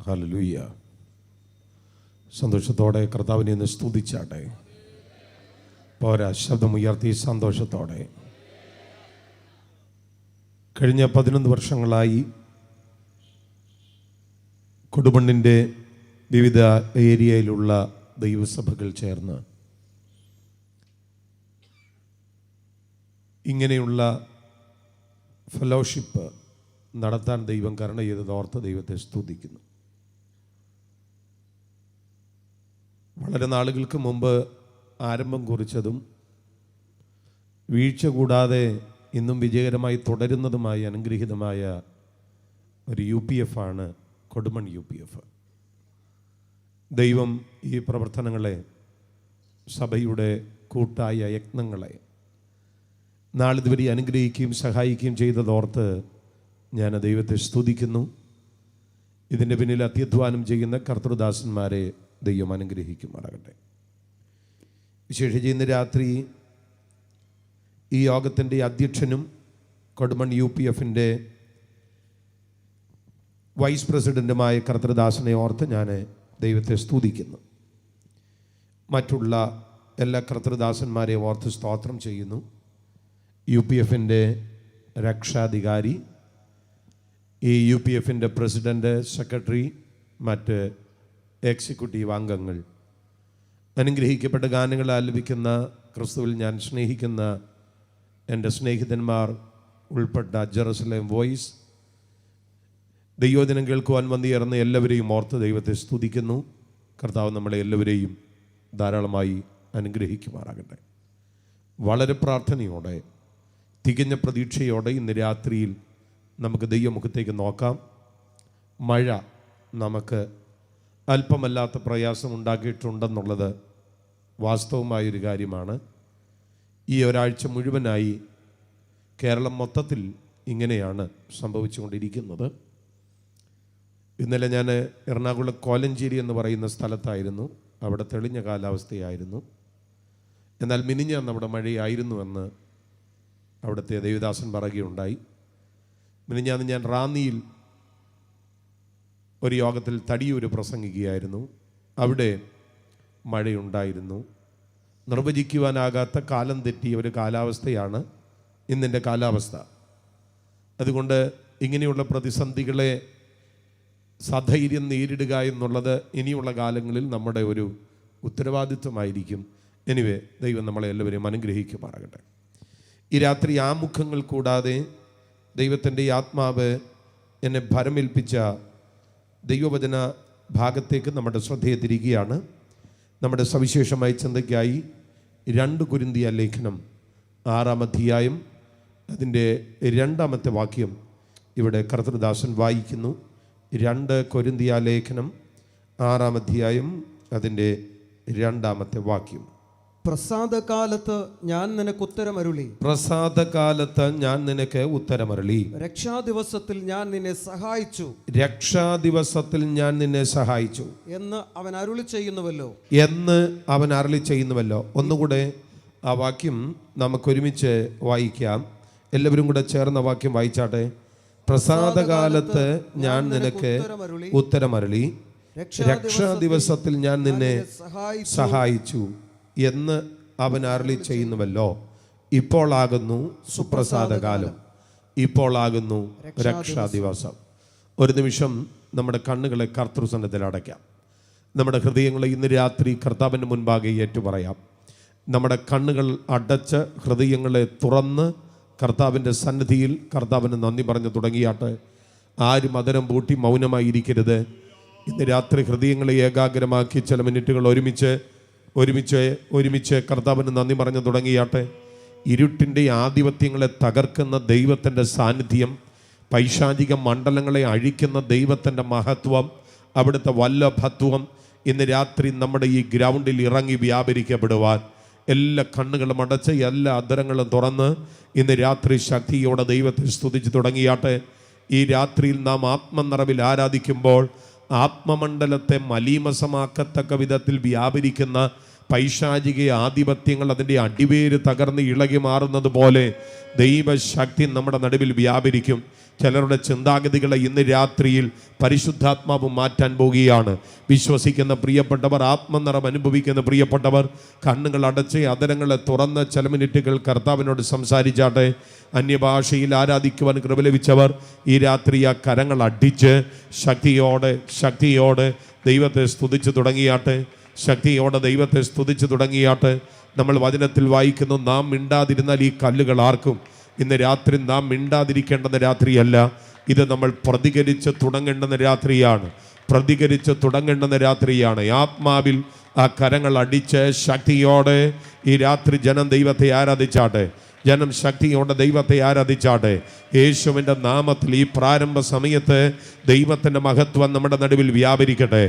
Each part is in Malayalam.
ഹല്ലേലൂയ. സന്തോഷത്തോടെ കർത്താവിനെ ഒന്ന് സ്തുതിച്ചാട്ടെ. പോരാ, ശബ്ദമുയർത്തി സന്തോഷത്തോടെ. കഴിഞ്ഞ 11 വർഷങ്ങളായി കൊടുമണ്ണിൻ്റെ വിവിധ ഏരിയയിലുള്ള ദൈവസഭകൾ ചേർന്ന് ഇങ്ങനെയുള്ള ഫെലോഷിപ്പ് നടത്താൻ ദൈവം കരുണ ചെയ്തതോർത്ത് ദൈവത്തെ സ്തുതിക്കുന്നു. വളരെ നാളുകൾക്ക് മുമ്പ് ആരംഭം കുറിച്ചതും വീഴ്ച കൂടാതെ ഇന്നും വിജയകരമായി തുടരുന്നതുമായ അനുഗ്രഹീതമായ ഒരു UPF ആണ് കൊടുമൺ UPF. ദൈവം ഈ പ്രവർത്തനങ്ങളെ, സഭയുടെ കൂട്ടായ യത്നങ്ങളെ നാളിതുവരെ അനുഗ്രഹിക്കുകയും സഹായിക്കുകയും ചെയ്തതോർത്ത് ഞാൻ ദൈവത്തെ സ്തുതിക്കുന്നു. ഇതിൻ്റെ പിന്നിൽ അത്യധ്വാനം ചെയ്യുന്ന കർത്തൃദാസന്മാരെ ദൈവം അനുഗ്രഹിക്കുമാറാകട്ടെ. വിശേഷിച്ച് ഇന്ന് രാത്രി ഈ യോഗത്തിൻ്റെ അധ്യക്ഷനും കൊടുമൺ UPFൻ്റെ വൈസ് പ്രസിഡൻറ്റുമായ കർത്തൃദാസനെ ഓർത്ത് ഞാൻ ദൈവത്തെ സ്തുതിക്കുന്നു. മറ്റുള്ള എല്ലാ കർത്തൃദാസന്മാരെ ഓർത്ത് സ്തോത്രം ചെയ്യുന്നു. UPFൻ്റെ രക്ഷാധികാരി, ഈ UPFൻ്റെ പ്രസിഡൻറ്റ്, സെക്രട്ടറി, മറ്റ് എക്സിക്യൂട്ടീവ് അംഗങ്ങൾ, അനുഗ്രഹിക്കപ്പെട്ട ഗാനങ്ങൾ ആലപിക്കുന്ന, ക്രിസ്തുവിൽ ഞാൻ സ്നേഹിക്കുന്ന എൻ്റെ സ്നേഹിതന്മാർ ഉൾപ്പെട്ട ജെറുസലേം വോയിസ്, ദൈവദിനം കേൾക്കുവാൻ വന്നിറന്ന എല്ലാവരെയും ഓർത്ത് ദൈവത്തെ സ്തുതിക്കുന്നു. കർത്താവ് നമ്മളെ എല്ലാവരെയും ധാരാളമായി അനുഗ്രഹിക്കുമാറാകട്ടെ. വളരെ പ്രാർത്ഥനയോടെ, തികഞ്ഞ പ്രതീക്ഷയോടെ ഇന്ന് രാത്രിയിൽ നമുക്ക് ദൈവമുഖത്തേക്ക് നോക്കാം. മഴ നമുക്ക് അല്പമല്ലാത്ത പ്രയാസം ഉണ്ടാക്കിയിട്ടുണ്ടെന്നുള്ളത് വാസ്തവമായൊരു കാര്യമാണ്. ഈ ഒരാഴ്ച മുഴുവനായി കേരളം മൊത്തത്തിൽ ഇങ്ങനെയാണ് സംഭവിച്ചുകൊണ്ടിരിക്കുന്നത്. ഇന്നലെ ഞാൻ എറണാകുളം കോലഞ്ചേരി എന്ന് പറയുന്ന സ്ഥലത്തായിരുന്നു. അവിടെ തെളിഞ്ഞ കാലാവസ്ഥയായിരുന്നു. എന്നാൽ മിനിഞ്ഞാന്ന് അവിടെ മഴയായിരുന്നുവെന്ന് അവിടുത്തെ ദേവദാസൻ പറയുകയുണ്ടായി. മിനിഞ്ഞാന്ന് ഞാൻ റാന്നിയിൽ ഒരു യോഗത്തിൽ തടിയൂര് പ്രസംഗിക്കുകയായിരുന്നു. അവിടെ മഴയുണ്ടായിരുന്നു. നിർവചിക്കുവാനാകാത്ത കാലം തെറ്റിയ ഒരു കാലാവസ്ഥയാണ് ഇന്നിൻ്റെ കാലാവസ്ഥ. അതുകൊണ്ട് ഇങ്ങനെയുള്ള പ്രതിസന്ധികളെ സധൈര്യം നേരിടുക എന്നുള്ളത് ഇനിയുള്ള കാലങ്ങളിൽ നമ്മുടെ ഒരു ഉത്തരവാദിത്വമായിരിക്കും. എനിവേ, ദൈവം നമ്മളെ എല്ലാവരെയും അനുഗ്രഹിക്കുമാറാകട്ടെ. ഈ രാത്രി ആമുഖങ്ങൾ കൂടാതെ ദൈവത്തിൻ്റെ ആത്മാവ് എന്നെ ഭരമേൽപ്പിച്ച ദൈവവചന ഭാഗത്തേക്ക് നമ്മുടെ ശ്രദ്ധയെ തിരിക്കുകയാണ്. നമ്മുടെ സവിശേഷമായ ചിന്തയ്ക്കായി 2 കൊരിന്ത്യർ ലേഖനം 6-ാം അധ്യായം അതിൻ്റെ 2-ാമത്തെ വാക്യം ഇവിടെ കർത്തൃദാസൻ വായിക്കുന്നു. 2 കൊരിന്ത്യർ ലേഖനം 6-ാം അധ്യായം അതിൻ്റെ 2-ാമത്തെ വാക്യം. പ്രസാദകാലത്ത് ഞാൻ നിനക്ക് ഉത്തരമരുളി, പ്രസാദകാലത്ത് ഞാൻ നിനക്ക് ഉത്തരമരുളി. രക്ഷാദിവസത്തിൽ ഞാൻ നിന്നെ സഹായിച്ചു, രക്ഷാദിവസത്തിൽ ഞാൻ നിന്നെ സഹായിച്ചു എന്ന് അവൻ അരുളി ചെയ്യുന്നുവല്ലോ, എന്ന് അവൻ അരുളി ചെയ്യുന്നുവല്ലോ. ഒന്നുകൂടെ ആ വാക്യം നമുക്കൊരുമിച്ച് വായിക്കാം. എല്ലാവരും കൂടെ ചേർന്ന വാക്യം വായിച്ചാട്ടെ. പ്രസാദകാലത്ത് ഞാൻ നിനക്ക് ഉത്തരമരുളി, രക്ഷാദിവസത്തിൽ ഞാൻ നിന്നെ സഹായിച്ചു എന്ന് അവൻ അരുളി ചെയ്യുന്നുവല്ലോ. ഇപ്പോളാകുന്നു സുപ്രസാദകാലം, ഇപ്പോളാകുന്നു രക്ഷാദിവസം. ഒരു നിമിഷം നമ്മുടെ കണ്ണുകളെ കർത്തൃസന്നിധിയിൽ അടയ്ക്കാം. നമ്മുടെ ഹൃദയങ്ങളെ ഇന്ന് രാത്രി കർത്താവിൻ്റെ മുൻപാകെ ഏറ്റുപറയാം. നമ്മുടെ കണ്ണുകൾ അടച്ച് ഹൃദയങ്ങളെ തുറന്ന് കർത്താവിൻ്റെ സന്നിധിയിൽ കർത്താവിന് നന്ദി പറഞ്ഞു തുടങ്ങിയാട്ടെ. ആരും മധുരം പൂട്ടി മൗനമായിരിക്കരുത്. ഇന്ന് രാത്രി ഹൃദയങ്ങളെ ഏകാഗ്രമാക്കി ചില മിനിറ്റുകൾ ഒരുമിച്ച് കർത്താവിന് നന്ദി പറഞ്ഞു തുടങ്ങിയാട്ടെ. ഇരുട്ടിൻ്റെ ആധിപത്യങ്ങളെ തകർക്കുന്ന ദൈവത്തിൻ്റെ സാന്നിധ്യം, പൈശാചിക മണ്ഡലങ്ങളെ അഴിക്കുന്ന ദൈവത്തിൻ്റെ മഹത്വം, അവിടുത്തെ വല്ലഭത്വം ഇന്ന് രാത്രി നമ്മുടെ ഈ ഗ്രൗണ്ടിൽ ഇറങ്ങി വ്യാപരിക്കപ്പെടുവാൻ എല്ലാ കണ്ണുകളും അടച്ച് എല്ലാ അധരങ്ങളും തുറന്ന് ഇന്ന് രാത്രി ശക്തിയോടെ ദൈവത്തെ സ്തുതിച്ച് തുടങ്ങിയാട്ടെ. ഈ രാത്രിയിൽ നാം ആത്മനിറവിൽ ആരാധിക്കുമ്പോൾ ആത്മമണ്ഡലത്തെ മലീമസമാക്കത്തക്ക വിധത്തിൽ വ്യാപരിക്കുന്ന പൈശാചിക ആധിപത്യങ്ങൾ അതിൻ്റെ അടിവേര് തകർന്ന് ഇളകി മാറുന്നത് പോലെ ദൈവശക്തി നമ്മുടെ നടുവിൽ വ്യാപരിക്കും. ചിലരുടെ ചിന്താഗതികളെ ഇന്ന് രാത്രിയിൽ പരിശുദ്ധാത്മാവ് മാറ്റാൻ പോകുകയാണ്. വിശ്വസിക്കുന്ന പ്രിയപ്പെട്ടവർ, ആത്മനിറം അനുഭവിക്കുന്ന പ്രിയപ്പെട്ടവർ, കണ്ണുകൾ അടച്ച് അതരങ്ങളെ തുറന്ന് ചില മിനിറ്റുകൾ കർത്താവിനോട് സംസാരിച്ചാട്ടെ. അന്യഭാഷയിൽ ആരാധിക്കുവാൻ കൃപ ലഭിച്ചവർ ഈ രാത്രി ആ കരങ്ങൾ അടിച്ച് ശക്തിയോടെ ദൈവത്തെ സ്തുതിച്ചു തുടങ്ങിയാട്ടെ. ശക്തിയോടെ ദൈവത്തെ സ്തുതിച്ചു തുടങ്ങിയാട്ടെ. നമ്മൾ വചനത്തിൽ വായിക്കുന്നു, നാം മിണ്ടാതിരുന്നാൽ ഈ കല്ലുകൾ ആർക്കും. ഇന്ന് രാത്രി നാം മിണ്ടാതിരിക്കേണ്ടുന്ന രാത്രിയല്ല, ഇത് നമ്മൾ പ്രതികരിച്ച് തുടങ്ങേണ്ടുന്ന രാത്രിയാണ്. ആത്മാവിൽ ആ കരങ്ങൾ അടിച്ച് ശക്തിയോടെ ഈ രാത്രി ജനം ദൈവത്തെ ആരാധിച്ചാട്ടെ. ദൈവത്തെ ആരാധിച്ചാട്ടെ. യേശുവിൻ്റെ നാമത്തിൽ ഈ പ്രാരംഭ സമയത്ത് ദൈവത്തിൻ്റെ മഹത്വം നമ്മുടെ നടുവിൽ വ്യാപരിക്കട്ടെ.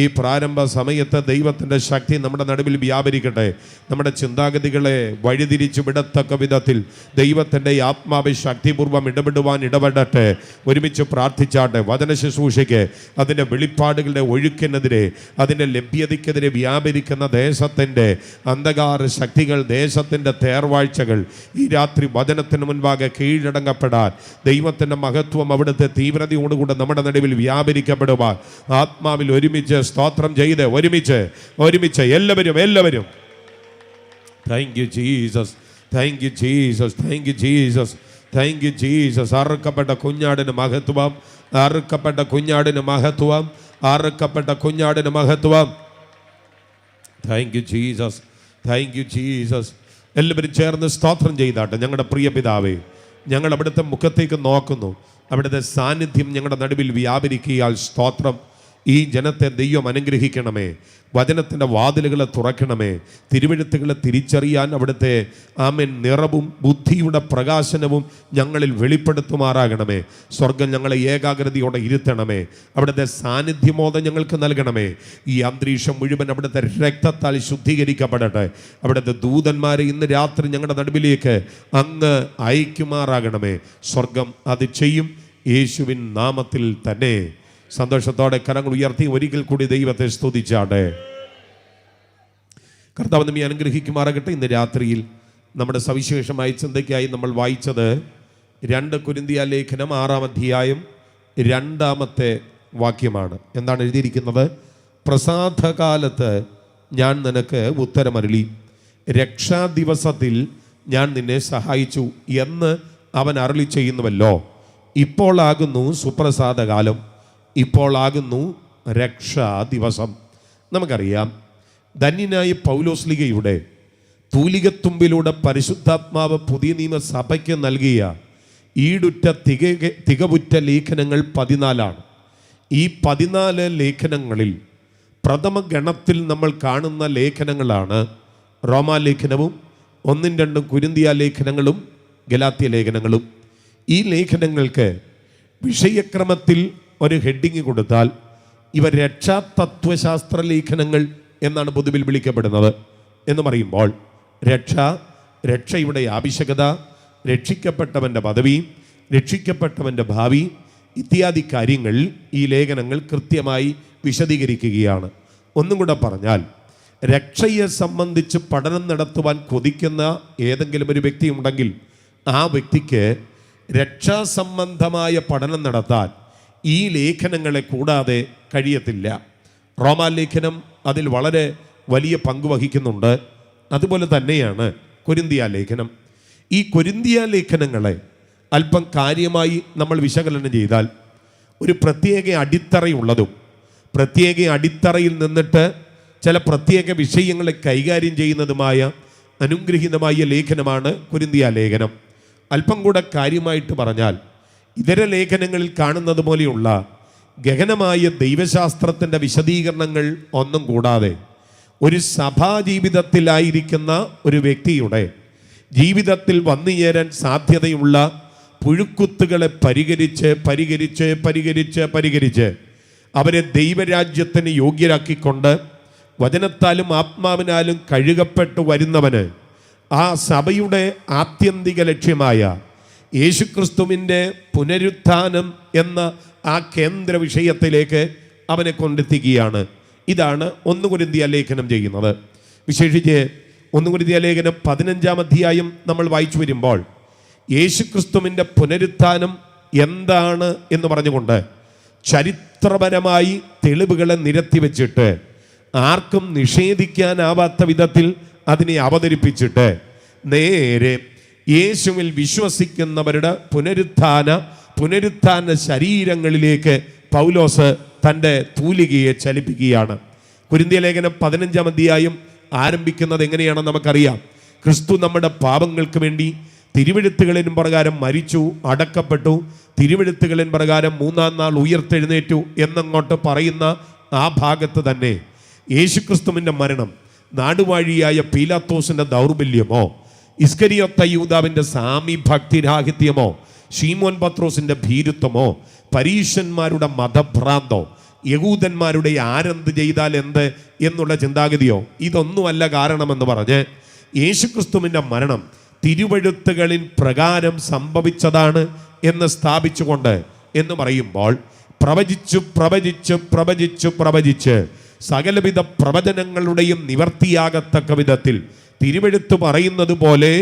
ഈ പ്രാരംഭ സമയത്ത് ദൈവത്തിൻ്റെ ശക്തി നമ്മുടെ നടുവിൽ വ്യാപരിക്കട്ടെ. നമ്മുടെ ചിന്താഗതികളെ വഴിതിരിച്ചു വിടത്തക്ക വിധത്തിൽ ദൈവത്തിൻ്റെ ആത്മാവ് ശക്തിപൂർവ്വം ഇടപെടട്ടെ. ഒരുമിച്ച് പ്രാർത്ഥിച്ചാട്ടെ. വചന ശുശ്രൂഷയ്ക്ക്, അതിൻ്റെ വെളിപ്പാടുകളുടെ ഒഴുക്കിനെതിരെ, അതിൻ്റെ ലഭ്യതയ്ക്കെതിരെ വ്യാപരിക്കുന്ന ദേശത്തിൻ്റെ അന്ധകാര ശക്തികൾ, ദേശത്തിൻ്റെ തേർവാഴ്ചകൾ ഈ രാത്രി വചനത്തിന് മുൻപാകെ കീഴടങ്ങപ്പെടാൻ, ദൈവത്തിൻ്റെ മഹത്വം അവിടുത്തെ തീവ്രതയോടുകൂടെ നമ്മുടെ നടുവിൽ വ്യാപരിക്കപ്പെടുവാൻ ആത്മാവിൽ ഒരുമിച്ച് സ്തോത്രം ചെയ്ത് ഒരുമിച്ച് എല്ലാവരും താങ്ക് യു ജീസസ്. അറുക്കപ്പെട്ട കുഞ്ഞാടിന് മഹത്വം. Thank you Jesus. എല്ലാവരും ചേർന്ന് സ്തോത്രം ചെയ്താട്ടെ. ഞങ്ങളുടെ പ്രിയ പിതാവേ, ഞങ്ങൾ അവിടുത്തെ മുഖത്തേക്ക് നോക്കുന്നു. അവിടുത്തെ സാന്നിധ്യം ഞങ്ങളുടെ നടുവിൽ വ്യാപരിക്കിയാൽ സ്തോത്രം. ഈ ജനത്തെ ദൈവം അനുഗ്രഹിക്കണമേ. വചനത്തിൻ്റെ വാതിലുകളെ തുറക്കണമേ. തിരുവെഴുത്തുകളെ തിരിച്ചറിയാൻ അവിടുത്തെ നിറവും ബുദ്ധിയുടെ പ്രകാശനവും ഞങ്ങളിൽ വെളിപ്പെടുത്തുമാറാകണമേ. സ്വർഗം ഞങ്ങളെ ഏകാഗ്രതയോടെ ഇരുത്തണമേ. അവിടുത്തെ സാന്നിധ്യമോദം ഞങ്ങൾക്ക് നൽകണമേ. ഈ അന്തരീക്ഷം മുഴുവൻ അവിടുത്തെ രക്തത്താൽ ശുദ്ധീകരിക്കപ്പെടട്ടെ. അവിടുത്തെ ദൂതന്മാരെ ഇന്ന് രാത്രി ഞങ്ങളുടെ നടുവിലേക്ക് അങ്ങ് അയക്കുമാറാകണമേ. സ്വർഗം അത് ചെയ്യും, യേശുവിൻ നാമത്തിൽ തന്നെ. സന്തോഷത്തോടെ കരങ്ങൾ ഉയർത്തി ഒരിക്കൽ കൂടി ദൈവത്തെ സ്തുതിച്ചാട്ടെ. കർത്താവ് നമ്മെ അനുഗ്രഹിക്കുമാറാകട്ടെ. ഇന്ന് രാത്രിയിൽ നമ്മുടെ സവിശേഷമായ ചിന്തയ്ക്കായി നമ്മൾ വായിച്ചത് 2 കൊരിന്ത്യർ ലേഖനം 6-ാം അധ്യായം 2-ാമത്തെ വാക്യമാണ്. എന്താണ് എഴുതിയിരിക്കുന്നത്? പ്രസാദകാലത്ത് ഞാൻ നിനക്ക് ഉത്തരമരുളി, രക്ഷാദിവസത്തിൽ ഞാൻ നിന്നെ സഹായിച്ചു എന്ന് അവൻ അരുളി ചെയ്യുന്നുവല്ലോ. ഇപ്പോൾ ആകുന്നു സുപ്രസാദകാലം, ഇപ്പോൾ ആകുന്നു രക്ഷാ ദിവസം. നമുക്കറിയാം, ധന്യനായ പൗലോസ്ലിഹയുടെ തൂലികത്തുമ്പിലൂടെ പരിശുദ്ധാത്മാവ് പുതിയ നിയമസഭയ്ക്ക് നൽകിയ ഈടുറ്റ തികവുറ്റ ലേഖനങ്ങൾ 14 ഈ 14 ലേഖനങ്ങളിൽ പ്രഥമ ഗണത്തിൽ നമ്മൾ കാണുന്ന ലേഖനങ്ങളാണ് റോമാലേഖനവും 1-2 കൊരിന്ത്യർ ലേഖനങ്ങളും ഗലാത്യ ലേഖനങ്ങളും. ഈ ലേഖനങ്ങൾക്ക് വിഷയക്രമത്തിൽ ഒരു ഹെഡിങ് കൊടുത്താൽ ഇവ രക്ഷാതത്വശാസ്ത്ര ലേഖനങ്ങൾ എന്നാണ് പൊതുവിൽ വിളിക്കപ്പെടുന്നത്. എന്ന് പറയുമ്പോൾ രക്ഷയുടെ ആവശ്യകത, രക്ഷിക്കപ്പെട്ടവൻ്റെ പദവി, രക്ഷിക്കപ്പെട്ടവൻ്റെ ഭാവി ഇത്യാദി കാര്യങ്ങൾ ഈ ലേഖനങ്ങൾ കൃത്യമായി വിശദീകരിക്കുകയാണ്. ഒന്നും കൂടെ പറഞ്ഞാൽ, രക്ഷയെ സംബന്ധിച്ച് പഠനം നടത്തുവാൻ കൊതിക്കുന്ന ഏതെങ്കിലും ഒരു വ്യക്തി ഉണ്ടെങ്കിൽ ആ വ്യക്തിക്ക് രക്ഷാസംബന്ധമായ പഠനം നടത്താൻ ഈ ലേഖനങ്ങളെ കൂടാതെ കഴിയത്തില്ല. റോമാലേഖനം അതിൽ വളരെ വലിയ പങ്ക് വഹിക്കുന്നുണ്ട്. അതുപോലെ തന്നെയാണ് കൊരിന്ത്യർ ലേഖനം. ഈ കൊരിന്ത്യർ ലേഖനങ്ങളെ അല്പം കാര്യമായി നമ്മൾ വിശകലനം ചെയ്താൽ ഒരു പ്രത്യേക അടിത്തറയുള്ളതും പ്രത്യേക അടിത്തറയിൽ നിന്നിട്ട് ചില പ്രത്യേക വിഷയങ്ങളെ കൈകാര്യം ചെയ്യുന്നതുമായ അനുഗ്രഹീതമായ ലേഖനമാണ് കൊരിന്ത്യർ ലേഖനം. അല്പം കൂടെ കാര്യമായിട്ട് പറഞ്ഞാൽ, ഇതര ലേഖനങ്ങളിൽ കാണുന്നത് പോലെയുള്ള ഗഹനമായ ദൈവശാസ്ത്രത്തിൻ്റെ വിശദീകരണങ്ങൾ ഒന്നും കൂടാതെ ഒരു സഭാ ജീവിതത്തിലായിരിക്കുന്ന ഒരു വ്യക്തിയുടെ ജീവിതത്തിൽ വന്നു ചേരാൻ സാധ്യതയുള്ള പുഴുക്കുത്തുകളെ പരിഹരിച്ച് അവരെ ദൈവരാജ്യത്തിന് യോഗ്യരാക്കിക്കൊണ്ട് വചനത്താലും ആത്മാവിനാലും കഴുകപ്പെട്ടു വരുന്നവന് ആ സഭയുടെ ആത്യന്തിക ലക്ഷ്യമായ യേശുക്രിസ്തുവിൻ്റെ പുനരുത്ഥാനം എന്ന ആ കേന്ദ്ര വിഷയത്തിലേക്ക് അവനെ കൊണ്ടെത്തിക്കുകയാണ്. ഇതാണ് 1 കൊരിന്ത്യർ ലേഖനം ചെയ്യുന്നത്. വിശേഷിച്ച് 1 കൊരിന്ത്യർ ലേഖനം 15-ാം അധ്യായം നമ്മൾ വായിച്ചു വരുമ്പോൾ യേശുക്രിസ്തുവിൻ്റെ പുനരുത്ഥാനം എന്താണ് എന്ന് പറഞ്ഞുകൊണ്ട് ചരിത്രപരമായി തെളിവുകളെ നിരത്തി വെച്ചിട്ട് ആർക്കും നിഷേധിക്കാനാവാത്ത വിധത്തിൽ അതിനെ അവതരിപ്പിച്ചിട്ട് നേരെ യേശുവിൽ വിശ്വസിക്കുന്നവരുടെ പുനരുത്ഥാന ശരീരങ്ങളിലേക്ക് പൗലോസ് തൻ്റെ തൂലികയെ ചലിപ്പിക്കുകയാണ്. കൊരിന്ത്യർ ലേഖനം 15-ാം അധ്യായം ആരംഭിക്കുന്നത് എങ്ങനെയാണെന്ന് നമുക്കറിയാം. ക്രിസ്തു നമ്മുടെ പാപങ്ങൾക്ക് വേണ്ടി തിരുവെഴുത്തുകളിൻ പ്രകാരം മരിച്ചു, അടക്കപ്പെട്ടു, തിരുവെഴുത്തുകളിൻ പ്രകാരം 3-ാം നാൾ ഉയർത്തെഴുന്നേറ്റു എന്നങ്ങോട്ട് പറയുന്ന ആ ഭാഗത്ത് തന്നെ യേശുക്രിസ്തുവിൻ്റെ മരണം നാടുവാഴിയായ പീലാത്തോസിൻ്റെ ദൗർബല്യമോ, ഇസ്കരിയോത്ത യൂദാവിൻ്റെ സാമി ഭക്തിരാഹിത്യമോ, ശീമോൻ പത്രോസിൻ്റെ ഭീരുത്വമോ, പരീശന്മാരുടെ മതഭ്രാന്തോ, യഹൂദന്മാരുടെ ആരെന്ത് ചെയ്താൽ എന്ത് എന്നുള്ള ചിന്താഗതിയോ ഇതൊന്നുമല്ല കാരണമെന്ന് പറഞ്ഞ് യേശുക്രിസ്തുവിൻ്റെ മരണം തിരുവെഴുത്തുകളിൻ പ്രകാരം സംഭവിച്ചതാണ് എന്ന് സ്ഥാപിച്ചുകൊണ്ട് എന്ന് പറയുമ്പോൾ പ്രവചിച്ച് സകലവിധ പ്രവചനങ്ങളുടെയും നിവർത്തിയാകത്തക്ക വിധത്തിൽ തിരുവെഴുത്ത് പറയുന്നത് പോലെ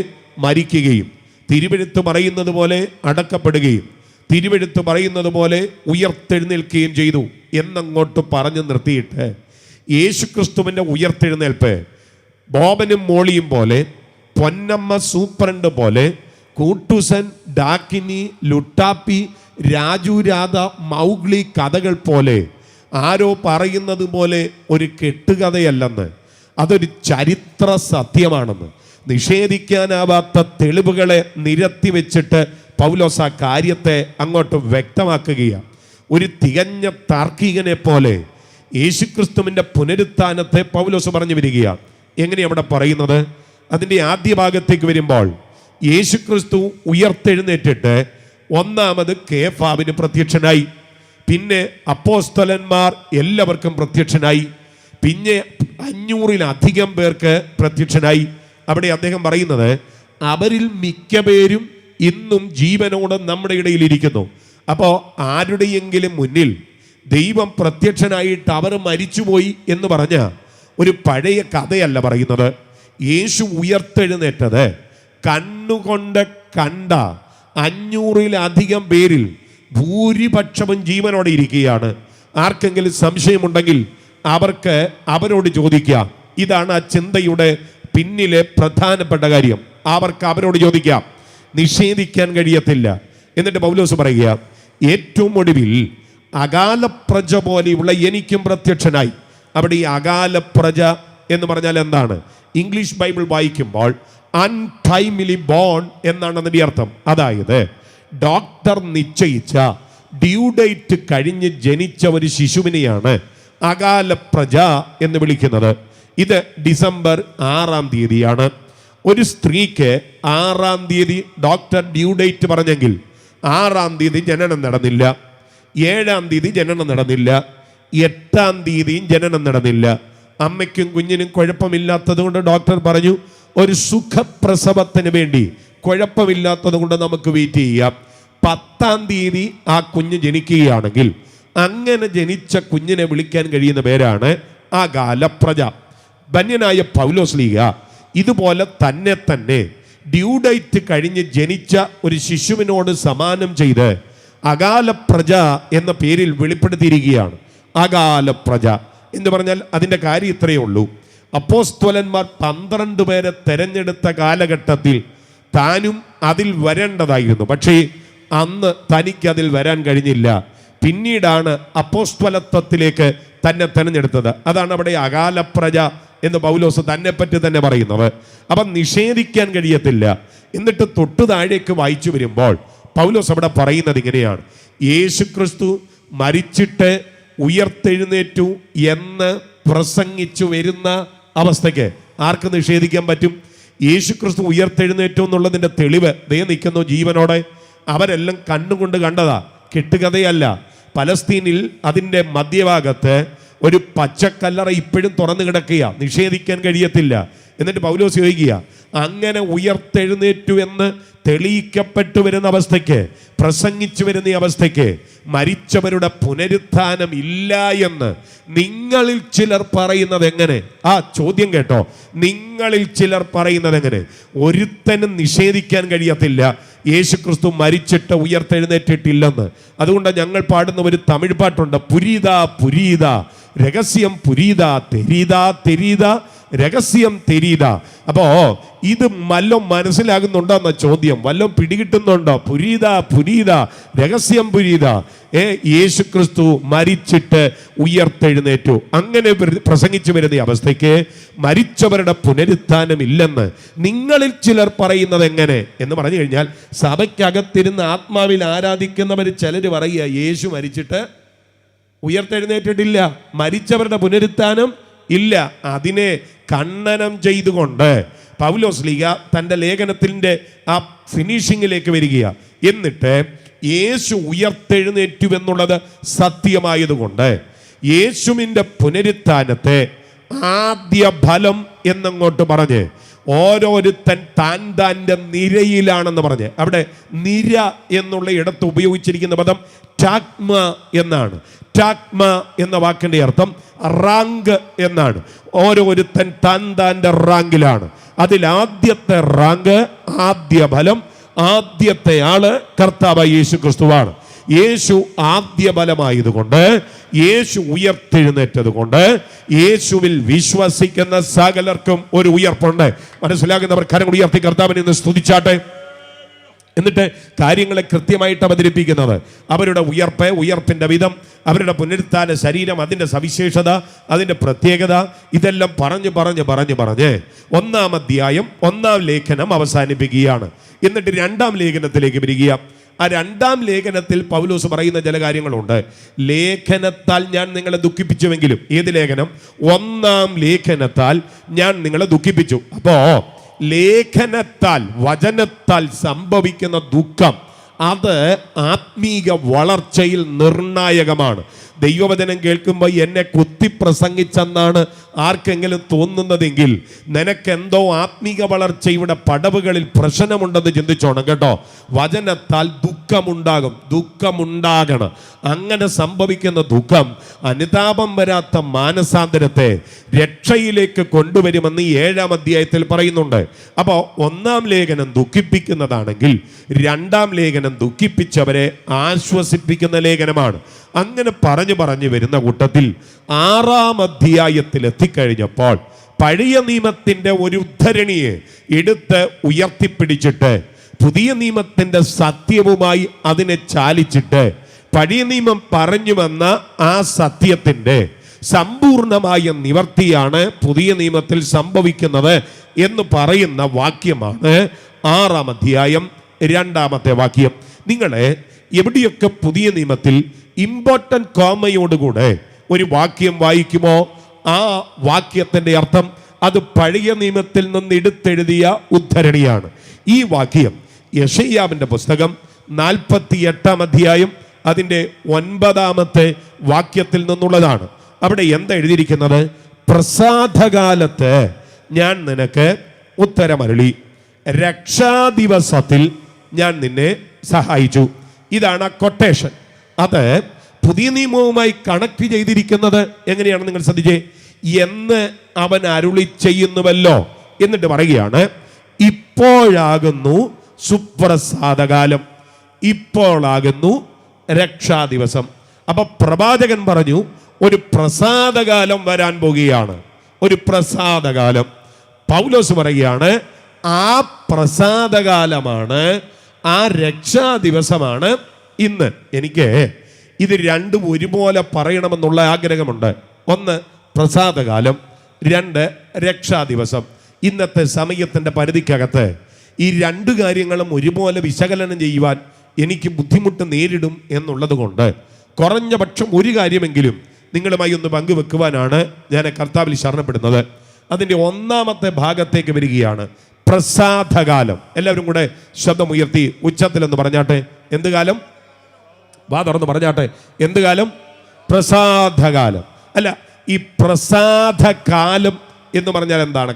മരിക്കുകയും തിരുവെഴുത്ത് പറയുന്നത് പോലെ അടക്കപ്പെടുകയും തിരുവെഴുത്ത് പറയുന്നത് പോലെ ഉയർത്തെഴുന്നേൽക്കുകയും ചെയ്തു എന്നങ്ങോട്ട് പറഞ്ഞു നിർത്തിയിട്ട് യേശുക്രിസ്തുവിൻ്റെ ഉയർത്തെഴുന്നേൽപ്പ് ബോബനും മോളിയും പോലെ, പൊന്നമ്മ സൂപ്രണ്ട് പോലെ, കൂട്ടുസൻ, ഡാക്കിനി, ലുട്ടാപ്പി, രാജു രാധ, മൗഗ്ലി കഥകൾ പോലെ ആരോ പറയുന്നത് പോലെ ഒരു കെട്ടുകഥയല്ലെന്ന്, അതൊരു ചരിത്ര സത്യമാണെന്ന് നിഷേധിക്കാനാവാത്ത തെളിവുകളെ നിരത്തി വെച്ചിട്ട് പൗലോസ് ആ കാര്യത്തെ അങ്ങോട്ട് വ്യക്തമാക്കുകയാണ്. ഒരു തികഞ്ഞ താർക്കികനെ പോലെ യേശുക്രിസ്തുവിൻ്റെ പുനരുത്ഥാനത്തെ പൗലോസ് പറഞ്ഞു വരികയാണ്. എങ്ങനെയാണ് അവിടെ പറയുന്നത്? അതിൻ്റെ ആദ്യ ഭാഗത്തേക്ക് വരുമ്പോൾ യേശുക്രിസ്തു ഉയർത്തെഴുന്നേറ്റിട്ട് ഒന്നാമത് കേഫാവിന് പ്രത്യക്ഷനായി, പിന്നെ അപ്പോസ്തലന്മാർ എല്ലാവർക്കും പ്രത്യക്ഷനായി, പിന്നെ 500-ലധികം പേർക്ക് പ്രത്യക്ഷനായി. അവിടെ അദ്ദേഹം പറയുന്നത് അവരിൽ മിക്ക പേരും ഇന്നും ജീവനോടെ നമ്മുടെ ഇടയിൽ ഇരിക്കുന്നു. അപ്പോൾ ആരുടെയെങ്കിലും മുന്നിൽ ദൈവം പ്രത്യക്ഷനായിട്ട് അവർ മരിച്ചുപോയി എന്ന് പറഞ്ഞ ഒരു പഴയ കഥയല്ല പറയുന്നത്. യേശു ഉയർത്തെഴുന്നേറ്റത് കണ്ണുകൊണ്ട് കണ്ട 500-ലധികം പേരിൽ ഭൂരിപക്ഷവും ജീവനോടെ ഇരിക്കുകയാണ്. ആർക്കെങ്കിലും സംശയമുണ്ടെങ്കിൽ അവരോട് ചോദിക്കാം. ഇതാണ് ആ ചിന്തയുടെ പിന്നിലെ പ്രധാനപ്പെട്ട കാര്യം. അവരോട് ചോദിക്കാം, നിഷേധിക്കാൻ കഴിയത്തില്ല. എന്നിട്ട് പൗലോസ് പറയുക, ഏറ്റവും ഒടുവിൽ അകാലപ്രജ പോലെയുള്ള എനിക്കും പ്രത്യക്ഷനായി. അവിടെ ഈ അകാലപ്രജ എന്ന് പറഞ്ഞാൽ എന്താണ്? ഇംഗ്ലീഷ് ബൈബിൾ വായിക്കുമ്പോൾ അൺടൈംലി ബോൺ എന്നാണ് അതിൻ്റെ അർത്ഥം. അതായത് ഡോക്ടർ നിശ്ചയിച്ച ഡ്യൂ ഡേറ്റ് കഴിഞ്ഞ് ജനിച്ച ഒരു ശിശുവിനെയാണ് അകാലപ്രജ എന്ന് വിളിക്കുന്നത്. ഇത് ഡിസംബർ 6-ാം തീയതിയാണ്. ഒരു സ്ത്രീക്ക് 6-ാം തീയതി ഡോക്ടർ ഡ്യൂ ഡേറ്റ് പറഞ്ഞെങ്കിൽ 6-ാം തീയതി ജനനം നടന്നില്ല, 7-ാം തീയതി ജനനം നടന്നില്ല, 8-ാം തീയതിയും ജനനം നടന്നില്ല. അമ്മയ്ക്കും കുഞ്ഞിനും കുഴപ്പമില്ലാത്തത് കൊണ്ട് ഡോക്ടർ പറഞ്ഞു ഒരു സുഖപ്രസവത്തിന് വേണ്ടി കുഴപ്പമില്ലാത്തത് കൊണ്ട് നമുക്ക് വെയിറ്റ് ചെയ്യാം. 10-ാം തീയതി ആ കുഞ്ഞ് ജനിക്കുകയാണെങ്കിൽ അങ്ങനെ ജനിച്ച കുഞ്ഞിനെ വിളിക്കാൻ കഴിയുന്ന പേരാണ് അകാലപ്രജ. ധന്യനായ പൗലോസ് ലീഗ ഇതുപോലെ തന്നെ ഡ്യൂ ഡേറ്റ് കഴിഞ്ഞ് ജനിച്ച ഒരു ശിശുവിനോട് സമാനം ചെയ്ത് അകാലപ്രജ എന്ന പേരിൽ വെളിപ്പെടുത്തിയിരിക്കുകയാണ്. അകാലപ്രജ എന്ന് പറഞ്ഞാൽ അതിൻ്റെ കാര്യം ഇത്രയേ ഉള്ളൂ. അപ്പോസ്തലന്മാർ 12 പേരെ തെരഞ്ഞെടുത്ത കാലഘട്ടത്തിൽ താനും അതിൽ വരേണ്ടതായിരുന്നു. പക്ഷേ അന്ന് തനിക്ക് അതിൽ വരാൻ കഴിഞ്ഞില്ല. പിന്നീടാണ് അപ്പോസ്തലത്വത്തിലേക്ക് തന്നെ തെരഞ്ഞെടുത്തത്. അതാണ് അവിടെ അകാലപ്രജ എന്ന് പൗലോസ് തന്നെ പറ്റി തന്നെ പറയുന്നത്. അപ്പം നിഷേധിക്കാൻ കഴിയത്തില്ല. എന്നിട്ട് തൊട്ടു താഴേക്ക് വായിച്ചു വരുമ്പോൾ പൗലോസ് അവിടെ പറയുന്നത് ഇങ്ങനെയാണ്: യേശുക്രിസ്തു മരിച്ചിട്ട് ഉയർത്തെഴുന്നേറ്റു എന്ന് പ്രസംഗിച്ചു വരുന്ന അവസ്ഥയ്ക്ക് ആർക്ക് നിഷേധിക്കാൻ പറ്റും? യേശുക്രിസ്തു ഉയർത്തെഴുന്നേറ്റു എന്നുള്ളതിൻ്റെ തെളിവ് ദേ നിൽക്കുന്നു ജീവനോടെ. അവരെല്ലാം കണ്ണുകൊണ്ട് കണ്ടതാ, കെട്ടുകഥയല്ല. പലസ്തീനിൽ അതിൻ്റെ മധ്യഭാഗത്ത് ഒരു പച്ചക്കല്ലറ ഇപ്പോഴും തുറന്നു കിടക്കുക, നിഷേധിക്കാൻ കഴിയത്തില്ല. എന്നിട്ട് പൗലോസ് ചോദിക്കുക, അങ്ങനെ ഉയർത്തെഴുന്നേറ്റു എന്ന് തെളിയിക്കപ്പെട്ടു വരുന്ന അവസ്ഥയ്ക്ക്, പ്രസംഗിച്ചു വരുന്ന അവസ്ഥയ്ക്ക് മരിച്ചവരുടെ പുനരുത്ഥാനം ഇല്ല എന്ന് നിങ്ങളിൽ ചിലർ പറയുന്നത് എങ്ങനെ? ആ ചോദ്യം കേട്ടോ, നിങ്ങളിൽ ചിലർ പറയുന്നത് എങ്ങനെ? ഒരുത്തനും നിഷേധിക്കാൻ കഴിയത്തില്ല യേശുക്രിസ്തു മരിച്ചിട്ട് ഉയർത്തെഴുന്നേറ്റിട്ടില്ലെന്ന്. അതുകൊണ്ട് ഞങ്ങൾ പാടുന്ന ഒരു തമിഴ് പാട്ടുണ്ട്, പുരീത പുരീത രഹസ്യം പുരീത തെരീത തെരീത രഹസ്യം തെരീത. അപ്പോ ഇത് വല്ലതും മനസ്സിലാകുന്നുണ്ടോ എന്ന ചോദ്യം, വല്ലതും പിടികിട്ടുന്നുണ്ടോ? പുരീത പുരീത രഹസ്യം പുരീത. യേശുക്രിസ്തു മരിച്ചിട്ട് ഉയർത്തെഴുന്നേറ്റു അങ്ങനെ പ്രസംഗിച്ചു വരുന്ന അവസ്ഥയ്ക്ക് മരിച്ചവരുടെ പുനരുത്ഥാനം ഇല്ലെന്ന് നിങ്ങളിൽ ചിലർ പറയുന്നത് എങ്ങനെ എന്ന് പറഞ്ഞു കഴിഞ്ഞാൽ, സഭയ്ക്കകത്തിരുന്ന് ആത്മാവിൽ ആരാധിക്കുന്നവർ ചിലർ പറയുക യേശു മരിച്ചിട്ട് ഉയർത്തെഴുന്നേറ്റിട്ടില്ല, മരിച്ചവരുടെ പുനരുത്ഥാനം ഇല്ല. അതിനെ ഖണ്ഡനം ചെയ്തുകൊണ്ട് പൗലോസ്ലീഹ തൻ്റെ ലേഖനത്തിൻ്റെ ആ ഫിനിഷിങ്ങിലേക്ക് വരിക. എന്നിട്ട് യേശു ഉയർത്തെഴുന്നേറ്റു എന്നുള്ളത് സത്യമായതുകൊണ്ട് യേശുവിൻ്റെ പുനരുത്ഥാനത്തെ ആദ്യ ഫലം എന്നങ്ങോട്ട് പറഞ്ഞ് ഓരോരുത്തൻ താൻ്റെ നിരയിലാണെന്ന് പറഞ്ഞ്, അവിടെ നിര എന്നുള്ള ഇടത്ത് ഉപയോഗിച്ചിരിക്കുന്ന പദം ടാക്മ എന്നാണ്. ടാക്മ എന്ന വാക്കിൻ്റെ അർത്ഥം റാങ്ക് എന്നാണ്. ഓരോരുത്തൻ താൻ്റെ റാങ്കിലാണ്. അതിൽ ആദ്യത്തെ റാങ്ക്, ആദ്യ ഫലം, ആദ്യത്തെ ആള് കർത്താവ് യേശു ക്രിസ്തുവാണ്. യേശു ആദ്യ ഫലമായതുകൊണ്ട്, യേശു ഉയർത്തെഴുന്നേറ്റത് കൊണ്ട് യേശുവിൽ വിശ്വസിക്കുന്ന സകലർക്കും ഒരു ഉയർപ്പുണ്ട്. മനസ്സിലാകുന്നവർ കരം ഉയർത്തി കർത്താവിനെ ഇന്ന് സ്തുതിച്ചാട്ടെ. എന്നിട്ട് കാര്യങ്ങളെ കൃത്യമായിട്ട് അവതരിപ്പിക്കുന്നത്, അവരുടെ ഉയർപ്പ്, ഉയർപ്പിൻ്റെ വിധം, അവരുടെ പുനരുത്ഥാന ശരീരം, അതിൻ്റെ സവിശേഷത, അതിൻ്റെ പ്രത്യേകത, ഇതെല്ലാം പറഞ്ഞ് ഒന്നാം അധ്യായം 1-ാം ലേഖനം അവസാനിപ്പിക്കുകയാണ്. എന്നിട്ട് 2-ാം ലേഖനത്തിലേക്ക് വരിക. ആ 2-ാം ലേഖനത്തിൽ പൗലോസ് പറയുന്ന ചില കാര്യങ്ങളുണ്ട്. ലേഖനത്താൽ ഞാൻ നിങ്ങളെ ദുഃഖിപ്പിച്ചുവെങ്കിലും, ഏത് ലേഖനം? 1-ാം ലേഖനത്താൽ ഞാൻ നിങ്ങളെ ദുഃഖിപ്പിച്ചു. അപ്പോ ലേഖനത്താൽ, വചനത്താൽ സംഭവിക്കുന്ന ദുഃഖം അത് ആത്മീക വളർച്ചയിൽ നിർണായകമാണ്. ദൈവവചനം കേൾക്കുമ്പോൾ എന്നെ കുത്തി പ്രസംഗിച്ചെന്നാണ് ആർക്കെങ്കിലും തോന്നുന്നതെങ്കിൽ നിനക്കെന്തോ ആത്മീക വളർച്ചയുടെ പടവുകളിൽ പ്രശ്നമുണ്ടെന്ന് ചിന്തിച്ചോണം കേട്ടോ. വചനത്താൽ ദുഃഖമുണ്ടാകണം. അങ്ങനെ സംഭവിക്കുന്ന ദുഃഖം അനുതാപം വരാത്ത മാനസാന്തരത്തെ രക്ഷയിലേക്ക് കൊണ്ടുവരുമെന്ന് 7-ാം അധ്യായത്തിൽ പറയുന്നുണ്ട്. അപ്പോൾ 1-ാം ലേഖനം ദുഃഖിപ്പിക്കുന്നതാണെങ്കിൽ 2-ാം ലേഖനം ദുഃഖിപ്പിച്ചവരെ ആശ്വസിപ്പിക്കുന്ന ലേഖനമാണ്. അങ്ങനെ പറഞ്ഞു വരുന്ന കൂട്ടത്തിൽ 6-ാം അധ്യായത്തിൽ എത്തിക്കഴിഞ്ഞപ്പോൾ പഴയ നിയമത്തിൻ്റെ ഒരു ഉദ്ധരണിയെ എടുത്ത് ഉയർത്തിപ്പിടിച്ചിട്ട് പുതിയ നിയമത്തിൻ്റെ സത്യവുമായി അതിനെ ചാലിച്ചിട്ട് പഴയ നിയമം പറഞ്ഞു വന്ന ആ സത്യത്തിൻ്റെ സമ്പൂർണമായ നിവർത്തിയാണ് പുതിയ നിയമത്തിൽ സംഭവിക്കുന്നത് എന്ന് പറയുന്ന വാക്യമാണ് 6-ാം അധ്യായം 2-ാമത്തെ വാക്യം. നിങ്ങളെ എവിടെയൊക്കെ പുതിയ നിയമത്തിൽ ഇമ്പോർട്ടൻ്റ് കോമയോടുകൂടെ ഒരു വാക്യം വായിക്കുമോ, ആ വാക്യത്തിൻ്റെ അർത്ഥം അത് പഴയ നിയമത്തിൽ നിന്ന് എടുത്തെഴുതിയ ഉദ്ധരണിയാണ്. ഈ വാക്യം യെശയ്യാവിൻ്റെ പുസ്തകം 48-ാം അധ്യായം അതിൻ്റെ 9-ാമത്തെ വാക്യത്തിൽ നിന്നുള്ളതാണ്. അവിടെ എന്താ എഴുതിയിരിക്കുന്നത്? പ്രസാദകാലത്ത് ഞാൻ നിനക്ക് ഉത്തരമരുളി, രക്ഷാദിവസത്തിൽ ഞാൻ നിന്നെ സഹായിച്ചു. ഇതാണ് ആ കൊട്ടേഷൻ. അത് പുതിയ നിയമവുമായി കണക്ട് ചെയ്തിരിക്കുന്നത് എങ്ങനെയാണ് നിങ്ങൾ ശ്രദ്ധിച്ചേ? എന്ന് അവൻ അരുളി ചെയ്യുന്നുവല്ലോ. എന്നിട്ട് പറയുകയാണ്, ഇപ്പോഴാകുന്നു സുപ്രസാദകാലം, ഇപ്പോഴാകുന്നു രക്ഷാദിവസം. അപ്പൊ പ്രവാചകൻ പറഞ്ഞു ഒരു പ്രസാദകാലം വരാൻ പോകുകയാണ്, ഒരു പ്രസാദകാലം. പൗലോസ് പറയുകയാണ് ആ പ്രസാദകാലമാണ്, ആ രക്ഷാദിവസമാണ് ഇന്ന്. എനിക്ക് ഇത് രണ്ടും ഒരുപോലെ പറയണമെന്നുള്ള ആഗ്രഹമുണ്ട്. 1 പ്രസാദകാലം, 2 രക്ഷാദിവസം. ഇന്നത്തെ സമയത്തിൻ്റെ പരിധിക്കകത്ത് ഈ 2 കാര്യങ്ങളും ഒരുപോലെ വിശകലനം ചെയ്യുവാൻ എനിക്ക് ബുദ്ധിമുട്ട് നേരിടും എന്നുള്ളത് കൊണ്ട് കുറഞ്ഞ പക്ഷം ഒരു കാര്യമെങ്കിലും നിങ്ങളുമായി ഒന്ന് പങ്കുവെക്കുവാനാണ് ഞാൻ കർത്താവിൽ ശരണപ്പെടുന്നത്. അതിൻ്റെ 1-ാമത്തെ ഭാഗത്തേക്ക് വരികയാണ്. പ്രസാദകാലം. എല്ലാവരും കൂടെ ശബ്ദമുയർത്തി ഉച്ചത്തിലെന്ന് പറഞ്ഞാട്ടെ. എന്ത് കാലം? വാ തുറന്ന് പറഞ്ഞാട്ടെ. എന്ത് കാലം? പ്രസാദകാലം. അല്ല, ഈ പ്രസാദകാലം എന്ന് പറഞ്ഞാൽ എന്താണ്?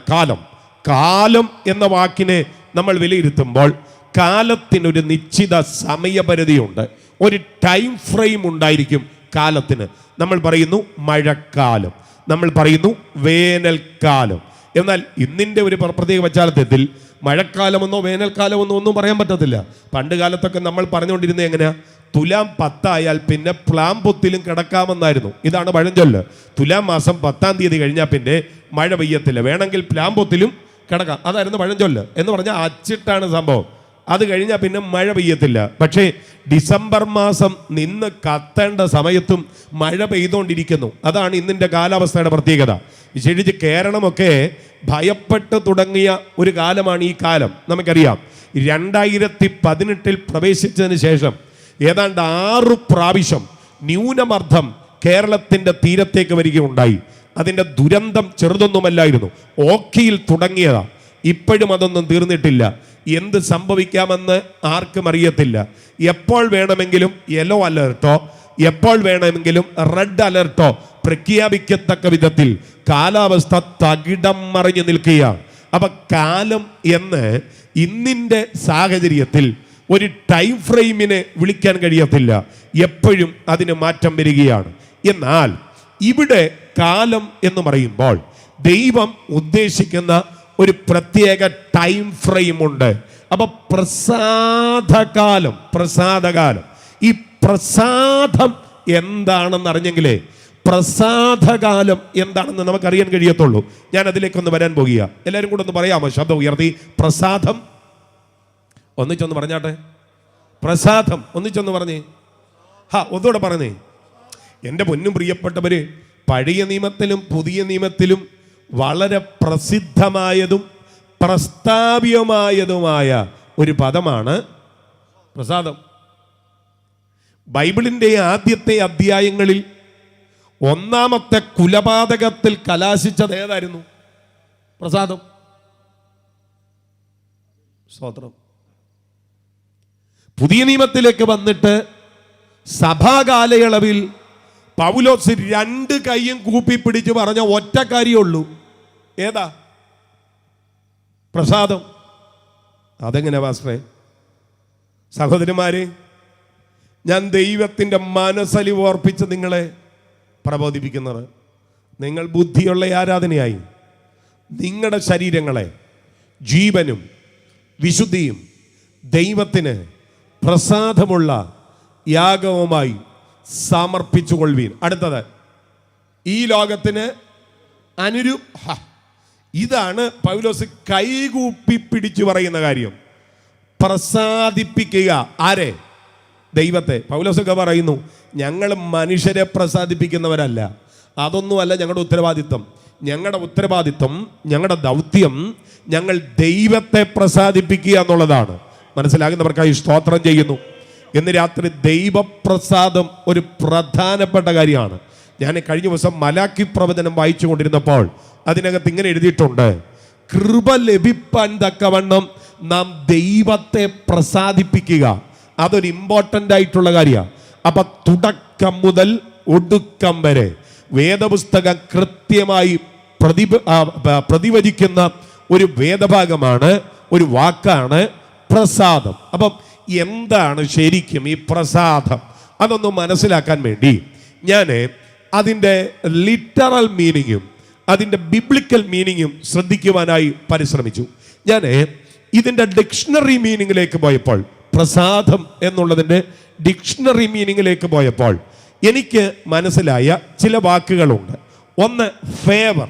കാലം എന്ന വാക്കിനെ നമ്മൾ വിലയിരുത്തുമ്പോൾ കാലത്തിനൊരു നിശ്ചിത സമയപരിധിയുണ്ട്, ഒരു ടൈം ഫ്രെയിം ഉണ്ടായിരിക്കും കാലത്തിന്. നമ്മൾ പറയുന്നു മഴക്കാലം, നമ്മൾ പറയുന്നു വേനൽക്കാലം. എന്നാൽ ഇന്നിൻ്റെ ഒരു പ്രത്യേക പശ്ചാത്തലത്തിൽ മഴക്കാലമെന്നോ വേനൽക്കാലമെന്നോ ഒന്നും പറയാൻ പറ്റത്തില്ല. പണ്ട് കാലത്തൊക്കെ നമ്മൾ പറഞ്ഞുകൊണ്ടിരുന്നത് എങ്ങനെയാ? തുലാം 10 ആയാൽ പിന്നെ പ്ലാംപൊത്തിലും കിടക്കാമെന്നായിരുന്നു. ഇതാണ് പഴഞ്ചൊല്ല്. തുലാം മാസം 10-ാം തീയതി കഴിഞ്ഞാൽ പിന്നെ മഴ പെയ്യത്തില്ല, വേണമെങ്കിൽ പ്ലാംപൊത്തിലും കിടക്കാം. അതായിരുന്നു പഴഞ്ചൊല്ല്. എന്ന് പറഞ്ഞാൽ അച്ചിട്ടാണ് സംഭവം. അത് കഴിഞ്ഞാൽ പിന്നെ മഴ പെയ്യത്തില്ല. പക്ഷേ ഡിസംബർ മാസം നിന്ന് കത്തേണ്ട സമയത്തും മഴ പെയ്തുകൊണ്ടിരിക്കുന്നു. അതാണ് ഇന്നിൻ്റെ കാലാവസ്ഥയുടെ പ്രത്യേകത. വിശേഷിച്ച് കേരളമൊക്കെ ഭയപ്പെട്ട് തുടങ്ങിയ ഒരു കാലമാണ് ഈ കാലം. നമുക്കറിയാം 2018 പ്രവേശിച്ചതിന് ശേഷം ഏതാണ്ട് 6 പ്രാവശ്യം ന്യൂനമർദ്ദം കേരളത്തിൻ്റെ തീരത്തേക്ക് വരികയുണ്ടായി. അതിൻ്റെ ദുരന്തം ചെറുതൊന്നുമല്ലായിരുന്നു. ഓഖിയിൽ തുടങ്ങിയതാണ്. ഇപ്പോഴും അതൊന്നും തീർന്നിട്ടില്ല. എന്ത് സംഭവിക്കാമെന്ന് ആർക്കും അറിയത്തില്ല. എപ്പോൾ വേണമെങ്കിലും യെല്ലോ അലർട്ടോ എപ്പോൾ വേണമെങ്കിലും റെഡ് അലർട്ടോ പ്രഖ്യാപിക്കത്തക്ക വിധത്തിൽ കാലാവസ്ഥ തകിടം മറിഞ്ഞു നിൽക്കുകയാണ്. അപ്പം കാലം എന്ന് ഇന്നിൻ്റെ സാഹചര്യത്തിൽ ഒരു ടൈം ഫ്രെയിമിനെ വിളിക്കാൻ കഴിയത്തില്ല. എപ്പോഴും അതിന് മാറ്റം വരികയാണ്. എന്നാൽ ഇവിടെ കാലം എന്ന് പറയുമ്പോൾ ദൈവം ഉദ്ദേശിക്കുന്ന ഒരു പ്രത്യേക ടൈം ഫ്രെയിം ഉണ്ട്. അപ്പൊ പ്രസാദകാലം, ഈ പ്രസാദം എന്താണെന്ന് അറിഞ്ഞെങ്കിലേ പ്രസാദകാലം എന്താണെന്ന് നമുക്കറിയാൻ കഴിയത്തുള്ളൂ. ഞാൻ അതിലേക്കൊന്ന് വരാൻ പോകുക. എല്ലാവരും കൂടെ ഒന്ന് പറയാമോ? ശബ്ദം ഉയർത്തി. പ്രസാദം ഒന്നിച്ചൊന്ന് പറഞ്ഞാട്ടെ. പ്രസാദം ഒന്നിച്ചൊന്ന് പറഞ്ഞേ. ഒന്നുകൂടെ പറഞ്ഞേ. എൻ്റെ പൊന്നും പ്രിയപ്പെട്ടവര്, പഴയ നിയമത്തിലും പുതിയ നിയമത്തിലും വളരെ പ്രസിദ്ധമായതും പ്രസ്താവ്യമായതുമായ ഒരു പദമാണ് പ്രസാദം. ബൈബിളിൻ്റെ ആദ്യത്തെ അധ്യായങ്ങളിൽ 1-ാമത്തെ കുലപാതകത്തിൽ കലാശിച്ചത് ഏതായിരുന്നു? പ്രസാദം. സ്തോത്രം. പുതിയ നിയമത്തിലേക്ക് വന്നിട്ട് സഭാകാലയളവിൽ പൗലോസ് 2 കൈയും കൂപ്പി പിടിച്ച് പറഞ്ഞ ഒറ്റ കാര്യമുള്ളൂ. ഏതാ? പ്രസാദം. അതെങ്ങനെ പാസ്റ്ററേ? സഹോദരന്മാരെ, ഞാൻ ദൈവത്തിൻ്റെ മനസ്സലിവ് ഓർപ്പിച്ച് നിങ്ങളെ പ്രബോധിപ്പിക്കുന്നത്, നിങ്ങൾ ബുദ്ധിയുള്ള ആരാധനയായി നിങ്ങളുടെ ശരീരങ്ങളെ ജീവനും വിശുദ്ധിയും ദൈവത്തിന് പ്രസാദമുള്ള യാഗവുമായി സമർപ്പിച്ചുകൊള്ളുവീൻ. അടുത്തത്, ഈ ലോകത്തിന് ഇതാണ് പൗലോസ് കൈകൂപ്പി പിടിച്ചു പറയുന്ന കാര്യം. പ്രസാദിപ്പിക്കുക. ആരെ? ദൈവത്തെ. പൗലോസൊക്കെ പറയുന്നു, ഞങ്ങൾ മനുഷ്യരെ പ്രസാദിപ്പിക്കുന്നവരല്ല. അതൊന്നുമല്ല ഞങ്ങളുടെ ഉത്തരവാദിത്വം. ഞങ്ങളുടെ ദൗത്യം ഞങ്ങൾ ദൈവത്തെ പ്രസാദിപ്പിക്കുക എന്നുള്ളതാണ്. മനസ്സിലാകുന്നവർക്കായി സ്തോത്രം ചെയ്യുന്നു. ഇന്ന് രാത്രി ദൈവപ്രസാദം ഒരു പ്രധാനപ്പെട്ട കാര്യമാണ്. ഞാൻ കഴിഞ്ഞ ദിവസം മലാക്കി പ്രവചനം വായിച്ചു കൊണ്ടിരുന്നപ്പോൾ അതിനകത്ത് ഇങ്ങനെ എഴുതിയിട്ടുണ്ട്, കൃപ ലഭിപ്പാൻ തക്കവണ്ണം നാം ദൈവത്തെ പ്രസാദിപ്പിക്കുക. അതൊരു ഇമ്പോർട്ടൻ്റ് ആയിട്ടുള്ള കാര്യമാണ്. അപ്പൊ തുടക്കം മുതൽ ഒടുക്കം വരെ വേദപുസ്തകം കൃത്യമായി പ്രതിവചിക്കുന്ന ഒരു വേദഭാഗമാണ്, ഒരു വാക്കാണ് പ്രസാദം. അപ്പം എന്താണ് ശരിക്കും ഈ പ്രസാദം? അതൊന്ന് മനസ്സിലാക്കാൻ വേണ്ടി ഞാൻ അതിൻ്റെ ലിറ്ററൽ മീനിങ്ങും അതിൻ്റെ ബിബ്ലിക്കൽ മീനിങ്ങും ശ്രദ്ധിക്കുവാനായി പരിശ്രമിച്ചു. ഞാൻ ഇതിൻ്റെ ഡിക്ഷണറി മീനിങ്ങിലേക്ക് പോയപ്പോൾ, പ്രസാദം എന്നുള്ളതിൻ്റെ ഡിക്ഷണറി മീനിങ്ങിലേക്ക് പോയപ്പോൾ എനിക്ക് മനസ്സിലായ ചില വാക്കുകളുണ്ട്. 1 ഫേവർ,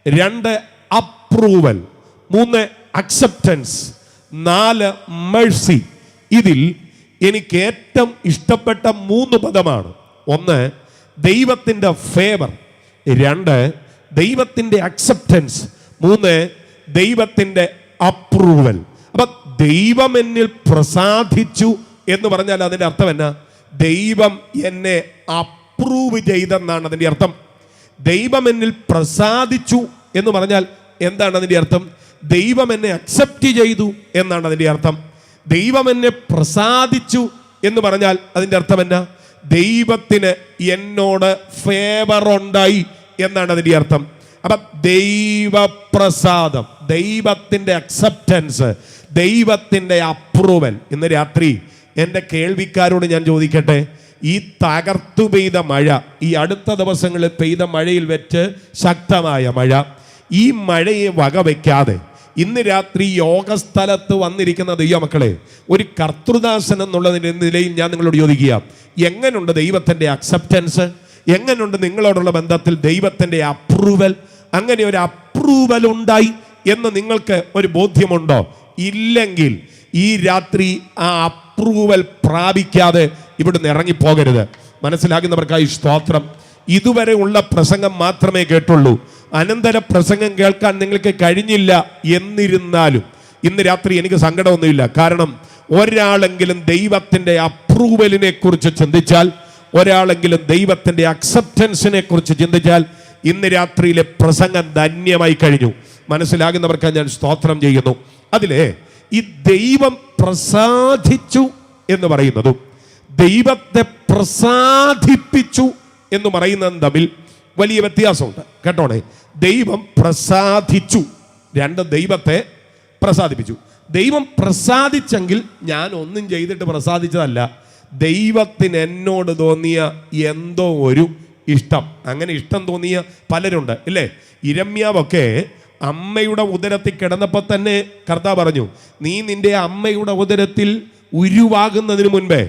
2 അപ്രൂവൽ, 3 അക്സെപ്റ്റൻസ്, 4 മെഴ്സി. ഇതിൽ എനിക്ക് ഏറ്റവും ഇഷ്ടപ്പെട്ട 3 പദമാണ്. 1 ദൈവത്തിൻ്റെ ഫേവർ, 2 ദൈവത്തിൻ്റെ അക്സെപ്റ്റൻസ്, 3 ദൈവത്തിൻ്റെ അപ്രൂവൽ. അപ്പൊ ദൈവം എന്നിൽ പ്രസാദിച്ചു എന്ന് പറഞ്ഞാൽ അതിൻ്റെ അർത്ഥം എന്നാ? ദൈവം എന്നെ അപ്രൂവ് ചെയ്തെന്നാണ് അതിൻ്റെ അർത്ഥം. ദൈവം എന്നിൽ പ്രസാദിച്ചു എന്ന് പറഞ്ഞാൽ എന്താണ് അതിൻ്റെ അർത്ഥം? ദൈവം എന്നെ അക്സെപ്റ്റ് ചെയ്തു എന്നാണ് അതിൻ്റെ അർത്ഥം. ദൈവം എന്നെ പ്രസാദിച്ചു എന്ന് പറഞ്ഞാൽ അതിൻ്റെ അർത്ഥം എന്നാ? ദൈവത്തിന് എന്നോട് ഫേവർ ഉണ്ടായി എന്നാണ് അതിൻ്റെ അർത്ഥം. അപ്പൊ ദൈവപ്രസാദം, ദൈവത്തിൻ്റെ അക്സെപ്റ്റൻസ്, ദൈവത്തിൻ്റെ അപ്രൂവൽ. ഇന്ന് രാത്രി എൻ്റെ കേൾവിക്കാരോട് ഞാൻ ചോദിക്കട്ടെ, ഈ തകർത്തു പെയ്ത മഴ, ഈ അടുത്ത ദിവസങ്ങളിൽ പെയ്ത മഴയിൽ വെച്ച് ശക്തമായ മഴ, ഈ മഴയെ വകവയ്ക്കാതെ ഇന്ന് രാത്രി യോഗസ്ഥലത്ത് വന്നിരിക്കുന്ന ദൈവമക്കളെ, ഒരു കർത്തൃദാസൻ എന്നുള്ള നിലയിൽ ഞാൻ നിങ്ങളോട് ചോദിക്കുക, എങ്ങനെയുണ്ട് ദൈവത്തിൻ്റെ അക്സെപ്റ്റൻസ്? എങ്ങനെയുണ്ട് നിങ്ങളോടുള്ള ബന്ധത്തിൽ ദൈവത്തിൻ്റെ അപ്രൂവൽ? അങ്ങനെ ഒരു അപ്രൂവൽ ഉണ്ടായി എന്ന് നിങ്ങൾക്ക് ഒരു ബോധ്യമുണ്ടോ? ഇല്ലെങ്കിൽ ഈ രാത്രി ആ അപ്രൂവൽ പ്രാപിക്കാതെ ഇവിടുന്ന് ഇറങ്ങിപ്പോകരുത്. മനസ്സിലാകുന്നവർക്കായി സ്തോത്രം. ഇതുവരെ ഉള്ള പ്രസംഗം മാത്രമേ കേട്ടുള്ളൂ, അനന്തര പ്രസംഗം കേൾക്കാൻ നിങ്ങൾക്ക് കഴിഞ്ഞില്ല. എന്നിരുന്നാലും ഇന്ന് രാത്രി എനിക്ക് സങ്കടമൊന്നുമില്ല. കാരണം ഒരാളെങ്കിലും ദൈവത്തിൻ്റെ അപ്രൂവലിനെ കുറിച്ച് ചിന്തിച്ചാൽ, ഒരാളെങ്കിലും ദൈവത്തിൻ്റെ അക്സെപ്റ്റൻസിനെ കുറിച്ച് ചിന്തിച്ചാൽ ഇന്ന് രാത്രിയിലെ പ്രസംഗം ധന്യമായി കഴിഞ്ഞു. മനസ്സിലാകുന്നവർക്ക് ഞാൻ സ്തോത്രം ചെയ്യുന്നു. അതിലെ ഈ ദൈവം പ്രസാദിച്ചു എന്ന് പറയുന്നതും ദൈവത്തെ പ്രസാദിപ്പിച്ചു എന്ന് പറയുന്നതും തമ്മിൽ വലിയ വ്യത്യാസമുണ്ട്. കേട്ടോണേ, ദൈവം പ്രസാദിച്ചു, രണ്ട് ദൈവത്തെ പ്രസാദിപ്പിച്ചു. ദൈവം പ്രസാദിച്ചെങ്കിൽ ഞാൻ ഒന്നും ചെയ്തിട്ട് പ്രസാദിച്ചതല്ല, ദൈവത്തിന് എന്നോട് തോന്നിയ എന്തോ ഒരു ഇഷ്ടം. അങ്ങനെ ഇഷ്ടം തോന്നിയ പലരുണ്ട് ഇല്ലേ? ഇരമ്യാവൊക്കെ അമ്മയുടെ ഉദരത്തിൽ കിടന്നപ്പോൾ തന്നെ കർത്താവ് പറഞ്ഞു, നീ നിന്റെ അമ്മയുടെ ഉദരത്തിൽ ഉരുവാകുന്നതിന് മുൻപേ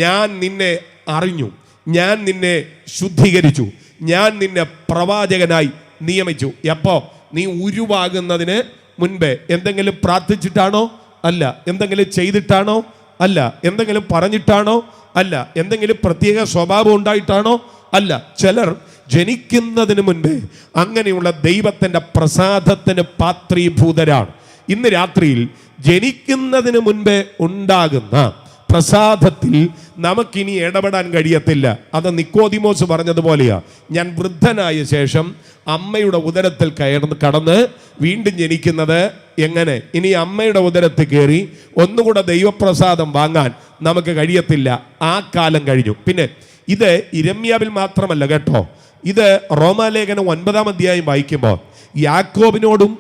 ഞാൻ നിന്നെ അറിഞ്ഞു, ഞാൻ നിന്നെ ശുദ്ധീകരിച്ചു, ഞാൻ നിന്നെ പ്രവാചകനായി നിയമിച്ചു. എപ്പോ? നീ ഉരുവാകുന്നതിന് മുൻപേ. എന്തെങ്കിലും പ്രാർത്ഥിച്ചിട്ടാണോ? അല്ല. എന്തെങ്കിലും ചെയ്തിട്ടാണോ? അല്ല. എന്തെങ്കിലും പറഞ്ഞിട്ടാണോ? അല്ല. എന്തെങ്കിലും പ്രത്യേക സ്വഭാവം ഉണ്ടായിട്ടാണോ? അല്ല. ചിലർ ജനിക്കുന്നതിന് മുൻപേ അങ്ങനെയുള്ള ദൈവത്തിൻ്റെ പ്രസാദത്തിന് പാത്രീഭൂതരാണ്. ഇന്ന് രാത്രിയിൽ ജനിക്കുന്നതിന് മുൻപേ ഉണ്ടാകുന്ന പ്രസാദത്തിൽ നമുക്കിനി ഇടപെടാൻ കഴിയത്തില്ല. അത് നിക്കോദിമോസ് പറഞ്ഞതുപോലെയാ, ഞാൻ വൃദ്ധനായ ശേഷം അമ്മയുടെ ഉദരത്തിൽ കടന്ന് വീണ്ടും ജനിക്കുന്നത് എങ്ങനെ? ഇനി അമ്മയുടെ ഉദരത്തിൽ കയറി ഒന്നുകൂടെ ദൈവപ്രസാദം വാങ്ങാൻ നമുക്ക് കഴിയത്തില്ല. ആ കാലം കഴിഞ്ഞു. പിന്നെ ഇത് ഇരമ്യാവിൽ മാത്രമല്ല കേട്ടോ, ഇത് റോമാലേഖനം 9-ാം അധ്യായം വായിക്കുമ്പോൾ യാക്കോബിനോടും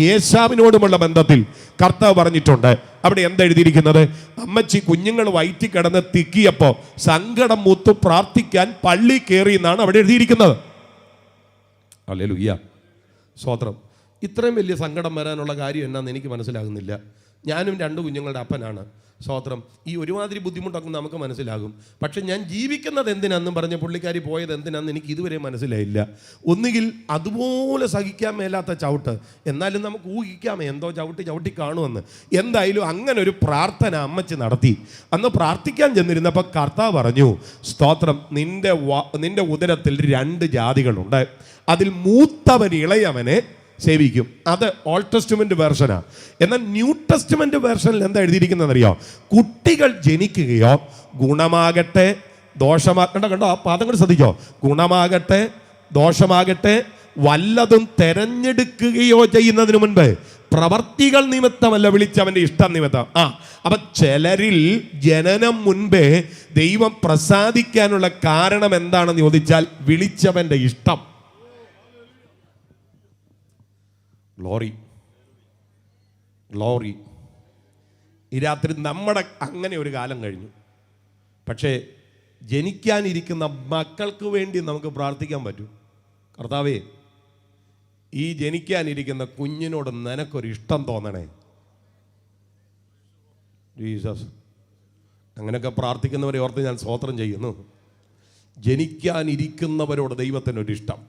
യേശാവിനോടുമുള്ള ബന്ധത്തിൽ കർത്താവ് പറഞ്ഞിട്ടുണ്ട്. അവിടെ എന്താ എഴുതിയിരിക്കുന്നത്? അമ്മച്ചി കുഞ്ഞുങ്ങൾ വയറ്റി കിടന്ന് തിക്കിയപ്പോൾ സങ്കടം മൂത്ത് പ്രാർത്ഥിക്കാൻ പള്ളി കയറി എന്നാണ് അവിടെ എഴുതിയിരിക്കുന്നത്. ഹല്ലേലൂയ, സ്തോത്രം. ഇത്രയും വലിയ സങ്കടം വരാനുള്ള കാര്യം എന്നാന്ന് എനിക്ക് മനസ്സിലാകുന്നില്ല. ഞാനും 2 കുഞ്ഞുങ്ങളുടെ അപ്പനാണ്. സ്തോത്രം. ഈ ഒരുമാതിരി ബുദ്ധിമുട്ടൊക്കെ നമുക്ക് മനസ്സിലാകും. പക്ഷെ ഞാൻ ജീവിക്കുന്നത് എന്തിനാന്നും പറഞ്ഞ് പുള്ളിക്കാരി പോയത് എന്തിനാന്ന് എനിക്ക് ഇതുവരെ മനസ്സിലായില്ല. ഒന്നുകിൽ അതുപോലെ സഹിക്കാൻ മേലാത്ത ചവിട്ട്, എന്നാലും നമുക്ക് ഊഹിക്കാം എന്തോ ചവിട്ടി കാണുമെന്ന്. എന്തായാലും അങ്ങനെ ഒരു പ്രാർത്ഥന അമ്മച്ചി നടത്തി. അന്ന് പ്രാർത്ഥിക്കാൻ ചെന്നിരുന്നപ്പോൾ കർത്താവ് പറഞ്ഞു, സ്തോത്രം, നിന്റെ ഉദരത്തിൽ 2 ജാതികളുണ്ട്, അതിൽ മൂത്തവൻ ഇളയവനെ സേവിക്കും. അത് ഓൾഡ് ടെസ്റ്റ്മെന്റ് വേർഷനാണ്. എന്നാൽ ന്യൂ ടെസ്റ്റ്മെന്റ് വേർഷനിൽ എന്താ എഴുതിയിരിക്കുന്നതെന്നറിയോ? കുട്ടികൾ ജനിക്കുകയോ ഗുണമാകട്ടെ ദോഷമാകട്ടെ, കണ്ടോ ആ പാദം കൂടി ശ്രദ്ധിക്കോ, ഗുണമാകട്ടെ ദോഷമാകട്ടെ വല്ലതും തെരഞ്ഞെടുക്കുകയോ ചെയ്യുന്നതിന് മുൻപ് പ്രവർത്തികൾ നിമിത്തമല്ല, വിളിച്ചവന്റെ ഇഷ്ടം നിമിത്തം. അപ്പൊ ചിലരിൽ ജനനം മുൻപേ ദൈവം പ്രസാദിക്കാനുള്ള കാരണം എന്താണെന്ന് ചോദിച്ചാൽ വിളിച്ചവന്റെ ഇഷ്ടം. Glory, glory. ഈ രാത്രി നമ്മുടെ അങ്ങനെ ഒരു കാലം കഴിഞ്ഞു. പക്ഷേ ജനിക്കാനിരിക്കുന്ന മക്കൾക്ക് വേണ്ടി നമുക്ക് പ്രാർത്ഥിക്കാൻ പറ്റും. കർത്താവേ, ഈ ജനിക്കാനിരിക്കുന്ന കുഞ്ഞിനോട് നിനക്കൊരു ഇഷ്ടം തോന്നണേ ജീസസ്. അങ്ങനെയൊക്കെ പ്രാർത്ഥിക്കുന്നവരെ ഓർത്ത് ഞാൻ സ്തോത്രം ചെയ്യുന്നു. ജനിക്കാനിരിക്കുന്നവരോട് ദൈവത്തിനൊരിഷ്ടം.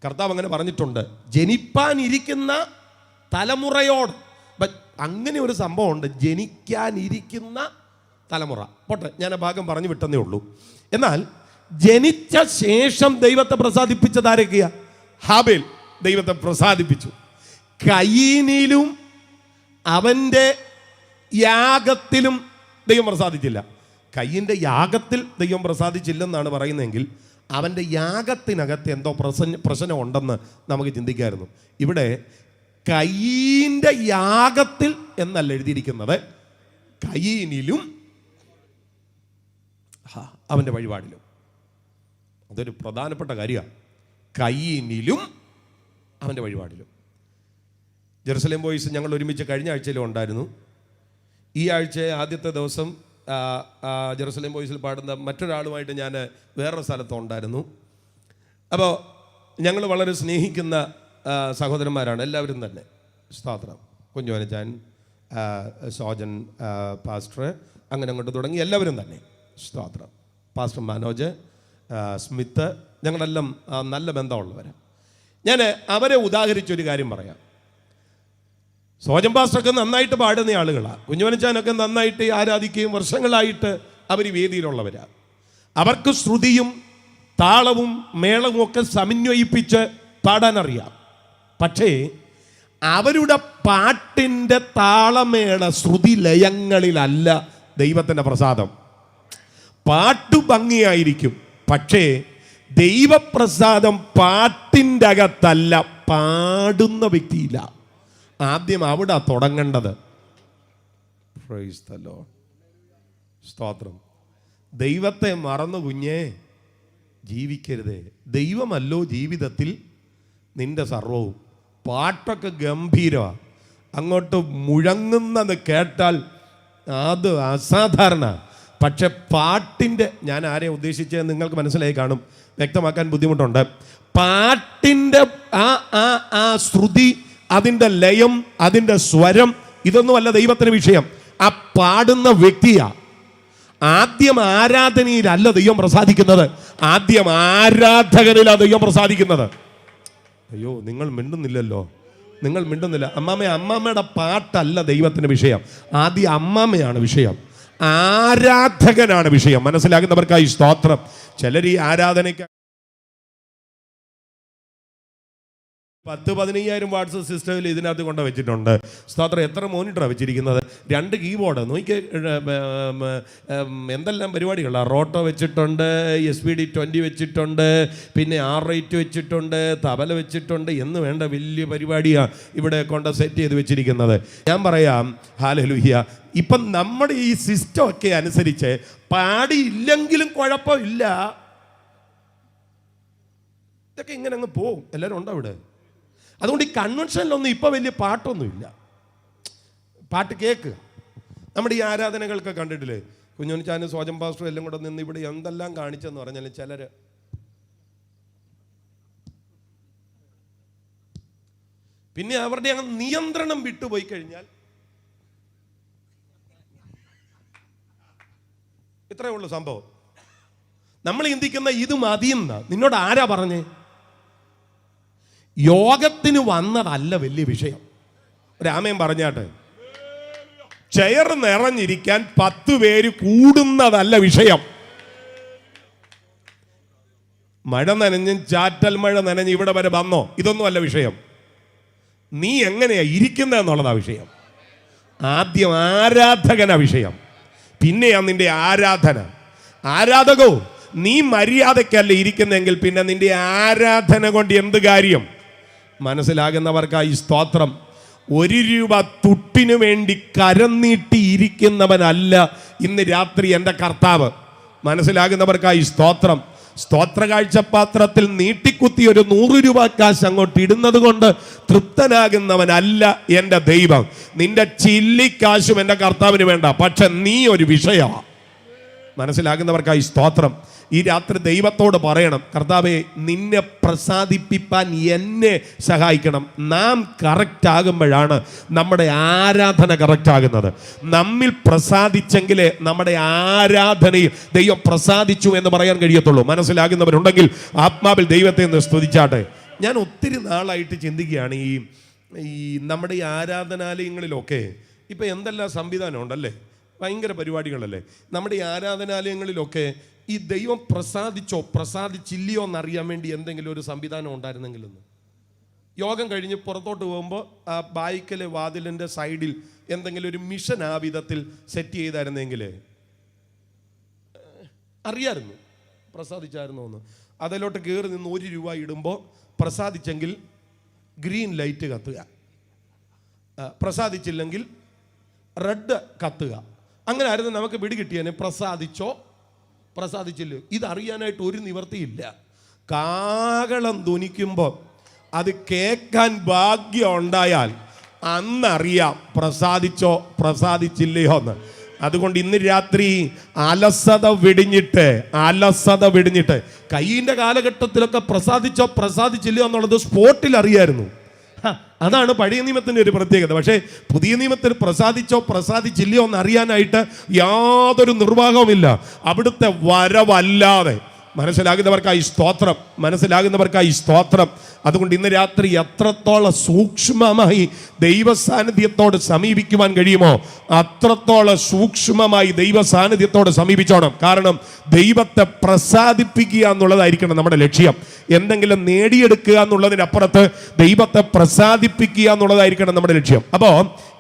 കർത്താവ് അങ്ങനെ പറഞ്ഞിട്ടുണ്ട്, ജനിപ്പാനിരിക്കുന്ന തലമുറയോട്. അങ്ങനെ ഒരു സംഭവമുണ്ട്, ജനിക്കാനിരിക്കുന്ന തലമുറ. പോട്ടെ, ഞാൻ ആ ഭാഗം പറഞ്ഞു വിട്ടെന്നേ ഉള്ളൂ. എന്നാൽ ജനിച്ച ശേഷം ദൈവത്തെ പ്രസാദിപ്പിച്ചത് ആരൊക്കെയാ? ഹാബേൽ ദൈവത്തെ പ്രസാദിപ്പിച്ചു. കയീനിലും അവൻ്റെ യാഗത്തിലും ദൈവം പ്രസാദിച്ചില്ല. കയീൻ്റെ യാഗത്തിൽ ദൈവം പ്രസാദിച്ചില്ലെന്നാണ് പറയുന്നതെങ്കിൽ അവൻ്റെ യാഗത്തിനകത്ത് എന്തോ പ്രശ്നം ഉണ്ടെന്ന് നമുക്ക് ചിന്തിക്കാമായിരുന്നു. ഇവിടെ കയീൻ്റെ യാഗത്തിൽ എന്നല്ല എഴുതിയിരിക്കുന്നത്, കയീനിലും അവൻ്റെ വഴിപാടിലും. അതൊരു പ്രധാനപ്പെട്ട കാര്യമാണ്. കയീനിലും അവൻ്റെ വഴിപാടിലും. ജെറുസലേം ബോയ്സ് ഞങ്ങൾ ഒരുമിച്ച് കഴിഞ്ഞ ആഴ്ചയിലും ഉണ്ടായിരുന്നു. ഈ ആഴ്ച ആദ്യത്തെ ദിവസം ജെറുസലേം ബോയ്സിൽ പാടുന്ന മറ്റൊരാളുമായിട്ട് ഞാൻ വേറൊരു സ്ഥലത്തുണ്ടായിരുന്നു. അപ്പോൾ ഞങ്ങൾ വളരെ സ്നേഹിക്കുന്ന സഹോദരന്മാരാണ് എല്ലാവരും തന്നെ. സ്തോത്രം. കുഞ്ഞുവനച്ചാൻ, സോജൻ പാസ്റ്റർ, അങ്ങനെ അങ്ങോട്ട് തുടങ്ങി എല്ലാവരും തന്നെ. സ്തോത്രം. പാസ്റ്റർ മനോജ്, സ്മിത്ത്, ഞങ്ങളെല്ലാം നല്ല ബന്ധമുള്ളവരാണ്. ഞാൻ അവരെ ഉദാഹരിച്ചൊരു കാര്യം പറയാം. സോജൻ പാസ്റ്ററൊക്കെ നന്നായിട്ട് പാടുന്ന ആളുകളാണ്. കുഞ്ഞുവനച്ചാനൊക്കെ നന്നായിട്ട് ആരാധിക്കുകയും വർഷങ്ങളായിട്ട് അവർ വേദിയിലുള്ളവരാണ്. അവർക്ക് ശ്രുതിയും താളവും മേളവും ഒക്കെ സമന്വയിപ്പിച്ച് പാടാനറിയാം. പക്ഷേ അവരുടെ പാട്ടിൻ്റെ താളമേള ശ്രുതി ലയങ്ങളിലല്ല ദൈവത്തിൻ്റെ പ്രസാദം. പാട്ടു ഭംഗിയായിരിക്കും, പക്ഷേ ദൈവപ്രസാദം പാട്ടിൻ്റെ അകത്തല്ല, പാടുന്ന വ്യക്തിയില്ല. ആദ്യം അവിടെ തുടങ്ങേണ്ടത്. Praise the Lord. സ്തോത്രം. ദൈവത്തെ മറന്നു കുഞ്ഞേ ജീവിക്കരുതേ. ദൈവമല്ലോ ജീവിതത്തിൽ നിന്റെ സർവവും. പാട്ടൊക്കെ ഗംഭീരമാണ്, അങ്ങോട്ട് മുഴങ്ങുന്നത് കേട്ടാൽ അത് അസാധാരണ. പക്ഷെ പാട്ടിൻ്റെ, ഞാൻ ആരെ ഉദ്ദേശിച്ചത് നിങ്ങൾക്ക് മനസ്സിലായി കാണും, വ്യക്തമാക്കാൻ ബുദ്ധിമുട്ടുണ്ട്. പാട്ടിൻ്റെ ആ ശ്രുതി, അതിൻ്റെ ലയം, അതിൻ്റെ സ്വരം, ഇതൊന്നുമല്ല ദൈവത്തിന് വിഷയം. ആ പാടുന്ന വ്യക്തിയാ. ആദ്യം ആരാധനയിലല്ല ദൈവം പ്രസാദിക്കുന്നത്, ആദ്യം ആരാധകനിലാണ് ദൈവം പ്രസാദിക്കുന്നത്. അയ്യോ, നിങ്ങൾ മിണ്ടുന്നില്ലല്ലോ, നിങ്ങൾ മിണ്ടുന്നില്ല. അമ്മാമ്മയുടെ പാട്ടല്ല ദൈവത്തിന് വിഷയം, ആദ്യം അമ്മാമ്മയാണ് വിഷയം, ആരാധകനാണ് വിഷയം. മനസ്സിലാകുന്നവർക്കായി സ്തോത്രം. ചിലർ ഈ ആരാധനയ്ക്ക് 10,000-15,000 വാട്ട്സ് സിസ്റ്റമിൽ ഇതിനകത്ത് കൊണ്ട് വെച്ചിട്ടുണ്ട്. സ്തോത്രം. എത്ര മോണിറ്ററാണ് വെച്ചിരിക്കുന്നത്? 2 കീബോർഡ് നോക്കി, എന്തെല്ലാം പരിപാടികളാണ്. റോട്ടോ വെച്ചിട്ടുണ്ട്, SPD 20 വെച്ചിട്ടുണ്ട്, പിന്നെ R8 വെച്ചിട്ടുണ്ട്, തബല വെച്ചിട്ടുണ്ട്, എന്ന് വേണ്ട വലിയ പരിപാടിയാണ് ഇവിടെ കൊണ്ട് സെറ്റ് ചെയ്ത് വെച്ചിരിക്കുന്നത്. ഞാൻ പറയാം, ഹല്ലേലൂയ. ഇപ്പം നമ്മുടെ ഈ സിസ്റ്റം ഒക്കെ അനുസരിച്ച് പാടിയില്ലെങ്കിലും കുഴപ്പമില്ല, ഇതൊക്കെ ഇങ്ങനെ അങ്ങ് പോവും. എല്ലാവരും ഉണ്ടോ ഇവിടെ? അതുകൊണ്ട് ഈ കൺവെൻഷനിലൊന്നും ഇപ്പോൾ വലിയ പാട്ടൊന്നുമില്ല. പാട്ട് കേൾക്കുക. നമ്മുടെ ഈ ആരാധനകളൊക്കെ കണ്ടിട്ടില്ലേ? കുഞ്ഞുണ്ണിച്ചാനും സോജൻ പാസ്റ്ററും എല്ലാം കൂടെ നിന്ന് ഇവിടെ എന്തെല്ലാം കാണിച്ചെന്ന് പറഞ്ഞാൽ ചിലർ പിന്നെ അവരുടെ ആ നിയന്ത്രണം വിട്ടുപോയി കഴിഞ്ഞാൽ ഇത്രയേ ഉള്ളൂ സംഭവം. നമ്മൾ ചിന്തിക്കുന്ന ഇത് മതിയെന്ന. നിന്നോട് ആരാ പറഞ്ഞേ? യോഗത്തിന് വന്നതല്ല വലിയ വിഷയം. രാമൻ പറഞ്ഞാട്ടെ, ചെയർ നിറഞ്ഞിരിക്കാൻ 10 പേര് കൂടുന്നതല്ല വിഷയം. മഴ നനഞ്ഞും ചാറ്റൽ മഴ നനഞ്ഞ് ഇവിടെ വരെ വന്നോ, ഇതൊന്നും അല്ല വിഷയം. നീ എങ്ങനെയാ ഇരിക്കുന്നതെന്നുള്ളതാ വിഷയം. ആദ്യം ആരാധകനാ വിഷയം, പിന്നെയാ നിന്റെ ആരാധന. ആരാധകോ, നീ മര്യാദക്കല്ല ഇരിക്കുന്നെങ്കിൽ പിന്നെ നിന്റെ ആരാധന കൊണ്ട് എന്ത് കാര്യം? മനസ്സിലാകുന്നവർക്കായി സ്തോത്രം. 1 രൂപ തുട്ടിനു വേണ്ടി കരം നീട്ടിയിരിക്കുന്നവനല്ല ഇന്ന് രാത്രി എൻ്റെ കർത്താവ്. മനസ്സിലാകുന്നവർക്കായി സ്തോത്രം. സ്തോത്ര കാഴ്ചപാത്രത്തിൽ നീട്ടിക്കുത്തി ഒരു 100 രൂപ കാശ് അങ്ങോട്ട് ഇടുന്നത് കൊണ്ട് തൃപ്തനാകുന്നവനല്ല എൻ്റെ ദൈവം. നിന്റെ ചില്ലിക്കാശും എൻ്റെ കർത്താവിന് വേണ്ട, പക്ഷെ നീ ഒരു വിഷയമാണ്. മനസ്സിലാകുന്നവർക്കായി സ്തോത്രം. ഈ രാത്രി ദൈവത്തോട് പറയണം, കർത്താവേ, നിന്നെ പ്രസാദിപ്പിക്കാൻ എന്നെ സഹായിക്കണം. നാം കറക്റ്റ് ആകുമ്പോഴാണ് നമ്മുടെ ആരാധന കറക്റ്റ് ആകുന്നത്. നമ്മിൽ പ്രസാദിച്ചെങ്കിലേ നമ്മുടെ ആരാധനയിൽ ദൈവം പ്രസാദിച്ചു എന്ന് പറയാൻ കഴിയത്തുള്ളൂ. മനസ്സിലാകുന്നവരുണ്ടെങ്കിൽ ആത്മാവിൽ ദൈവത്തെ ഒന്ന് സ്തുതിച്ചാട്ടെ. ഞാൻ ഒത്തിരി നാളായിട്ട് ചിന്തിക്കുകയാണ്, ഈ നമ്മുടെ ഈ ആരാധനാലയങ്ങളിലൊക്കെ ഇപ്പം എന്തെല്ലാം സംവിധാനം ഉണ്ടല്ലേ, ഭയങ്കര പരിപാടികളല്ലേ. നമ്മുടെ ഈ ആരാധനാലയങ്ങളിലൊക്കെ ഈ ദൈവം പ്രസാദിച്ചോ പ്രസാദിച്ചില്ലയോ എന്നറിയാൻ വേണ്ടി എന്തെങ്കിലും ഒരു സംവിധാനം ഉണ്ടായിരുന്നെങ്കിലൊന്ന്. യോഗം കഴിഞ്ഞ് പുറത്തോട്ട് പോകുമ്പോൾ ആ ബായിക്കലെ വാതിലിൻ്റെ സൈഡിൽ എന്തെങ്കിലും ഒരു മിഷൻ ആ വിധത്തിൽ സെറ്റ് ചെയ്തായിരുന്നെങ്കിൽ അറിയായിരുന്നു പ്രസാദിച്ചായിരുന്നു എന്ന്. അതിലോട്ട് കയറി നിന്ന് 1 രൂപ ഇടുമ്പോൾ പ്രസാദിച്ചെങ്കിൽ ഗ്രീൻ ലൈറ്റ് കത്തുക, പ്രസാദിച്ചില്ലെങ്കിൽ റെഡ് കത്തുക. അങ്ങനെ ആയിരുന്നു നമുക്ക് പിടികിട്ടിയേനെ. പ്രസാദിച്ചോ പ്രസാദിച്ചില്ലോ ഇതറിയാനായിട്ട് ഒരു നിവർത്തിയില്ല. കാഹളം ധ്വനിക്കുമ്പോൾ അത് കേൾക്കാൻ ഭാഗ്യം ഉണ്ടായാൽ അന്നറിയാം പ്രസാദിച്ചോ പ്രസാദിച്ചില്ലയോ എന്ന്. അതുകൊണ്ട് ഇന്ന് രാത്രി അലസത വെടിഞ്ഞിട്ട് കയ്യിൻ്റെ കാലഘട്ടത്തിലൊക്കെ പ്രസാദിച്ചോ പ്രസാദിച്ചില്ലയോ എന്നുള്ളത് സ്പോട്ടിൽ അറിയായിരുന്നു. അതാണ് പഴയ നിയമത്തിൻ്റെ ഒരു പ്രത്യേകത. പക്ഷേ പുതിയ നിയമത്തിൽ പ്രസാദിച്ചോ പ്രസാദിച്ചില്ലയോ എന്ന് അറിയാനായിട്ട് യാതൊരു നിർവാഹവുമില്ല. അവിടുത്തെ വരവല്ലാതെ. മനസ്സിലാകുന്നവർക്കായി സ്തോത്രം. അതുകൊണ്ട് ഇന്ന് രാത്രി എത്രത്തോളം സൂക്ഷ്മമായി ദൈവസാന്നിധ്യത്തോട് സമീപിക്കുവാൻ കഴിയുമോ അത്രത്തോളം സൂക്ഷ്മമായി ദൈവസാന്നിധ്യത്തോട് സമീപിച്ചോണം. കാരണം ദൈവത്തെ പ്രസാദിപ്പിക്കുക എന്നുള്ളതായിരിക്കണം നമ്മുടെ ലക്ഷ്യം. എന്തെങ്കിലും നേടിയെടുക്കുക എന്നുള്ളതിനപ്പുറത്ത് ദൈവത്തെ പ്രസാദിപ്പിക്കുക എന്നുള്ളതായിരിക്കണം നമ്മുടെ ലക്ഷ്യം. അപ്പോൾ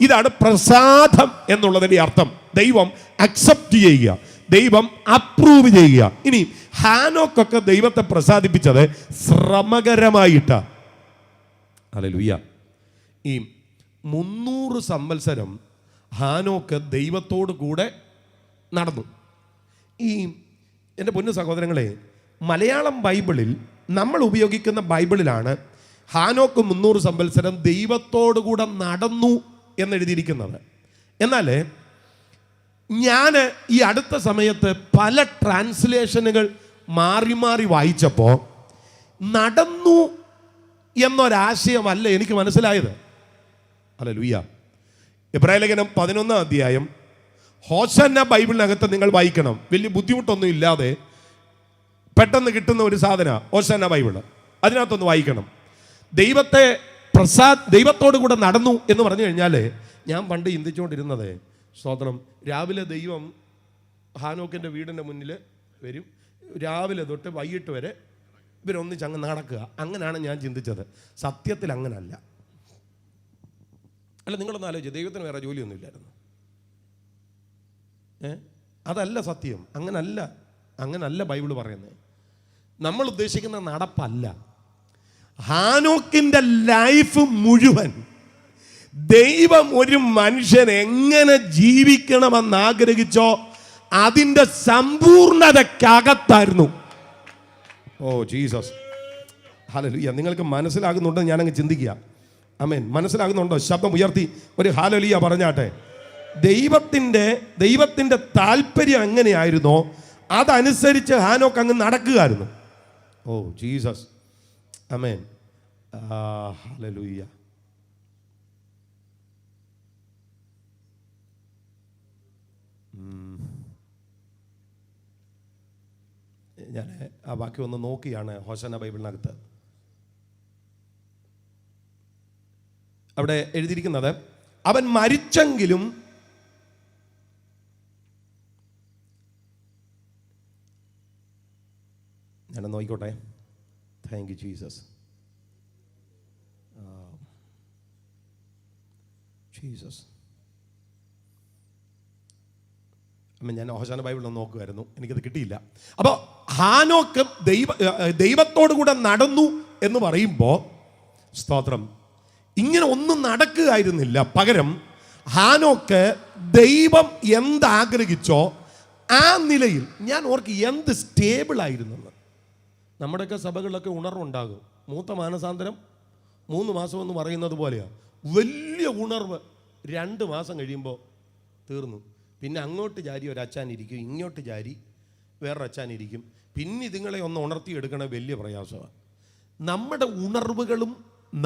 ഇതാണ് പ്രസാദം എന്നുള്ളതിൻ്റെ അർത്ഥം. ദൈവം അക്സെപ്റ്റ് ചെയ്യുക, ദൈവം അപ്രൂവ് ചെയ്യുക. ഇനി ഹാനോക്കൊക്കെ ദൈവത്തെ പ്രസാദിപ്പിച്ചത് ശ്രമകരമായിട്ടാ. ഹല്ലേലൂയ. ഈ 300 സംവത്സരം ഹാനോക്ക് ദൈവത്തോട് കൂടെ നടന്നു. ഈ എൻ്റെ പൊന്നു സഹോദരങ്ങളെ, മലയാളം ബൈബിളിൽ നമ്മൾ ഉപയോഗിക്കുന്ന ബൈബിളിലാണ് ഹാനോക്ക് 300 സംവത്സരം ദൈവത്തോടു കൂടെ നടന്നു എന്നെഴുതിയിരിക്കുന്നത്. എന്നാൽ ഞാൻ ഈ അടുത്ത സമയത്ത് പല ട്രാൻസ്ലേഷനുകൾ മാറി വായിച്ചപ്പോൾ നടന്നു എന്നൊരാശയമല്ല എനിക്ക് മനസ്സിലായത്. ഹല്ലേലൂയ. എബ്രായ ലേഖനം 11-ാം അധ്യായം ഹോശന്ന ബൈബിളിനകത്ത് നിങ്ങൾ വായിക്കണം. വലിയ ബുദ്ധിമുട്ടൊന്നും ഇല്ലാതെ പെട്ടെന്ന് കിട്ടുന്ന ഒരു സാധന ഹോശന്ന ബൈബിൾ. അതിനകത്തൊന്ന് വായിക്കണം. ദൈവത്തോടു കൂടെ നടന്നു എന്ന് പറഞ്ഞു കഴിഞ്ഞാൽ ഞാൻ പണ്ട് ചിന്തിച്ചുകൊണ്ടിരുന്നത്, സ്തോത്രം, രാവിലെ ദൈവം ഹാനോക്കിൻ്റെ വീടിൻ്റെ മുന്നിൽ വരും, രാവിലെ തൊട്ട് വൈകിട്ട് വരെ ഇവരൊന്നിച്ചങ്ങ് നടക്കുക. അങ്ങനെയാണ് ഞാൻ ചിന്തിച്ചത്. സത്യത്തിൽ അങ്ങനല്ല. അല്ല, നിങ്ങളൊന്ന് ആലോചിച്ച്, ദൈവത്തിന് വേറെ ജോലിയൊന്നും ഇല്ലായിരുന്നു. അതല്ല സത്യം. അങ്ങനല്ല ബൈബിൾ പറയുന്നത്. നമ്മൾ ഉദ്ദേശിക്കുന്ന നടപ്പല്ല. ഹാനോക്കിൻ്റെ ലൈഫ് മുഴുവൻ ദൈവം ഒരു മനുഷ്യൻ എങ്ങനെ ജീവിക്കണമെന്ന് ആഗ്രഹിച്ചോ അതിൻ്റെ സമ്പൂർണതക്കകത്തായിരുന്നു. Oh Jesus, hallelujah. നിങ്ങൾക്ക് മനസ്സിലാകുന്നുണ്ടെന്ന് ഞാനങ്ങ് ചിന്തിക്കുക. ആമേൻ. മനസ്സിലാകുന്നുണ്ടോ? ശബ്ദം ഉയർത്തി ഒരു ഹല്ലേലൂയ പറഞ്ഞാട്ടെ. ദൈവത്തിൻ്റെ താല്പര്യം എങ്ങനെയായിരുന്നോ അതനുസരിച്ച് ഹാനോക്ക് അങ്ങ് നടക്കുകയായിരുന്നു. ഓ ജീസസ്, ആമേൻ, ഹല്ലേലൂയ. ഞാൻ ആ വാക്യം ഒന്ന് നോക്കിയാണ് ഹോശന്ന ബൈബിളിനകത്ത്. അവിടെ എഴുതിയിരിക്കുന്നത്, അവൻ മരിച്ചെങ്കിലും ഞാൻ നോക്കിക്കോട്ടെ. Thank you Jesus. ഞാൻ ഹോശന്ന ബൈബിളിൽ നോക്കുമായിരുന്നു, എനിക്കത് കിട്ടിയില്ല. അപ്പോൾ ഹാനോക്ക് ദൈവത്തോടു കൂടെ നടന്നു എന്ന് പറയുമ്പോൾ, സ്തോത്രം, ഇങ്ങനെ ഒന്നും നടക്കുകയായിരുന്നില്ല. പകരം ഹാനോക്ക് ദൈവം എന്താഗ്രഹിച്ചോ ആ നിലയിൽ, ഞാൻ ഓർക്ക് എന്ത് സ്റ്റേബിളായിരുന്നെന്ന്. നമ്മുടെയൊക്കെ സഭകളിലൊക്കെ ഉണർവുണ്ടാകും. മൂത്ത മാനസാന്തരം 3 മാസം എന്ന് പറയുന്നത് പോലെയാണ്. വലിയ ഉണർവ് 2 മാസം കഴിയുമ്പോൾ തീർന്നു. പിന്നെ അങ്ങോട്ട് ചാരി ഒരച്ചാനിരിക്കും, ഇങ്ങോട്ട് ചാരി വേറൊരച്ചാനിരിക്കും. പിന്നെ ഇതുങ്ങളെ ഒന്ന് ഉണർത്തിയെടുക്കണ വലിയ പ്രയാസമാണ്. നമ്മുടെ ഉണർവുകളും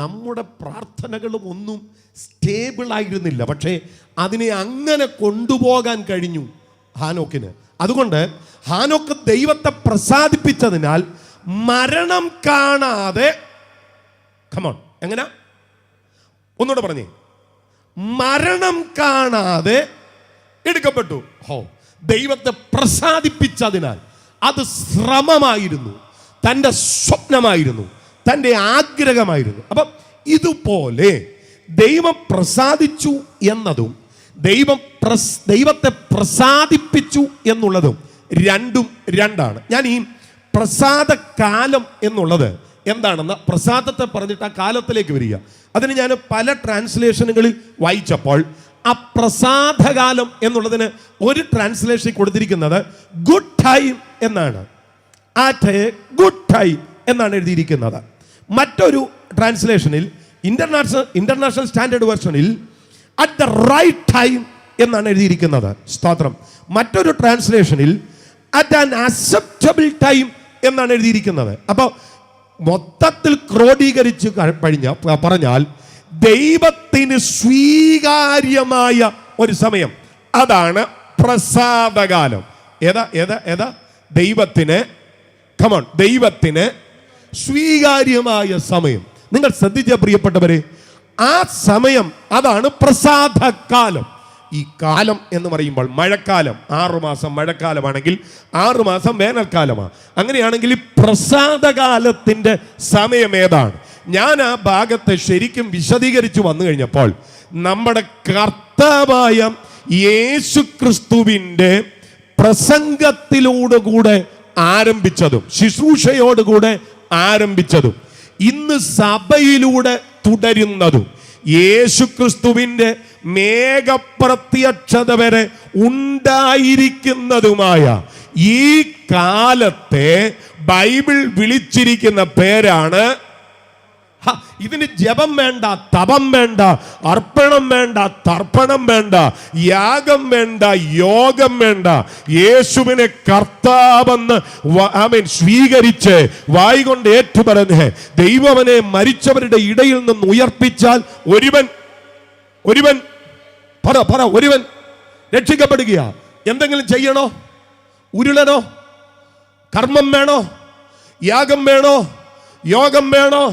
നമ്മുടെ പ്രാർത്ഥനകളും ഒന്നും സ്റ്റേബിളായിരുന്നില്ല. പക്ഷേ അതിനെ അങ്ങനെ കൊണ്ടുപോകാൻ കഴിഞ്ഞു ഹാനോക്കിന്. അതുകൊണ്ട് ഹാനോക്ക് ദൈവത്തെ പ്രസാദിപ്പിച്ചതിനാൽ മരണം കാണാതെ, കമോൺ, എങ്ങനെ ഒന്നുകൂടെ പറഞ്ഞേ, മരണം കാണാതെ എടുക്കപ്പെട്ടു. ദൈവത്തെ പ്രസാദിപ്പിച്ചതിനാൽ അത് ശ്രമമായിരുന്നു, തൻ്റെ സ്വപ്നമായിരുന്നു, തൻ്റെ ആഗ്രഹമായിരുന്നു. അപ്പം ഇതുപോലെ ദൈവം പ്രസാദിച്ചു എന്നതും ദൈവത്തെ പ്രസാദിപ്പിച്ചു എന്നുള്ളതും രണ്ടും രണ്ടാണ്. ഞാൻ ഈ പ്രസാദകാലം എന്നുള്ളത് എന്താണെന്ന് പ്രസാദത്തെ പറഞ്ഞിട്ട് ആ കാലത്തിലേക്ക് വരിക. അതിന് ഞാൻ പല ട്രാൻസ്ലേഷനുകളിൽ വായിച്ചപ്പോൾ ആ പ്രസാദകാലം എന്നുള്ളതിന് ഒരു ട്രാൻസ്ലേഷൻ കൊടുത്തിരിക്കുന്നത് ഗുഡ് ടൈം എന്നാണ്. ആറ്റ് എ ഗുഡ് ടൈം എന്നാണ് എഴുതിയിരിക്കുന്നത്. മറ്റൊരു ട്രാൻസ്ലേഷനിൽ ഇന്റർനാഷണൽ സ്റ്റാൻഡേർഡ് വെർഷനിൽ അറ്റ് ദ റൈറ്റ് ടൈം എന്നാണ് എഴുതിയിരിക്കുന്നത്. സ്തോത്രം. മറ്റൊരു ട്രാൻസ്ലേഷനിൽ അറ്റ് ആൻ അക്സെപ്റ്റബിൾ ടൈം എന്നാണ് എഴുതിയിരിക്കുന്നത്. അപ്പോൾ മൊത്തത്തിൽ ക്രോഡീകരിച്ച് പറഞ്ഞാൽ ദൈവത്തിന് സ്വീകാര്യമായ ഒരു സമയം, അതാണ് പ്രസാദകാലം. ഏതാ ദൈവത്തിന് ദൈവത്തിന് സ്വീകാര്യമായ സമയം. നിങ്ങൾ ശ്രദ്ധിച്ച പ്രിയപ്പെട്ടവരെ, ആ സമയം അതാണ് പ്രസാദകാലം. ഈ കാലം എന്ന് പറയുമ്പോൾ മഴക്കാലം 6 മാസം മഴക്കാലമാണെങ്കിൽ 6 മാസം വേനൽക്കാലമാണ്. അങ്ങനെയാണെങ്കിൽ ഈ പ്രസാദകാലത്തിൻ്റെ സമയം ഏതാണ്? ഞാൻ ആ ഭാഗത്തെ ശരിക്കും വിശദീകരിച്ചു വന്നു കഴിഞ്ഞപ്പോൾ നമ്മുടെ കർത്താവായ യേശുക്രിസ്തുവിൻ്റെ പ്രസംഗത്തിലൂടെ ആരംഭിച്ചതും ശുശ്രൂഷയോടുകൂടെ ആരംഭിച്ചതും ഇന്ന് സഭയിലൂടെ തുടരുന്നതും യേശുക്രിസ്തുവിൻ്റെ മേഘപ്രത്യക്ഷത വരെ ഉണ്ടായിരിക്കുന്നതുമായ ഈ കാലത്തെ ബൈബിൾ വിളിച്ചിരിക്കുന്ന പേരാണ്. ഇതിന് ജപം വേണ്ട, തപം വേണ്ട, അർപ്പണം വേണ്ട, തർപ്പണം വേണ്ട, യാഗം വേണ്ട, യോഗം വേണ്ട. യേശുവിനെ കർത്താവെന്ന് സ്വീകരിച്ച് വായ്കൊണ്ട് ഏറ്റുപറഞ്ഞ് ദൈവവനെ മരിച്ചവരുടെ ഇടയിൽ നിന്ന് ഉയർപ്പിച്ചാൽ ഒരുവൻ രക്ഷിക്കപ്പെടുക. എന്തെങ്കിലും ചെയ്യണോ? ഉരുളനോ? കർമ്മം വേണോ? യാഗം വേണോ? യോഗം വേണോ?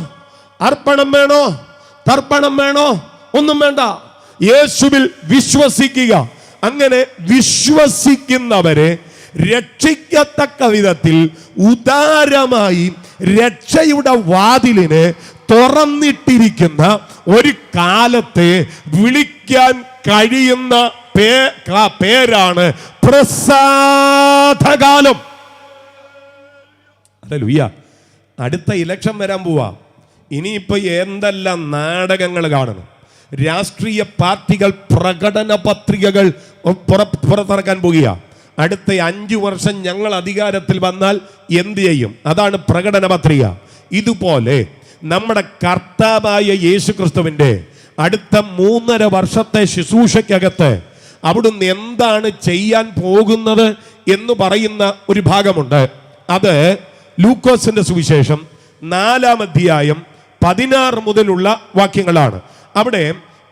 അർപ്പണം വേണോ? തർപ്പണം വേണോ? ഒന്നും വേണ്ട. യേശുവിൽ വിശ്വസിക്കുക. അങ്ങനെ വിശ്വസിക്കുന്നവരെ രക്ഷിക്കത്തക്ക വിധത്തിൽ ഉദാരമായി രക്ഷയുടെ വാതിലിന് തുറന്നിട്ടിരിക്കുന്ന ഒരു കാലത്തെ വിളിക്കാൻ കഴിയുന്ന പേരാണ് പ്രസാദകാലം. ഹല്ലേലൂയ. അടുത്ത ഇലക്ഷൻ വരാൻ പോവാ. ഇനിയിപ്പോ എന്തെല്ലാം നാടകങ്ങൾ കാണണം. രാഷ്ട്രീയ പാർട്ടികൾ പ്രകടന പത്രികകൾ പുറത്തിറക്കാൻ പോകുക. അടുത്ത 5 വർഷം ഞങ്ങൾ അധികാരത്തിൽ വന്നാൽ എന്ത് ചെയ്യും? അതാണ് പ്രകടന പത്രിക. ഇതുപോലെ നമ്മുടെ കർത്താവായ യേശുക്രിസ്തുവിൻ്റെ അടുത്ത 3.5 വർഷത്തെ ശുശ്രൂഷയ്ക്കകത്ത് അവിടുന്ന് എന്താണ് ചെയ്യാൻ പോകുന്നത് എന്ന് പറയുന്ന ഒരു ഭാഗമുണ്ട്. അത് ലൂക്കോസിന്റെ സുവിശേഷം 4-ാം അധ്യായം 16 മുതലുള്ള വാക്യങ്ങളാണ്. അവിടെ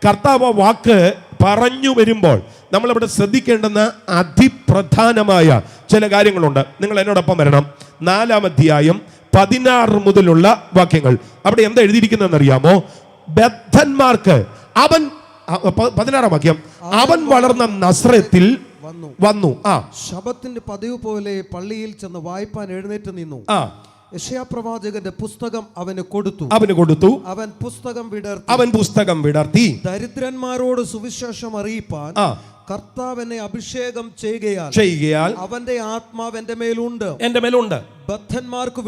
കർത്താവ് വാക്ക് പറഞ്ഞു വരുമ്പോൾ നമ്മളവിടെ ശ്രദ്ധിക്കേണ്ടുന്ന അതിപ്രധാനമായ ചില കാര്യങ്ങളുണ്ട്. നിങ്ങൾ എന്നോടൊപ്പം വരണം. 4-ാം അധ്യായം 16 മുതലുള്ള വാക്യങ്ങൾ. അവിടെ എന്താ എഴുതിയിരിക്കുന്നതെന്ന് അറിയാമോ? ബദ്ധന്മാർക്ക് അവൻ 16-ാം വാക്യം, അവൻ വളർന്ന നസ്രത്തിൽ വന്നു. ശബത്തിന്റെ പതിവ് പോലെ പള്ളിയിൽ ചെന്ന് വായ്പാൻ എഴുന്നേറ്റ് നിന്നു. യെശയ്യാപ്രവാചകന്റെ പുസ്തകം അവന് കൊടുത്തു. അവൻ പുസ്തകം വിടർത്തി ദരിദ്രന്മാരോട് സുവിശേഷം അറിയിപ്പാൻ കർത്താവിനെ അഭിഷേകം ചെയ്യുകയാൽ അവന്റെ ആത്മാവ് എന്റെ മേലുണ്ട്. ബദ്ധന്മാർക്ക്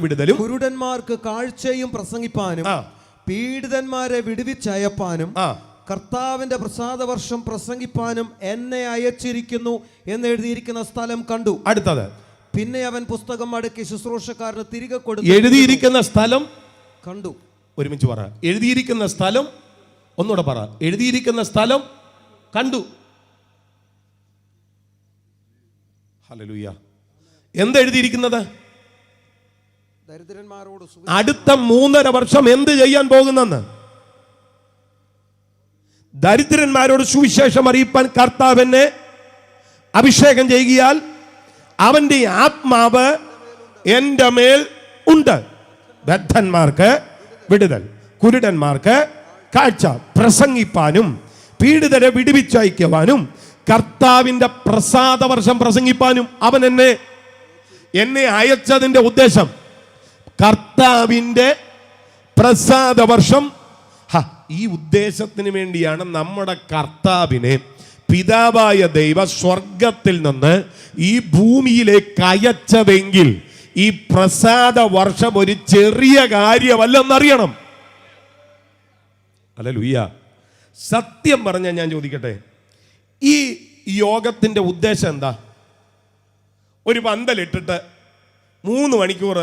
വിടുതലും കുരുടന്മാർക്ക് കാഴ്ചയും പ്രസംഗിപ്പാനും പീഡിതന്മാരെ വിടുവിച്ചയപ്പാനും കർത്താവിന്റെ പ്രസാദവർഷം പ്രസംഗിപ്പാനും എന്നെ അയച്ചിരിക്കുന്നു എന്ന് എഴുതിയിരിക്കുന്ന സ്ഥലം കണ്ടു. അടുത്തത്, പിന്നെ അവൻ പുസ്തകം മടക്കി ശുശ്രൂഷക്കാരന് തിരികെ കൊടുത്തു. എഴുതിയിരിക്കുന്ന സ്ഥലം കണ്ടു. ഒരുമിച്ച് പറ. എഴുതിയിരിക്കുന്ന സ്ഥലം, ഒന്നുകൂടെ പറ. എഴുതിയിരിക്കുന്ന സ്ഥലം കണ്ടു. ഹല്ലേലൂയ. എന്താ എഴുതിയിരിക്കുന്നത്? ദരിദ്രന്മാരോട് അടുത്ത 3.5 വർഷം എന്ത് ചെയ്യാൻ പോകുന്നെന്ന്. ദരിദ്രന്മാരോട് സുവിശേഷം അറിയിപ്പാൻ കർത്താവിനെ അഭിഷേകം ചെയ്യുകയാൽ അവന്റെ ആത്മാവ് എൻ്റെ മേൽ ഉണ്ട്. ബദ്ധന്മാർക്ക് വിടുതൽ, കുരുടന്മാർക്ക് കാഴ്ച പ്രസംഗിപ്പാനും പീഡിതരെ വിടുവിച്ചയക്കുവാനും കർത്താവിന്റെ പ്രസാദവർഷം പ്രസംഗിപ്പാനും അവൻ എന്നെ അയച്ചതിന്റെ ഉദ്ദേശം കർത്താവിന്റെ പ്രസാദവർഷം. ഈ ഉദ്ദേശത്തിന് വേണ്ടിയാണ് നമ്മുടെ കർത്താവിനെ പിതാവായ ദൈവ സ്വർഗത്തിൽ നിന്ന് ഈ ഭൂമിയിലേക്ക് അയച്ചതെങ്കിൽ ഈ പ്രസാദ വർഷം ഒരു ചെറിയ കാര്യമല്ലെന്നറിയണം. ഹല്ലേലൂയ. സത്യം പറഞ്ഞാൽ ഞാൻ ചോദിക്കട്ടെ, ഈ യോഗത്തിന്റെ ഉദ്ദേശം എന്താ? ഒരു പന്തലിട്ടിട്ട് 3 മണിക്കൂർ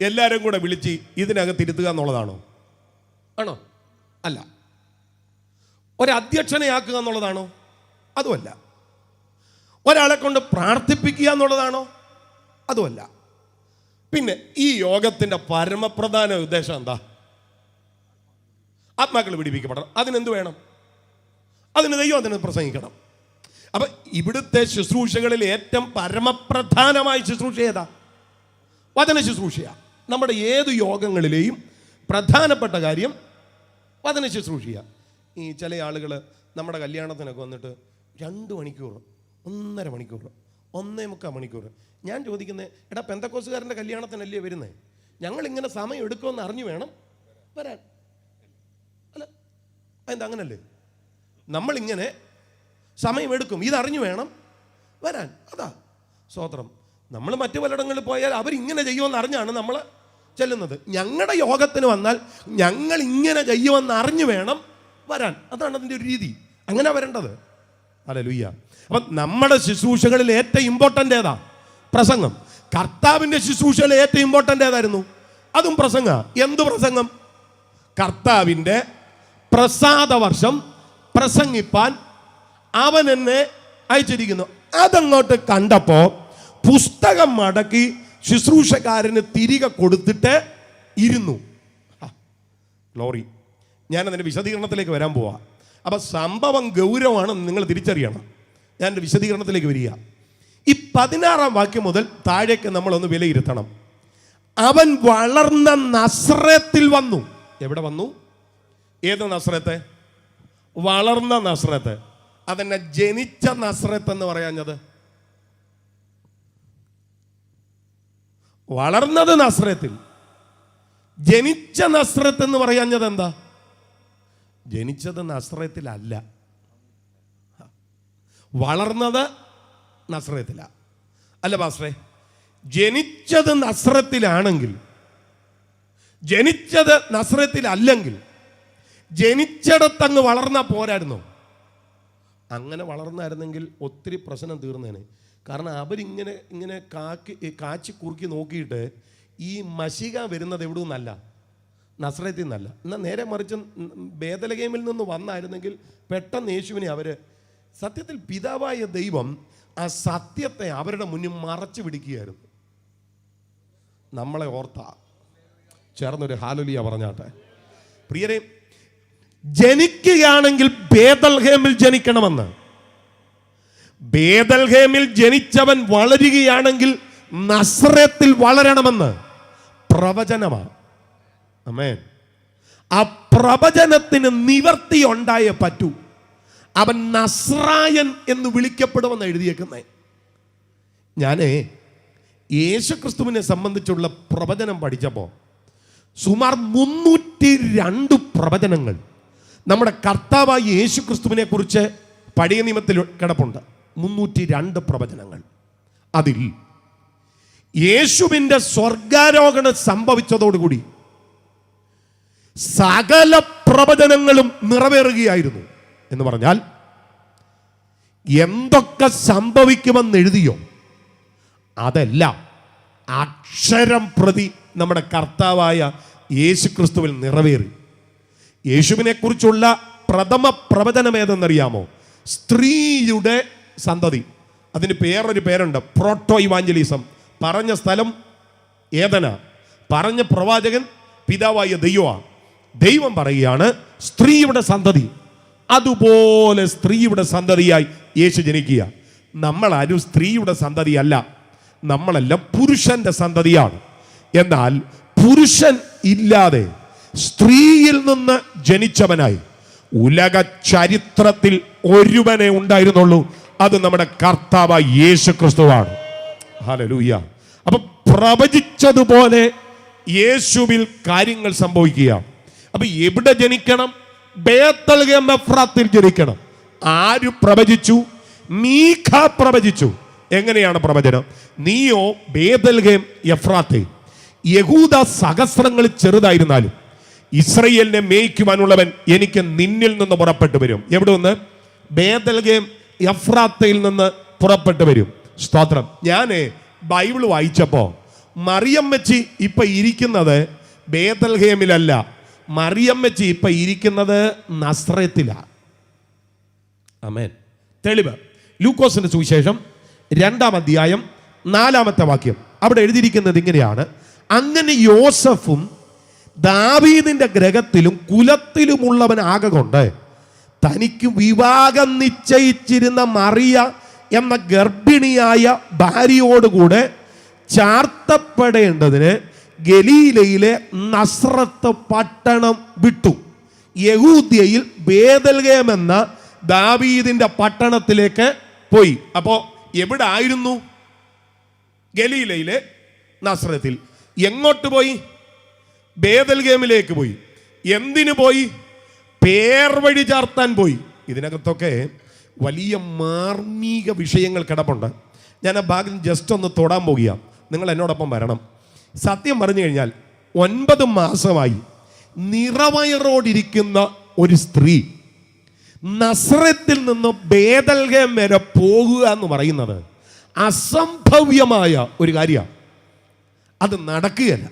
എല്ലാവരും കൂടെ വിളിച്ച് ഇതിനകത്ത് ഇരുത്തുക എന്നുള്ളതാണോ? ആണോ? അല്ല. ഒരധ്യക്ഷനെയാക്കുക എന്നുള്ളതാണോ? അതുമല്ല. ഒരാളെ കൊണ്ട് പ്രാർത്ഥിപ്പിക്കുക എന്നുള്ളതാണോ? അതുമല്ല. പിന്നെ ഈ യോഗത്തിൻ്റെ പരമപ്രധാന ഉദ്ദേശം എന്താ? ആത്മാക്കൾ പിടിപ്പിക്കപ്പെടണം. അതിനെന്ത് വേണം? അതിന് ദൈവം അതിന് പ്രസംഗിക്കണം. അപ്പം ഇവിടുത്തെ ശുശ്രൂഷകളിൽ ഏറ്റവും പരമപ്രധാനമായ ശുശ്രൂഷ ഏതാ? വചന ശുശ്രൂഷയാണ്. നമ്മുടെ ഏത് യോഗങ്ങളിലെയും പ്രധാനപ്പെട്ട കാര്യം വചന ശുശ്രൂഷയാണ്. ഈ ചില ആളുകൾ നമ്മുടെ കല്യാണത്തിനൊക്കെ വന്നിട്ട് 2 മണിക്കൂർ, 1.5 മണിക്കൂർ, 1.25 മണിക്കൂർ. ഞാൻ ചോദിക്കുന്നത്, എടാ പെന്തക്കോസുകാരൻ്റെ കല്യാണത്തിനല്ലേ വരുന്നത്? ഞങ്ങളിങ്ങനെ സമയം എടുക്കുമെന്ന് അറിഞ്ഞു വേണം വരാൻ. അല്ല, അതെന്താ അങ്ങനല്ലേ? നമ്മളിങ്ങനെ സമയമെടുക്കും, ഇതറിഞ്ഞു വേണം വരാൻ. അതാ സ്തോത്രം. നമ്മൾ മറ്റു പലയിടങ്ങളിൽ പോയാൽ അവരിങ്ങനെ ചെയ്യുമെന്ന് അറിഞ്ഞാണ് നമ്മൾ ചെല്ലുന്നത്. ഞങ്ങളുടെ യോഗത്തിന് വന്നാൽ ഞങ്ങൾ ഇങ്ങനെ ചെയ്യുമെന്ന് അറിഞ്ഞു വേണം വരാൻ. അതാണ് അതിൻ്റെ ഒരു രീതി. അങ്ങനെ വരേണ്ടത്. ഹല്ലേലൂയ. അപ്പം നമ്മുടെ ശുശ്രൂഷകളിൽ ഏറ്റവും ഇമ്പോർട്ടൻ്റ് ഏതാ? പ്രസംഗം. കർത്താവിൻ്റെ ശുശ്രൂഷയിൽ ഏറ്റവും ഇമ്പോർട്ടൻ്റ് ഏതായിരുന്നു? അതും പ്രസംഗ. എന്ത് പ്രസംഗം? കർത്താവിൻ്റെ പ്രസാദ വർഷം പ്രസംഗിപ്പാൻ അവൻ എന്നെ അയച്ചിരിക്കുന്നു. അതങ്ങോട്ട് കണ്ടപ്പോൾ പുസ്തകം മടക്കി ശുശ്രൂഷക്കാരന് തിരികെ കൊടുത്തിട്ട് ഇരുന്നു. ഗ്ലോറി. ഞാനതിൻ്റെ വിശദീകരണത്തിലേക്ക് വരാൻ പോവാ. അപ്പം സംഭവം ഗൗരവമാണെന്ന് നിങ്ങൾ തിരിച്ചറിയണം. ഞാൻ എൻ്റെ വിശദീകരണത്തിലേക്ക് വരിക. ഈ 16-ാം വാക്യം മുതൽ താഴേക്ക് നമ്മളൊന്ന് വിലയിരുത്തണം. അവൻ വളർന്ന നസ്രത്തിൽ വന്നു. എവിടെ വന്നു? ഏത് നസ്രത്ത്? വളർന്ന നസ്രത്ത്. അതെന്നെ ജനിച്ച നസ്രത്ത് എന്ന് പറയാഞ്ഞത്? വളർന്നത് നസ്രത്തിൽ, ജനിച്ച നസ്രത്ത് എന്ന് പറയാഞ്ഞത് എന്താ? ജനിച്ചത് നസ്രത്തിലല്ല, വളർന്നത് നസ്രത്തില. അല്ല പാസ്റ്ററെ, ജനിച്ചത് നസ്രത്തിലാണെങ്കിൽ, ജനിച്ചത് നസ്രത്തിലല്ലെങ്കിൽ ജനിച്ചിടത്തങ്ങ് വളർന്നാൽ പോരായിരുന്നോ? അങ്ങനെ വളർന്നായിരുന്നെങ്കിൽ ഒത്തിരി പ്രശ്നം തീർന്നേനെ. കാരണം അവരിങ്ങനെ കാച്ചി കുറുക്കി നോക്കിയിട്ട് ഈ മശിക വരുന്നത് എവിടെ നിന്നല്ല, നസ്രത്തിൽ നിന്നല്ല. എന്നാൽ നേരെ മറിച്ച് ബേതലഹേമിൽ നിന്ന് വന്നായിരുന്നെങ്കിൽ പെട്ടെന്ന് യേശുവിനെ അവർ, സത്യത്തിൽ പിതാവായ ദൈവം ആ സത്യത്തെ അവരുടെ മുന്നിൽ മറച്ചു പിടിക്കുകയായിരുന്നു. നമ്മളെ ഓർത്താ ചേർന്നൊരു ഹാലലിയ പറഞ്ഞാട്ടെ. പ്രിയരെ, ജനിക്കുകയാണെങ്കിൽ ബേതൽഹേമിൽ ജനിക്കണമെന്ന്. ബേതൽഹേമിൽ ജനിച്ചവൻ വളരുകയാണെങ്കിൽ നസ്രത്തിൽ വളരണമെന്ന് പ്രവചനമാണ്. ആമേൻ. ആ പ്രവചനത്തിന് നിവർത്തി ഉണ്ടായേ പറ്റൂ. അവൻ നസ്രായൻ എന്ന് വിളിക്കപ്പെടുമെന്ന് എഴുതിയേക്കുന്നേ. ഞാനേ യേശുക്രിസ്തുവിനെ സംബന്ധിച്ചുള്ള പ്രവചനം പഠിച്ചപ്പോൾ സുമാർ 302 പ്രവചനങ്ങൾ നമ്മുടെ കർത്താവായ യേശുക്രിസ്തുവിനെ കുറിച്ച് പഴയ നിയമത്തിൽ കിടപ്പുണ്ട്. 302 പ്രവചനങ്ങൾ. അതിൽ യേശുവിൻ്റെ സ്വർഗാരോഹണം സംഭവിച്ചതോടുകൂടി സകല പ്രവചനങ്ങളും നിറവേറുകയായിരുന്നു. എന്ന് പറഞ്ഞാൽ എന്തൊക്കെ സംഭവിക്കുമെന്ന് എഴുതിയോ അതെല്ലാം അക്ഷരം പ്രതി നമ്മുടെ കർത്താവായ യേശുക്രിസ്തുവിൽ നിറവേറി. യേശുവിനെ കുറിച്ചുള്ള പ്രഥമ പ്രവചനം ഏതെന്നറിയാമോ? സ്ത്രീയുടെ സന്തതി. അതിന് വേറൊരു പേരുണ്ട്, പ്രോട്ടോ ഇവാഞ്ചലിസം. പറഞ്ഞ സ്ഥലം ഏതന, പറഞ്ഞ പ്രവാചകൻ പിതാവായ ദൈവമാണ്. ദൈവം പറയുകയാണ് സ്ത്രീയുടെ സന്തതി. അതുപോലെ സ്ത്രീയുടെ സന്തതിയായി യേശു ജനിക്കുക. നമ്മളാരും സ്ത്രീയുടെ സന്തതിയല്ല, നമ്മളെല്ലാം പുരുഷന്റെ സന്തതിയാണ്. എന്നാൽ പുരുഷൻ ഇല്ലാതെ സ്ത്രീയിൽ നിന്ന് ജനിച്ചവനായി ഉലക ചരിത്രത്തിൽ ഒരുവനെ ഉണ്ടായിരുന്നുള്ളൂ. അത് നമ്മുടെ കർത്താവായ യേശു ക്രിസ്തുവാണ്. ഹല്ലേലൂയ. അപ്പൊ പ്രവചിച്ചതുപോലെ യേശുവിൽ കാര്യങ്ങൾ സംഭവിക്കുക. അപ്പൊ എവിടെ ജനിക്കണം? ബേത്ലഹേം എഫ്രാത്തിൽ ജനിക്കണം. ആര് പ്രവചിച്ചു? മീഖ പ്രവചിച്ചു. എങ്ങനെയാണ് പ്രവചനം? നീയോ ബേത്ലഹേം എഫ്രാത്തെ, യഹൂദ സഹസ്രങ്ങളിൽ ചെറുതായിരുന്നാലും ഇസ്രയേലിനെ മേയ്ക്കുവാനുള്ളവൻ എനിക്ക് നിന്നിൽ നിന്ന് പുറപ്പെട്ടു വരും. എവിടെ നിന്ന്? ബേത്ലഹേം എഫ്രാത്തയിൽ നിന്ന് പുറപ്പെട്ടു വരും. സ്തോത്രം. ഞാൻ ബൈബിൾ വായിച്ചപ്പോൾ മറിയം വെച്ച് ഇപ്പൊ ഇരിക്കുന്നത് ബേത്ലഹേമിലല്ല, മറിയമ്മച്ചി ഇപ്പൊ ഇരിക്കുന്നത് നസ്രത്തിലാണ്. ആമേൻ. തെളിവ് ലൂക്കോസിന്റെ സുവിശേഷം 2-ാം അധ്യായം 4-ാമത്തെ വാക്യം. അവിടെ എഴുതിയിരിക്കുന്നത് ഇങ്ങനെയാണ്: അങ്ങനെ യോസഫും ദാവീദിന്റെ ഗ്രഹത്തിലും കുലത്തിലുമുള്ളവൻ ആകൊണ്ട് തനിക്ക് വിവാഹം നിശ്ചയിച്ചിരുന്ന മറിയ എന്ന ഗർഭിണിയായ ഭാര്യയോടുകൂടെ ചാർത്തപ്പെടേണ്ടതിന് ഗലീലയിലെ നസ്രത്ത് പട്ടണം വിട്ടു. യഹൂദ്യയിൽ ബേതൽഗേം എന്ന ദാവീദിന്റെ പട്ടണത്തിലേക്ക് പോയി. അപ്പോൾ എവിടെ ആയിരുന്നു? ഗലീലയിലെ നസ്രത്തിൽ. എങ്ങോട്ട് പോയി? ബേതൽഗേമിലേക്ക് പോയി. എന്തിനു പോയി? പേർവഴി ചാർത്താൻ പോയി. ഇതിനകത്തൊക്കെ വലിയ മാർമിക വിഷയങ്ങൾ കിടപ്പുണ്ട്. ഞാൻ ആ ഭാഗം ജസ്റ്റ് ഒന്ന് തൊടാൻ പോകുക. നിങ്ങൾ എന്നോടൊപ്പം വരണം. സത്യം പറഞ്ഞു കഴിഞ്ഞാൽ 9 മാസമായി നിറവയറോടിരിക്കുന്ന ഒരു സ്ത്രീ നസ്രത്തിൽ നിന്ന് ബേതൽഗേം വരെ പോകുക എന്ന് പറയുന്നത് അസംഭവ്യമായ ഒരു കാര്യമാണ്. അത് നടക്കുകയല്ല,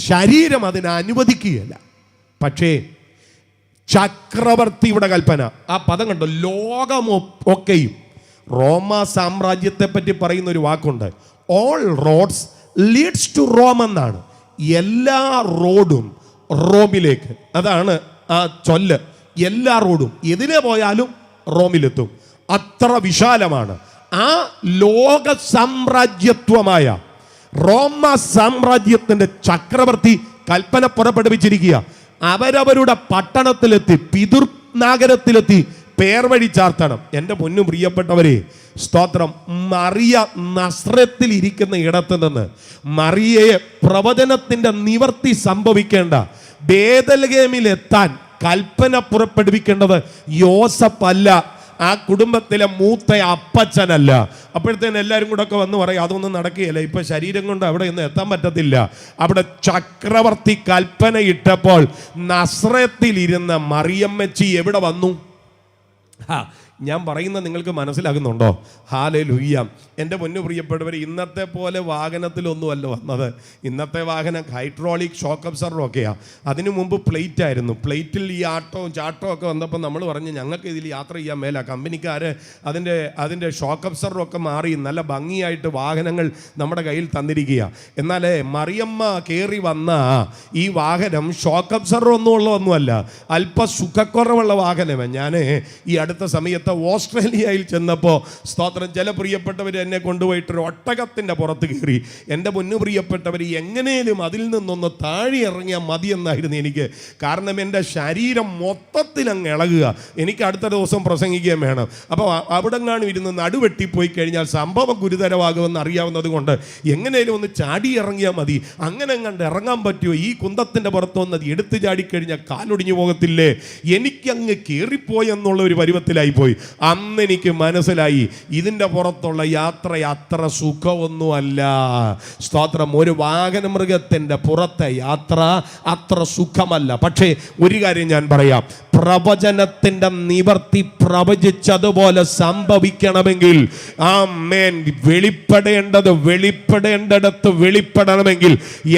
ശരീരം അതിനെ അനുവദിക്കുകയല്ല. പക്ഷേ ചക്രവർത്തിയുടെ കൽപ്പന, ആ പദം കണ്ടോ, ലോകമൊക്കെയും. റോമ സാമ്രാജ്യത്തെ പറ്റി പറയുന്ന ഒരു വാക്കുണ്ട്, all roads leads to Rome എന്നാണ്. എല്ലാ റോഡും റോമിലേക്ക്. അതാണ് ആ ചൊല്ല്. എല്ലാ റോഡും എതിരെ പോയാലും റോമിലെത്തും. അത്ര വിശാലമാണ്. ആ ലോക സാമ്രാജ്യത്വമായ റോമ സാമ്രാജ്യത്തിന്റെ ചക്രവർത്തി കൽപ്പന പുറപ്പെടുവിച്ചിരിക്കുക. അവരവരുടെ പട്ടണത്തിലെത്തി, പിതൃ നഗരത്തിലെത്തി പേർവഴി ചാർത്തണം. എൻ്റെ പൊന്നു പ്രിയപ്പെട്ടവരെ, സ്തോത്രം. മറിയ നസ്രത്തിൽ ഇരിക്കുന്ന ഇടത്ത് നിന്ന് മറിയയെ പ്രവചനത്തിന്റെ നിവർത്തി സംഭവിക്കേണ്ട ബേതൽഗേമിലെത്താൻ കൽപ്പന പുറപ്പെടുവിക്കേണ്ടത് യോസഫ് അല്ല, ആ കുടുംബത്തിലെ മൂത്ത അപ്പച്ചനല്ല. അപ്പോഴത്തേന് എല്ലാവരും കൂടെ ഒക്കെ വന്ന് പറയും അതൊന്നും നടക്കുകയില്ല, ഇപ്പൊ ശരീരം കൊണ്ട് അവിടെ ഒന്നും എത്താൻ പറ്റത്തില്ല. അവിടെ ചക്രവർത്തി കൽപ്പന ഇട്ടപ്പോൾ നസ്രത്തിൽ ഇരുന്ന മറിയമ്മച്ചി എവിടെ വന്നു? ഞാൻ പറയുന്നത് നിങ്ങൾക്ക് മനസ്സിലാകുന്നുണ്ടോ? ഹല്ലേലൂയ. എൻ്റെ പൊന്നു പ്രിയപ്പെട്ടവർ, ഇന്നത്തെ പോലെ വാഹനത്തിലൊന്നുമല്ല വന്നത്. ഇന്നത്തെ വാഹനം ഹൈഡ്രോളിക് ഷോക്ക് അബ്സർവർ ഒക്കെയാണ്. അതിനു മുമ്പ് പ്ലേറ്റ് ആയിരുന്നു. പ്ലേറ്റിൽ ഈ ആട്ടവും ചാട്ടവും ഒക്കെ വന്നപ്പോൾ നമ്മൾ പറഞ്ഞു ഞങ്ങൾക്ക് ഇതിൽ യാത്ര ചെയ്യാൻ മേല. കമ്പനിക്കാർ അതിൻ്റെ ഷോക്ക് അബ്സർവർ ഒക്കെ മാറി നല്ല ഭംഗിയായിട്ട് വാഹനങ്ങൾ നമ്മുടെ കയ്യിൽ തന്നിരിക്കുക. എന്നാൽ മറിയമ്മ കയറി വന്ന ഈ വാഹനം ഷോക്ക് അബ്സർവർ ഒന്നുമല്ല, അല്പ സുഖക്കുറവുള്ള വാഹനമാണ്. ഞാൻ ഈ അടുത്ത സമയത്ത് ഓസ്ട്രേലിയയിൽ ചെന്നപ്പോൾ സ്തോത്രം, ചില പ്രിയപ്പെട്ടവർ എന്നെ കൊണ്ടുപോയിട്ടൊരു ഒട്ടകത്തിൻ്റെ പുറത്ത് കയറി. എൻ്റെ പൊന്നു പ്രിയപ്പെട്ടവർ, എങ്ങനെയും അതിൽ നിന്നൊന്ന് താഴെ ഇറങ്ങിയാൽ മതിയെന്നായിരുന്നു എനിക്ക്. കാരണം എൻ്റെ ശരീരം മൊത്തത്തിൽ അങ്ങ് ഇളകുക. എനിക്ക് അടുത്ത ദിവസം പ്രസംഗിക്കുകയും വേണം. അപ്പോൾ അവിടെങ്ങാനും ഇരുന്ന് നടുവെട്ടിപ്പോയി കഴിഞ്ഞാൽ സംഭവം ഗുരുതരമാകുമെന്ന് അറിയാവുന്നത് കൊണ്ട് എങ്ങനെയും ഒന്ന് ചാടി ഇറങ്ങിയാൽ മതി. അങ്ങനെ കണ്ട് ഇറങ്ങാൻ പറ്റുമോ? ഈ കുന്തത്തിൻ്റെ പുറത്ത് വന്നത് എടുത്തു ചാടിക്കഴിഞ്ഞാൽ കാലൊടിഞ്ഞു പോകത്തില്ലേ? എനിക്കങ്ങ് കയറിപ്പോയെന്നുള്ള ഒരു പരുവത്തിലായിപ്പോയി. അന്ന് എനിക്ക് മനസ്സിലായി ഇതിൻ്റെ പുറത്തുള്ള യാത്ര അത്ര സുഖമൊന്നുമല്ല. സ്തോത്രം. ഒരു വാഹനമൃഗത്തിൻ്റെ പുറത്തെ യാത്ര അത്ര സുഖമല്ല. പക്ഷേ ഒരു കാര്യം ഞാൻ പറയാം, പ്രവചനത്തിൻ്റെ നിവർത്തി പ്രവചിച്ചതുപോലെ സംഭവിക്കണമെങ്കിൽ, ആമേൻ, വെളിപ്പെടേണ്ടടത്ത് വെളിപ്പെടണമെങ്കിൽ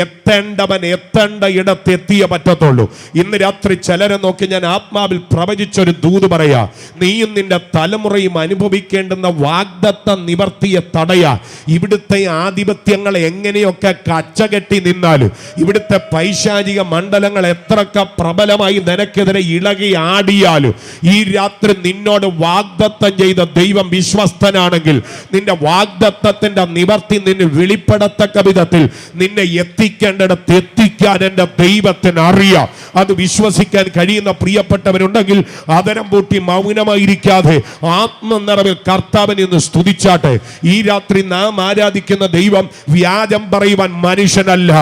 എത്തേണ്ടവൻ എത്തേണ്ട ഇടത്ത് എത്തിയേ പറ്റത്തുള്ളൂ. ഇന്ന് രാത്രി ചിലരെ നോക്കി ഞാൻ ആത്മാവിൽ പ്രവചിച്ചൊരു ദൂത് പറയാ, നീയും നിന്റെ തലമുറയും അനുഭവിക്കേണ്ടുന്ന വാഗ്ദത്ത നിവർത്തിയെ തടയാ. ഇവിടുത്തെ ആധിപത്യങ്ങൾ എങ്ങനെയൊക്കെ കച്ചകെട്ടി നിന്നാലും, ഇവിടുത്തെ പൈശാചിക മണ്ഡലങ്ങൾ എത്രയൊക്കെ പ്രബലമായി നിനക്കെതിരെ ഇളകി ആടിയാലും, ഈ രാത്രി നിന്നോട് വാഗ്ദത്തം ചെയ്ത ദൈവം വിശ്വസ്തനാണെങ്കിൽ നിന്റെ വാഗ്ദത്തത്തിന്റെ നിവർത്തി നിന്നെ വെളിപ്പെടത്തക്ക വിധത്തിൽ നിന്നെ എത്തിക്കേണ്ടിടത്ത് എത്തിക്കാൻ എൻ്റെ ദൈവത്തിന് അറിയാം. അത് വിശ്വസിക്കാൻ കഴിയുന്ന പ്രിയപ്പെട്ടവരുണ്ടെങ്കിൽ അതരം പൂട്ടി മൗനമായിരിക്കാതെ ആത്മനിറവിൽ കർത്താവിനെ ഒന്ന് സ്തുതിച്ചാട്ടെ. ഈ രാത്രി നാം ആരാധിക്കുന്ന ദൈവം വ്യാജം പറയുവാൻ മനുഷ്യനല്ല,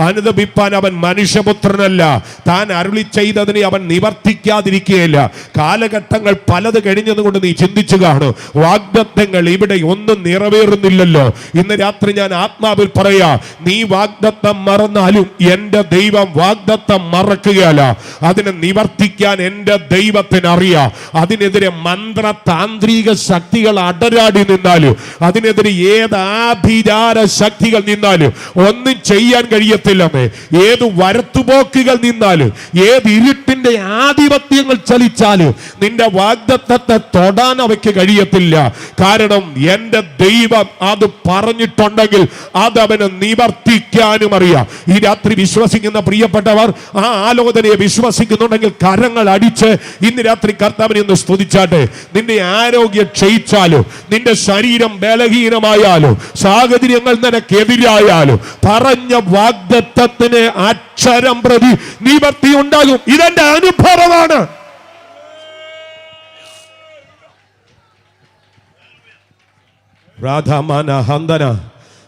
അനുദപിപ്പാൻ അവൻ മനുഷ്യപുത്രനല്ല. താൻ അരുളി ചെയ്തതിനെ അവൻ നിവർത്തിക്കാതിരിക്കുകയില്ല. കാലഘട്ടങ്ങൾ പലത് കഴിഞ്ഞതുകൊണ്ട് നീ ചിന്തിച്ചു കാണും, വാഗ്ദത്തങ്ങൾ ഇവിടെ ഒന്നും നിറവേറുന്നില്ലല്ലോ. ഇന്ന് രാത്രി ഞാൻ ആത്മാവിൽ പറയാ, നീ വാഗ്ദത്തം മറന്നാലും എൻ്റെ ദൈവം വാഗ്ദത്തം മറക്കുകയല്ല. അതിനെ നിവർത്തിക്കാൻ എൻ്റെ ദൈവത്തിന് അറിയാം. അതിനെതിരെ മന്ത്രതാന്ത്രിക ശക്തികൾ അടരാടി നിന്നാലും, അതിനെതിരെ ഏത് ആഭിചാര ശക്തികൾ നിന്നാലും ഒന്നും ചെയ്യാൻ കഴിയത്തില്ലമ്മേ. ഏത് വരത്തുപോക്കുകൾ നിന്നാലും, ഏത് ഇരുട്ടിന്റെ ആധിപത്യങ്ങൾ ചലിച്ചാലും നിന്റെ വാഗ്ദത്തത്തെ തൊടാൻ അവയ്ക്ക് കഴിയത്തില്ല. കാരണം എന്റെ ദൈവം അത് പറഞ്ഞിട്ടുണ്ടെങ്കിൽ അത് അവന് നിവർത്തിക്കാനും അറിയാം. ഈ രാത്രി വിശ്വസിക്കുന്ന പ്രിയപ്പെട്ടവർ ആ ആലോചനയെ വിശ്വസിക്കുന്നുണ്ടെങ്കിൽ കരങ്ങൾ അടിച്ച് ഇന്ന് രാത്രി കർത്താവിനെ ഒന്ന് സ്തുതിച്ചാട്ടെ. നിന്റെ ആരോഗ്യം ക്ഷയിച്ചാലും, നിന്റെ ശരീരം ബലഹീനമായാലും, സാഹചര്യങ്ങൾ നിനക്കെതിരായാലും, പറഞ്ഞ വാഗ്ദത്തത്തിന് അക്ഷരം പ്രതി നിവർത്തി ഉണ്ടാകും. ഇതെന്റെ അനുഭവമാണ്. രാധാമാന ഹന്തന,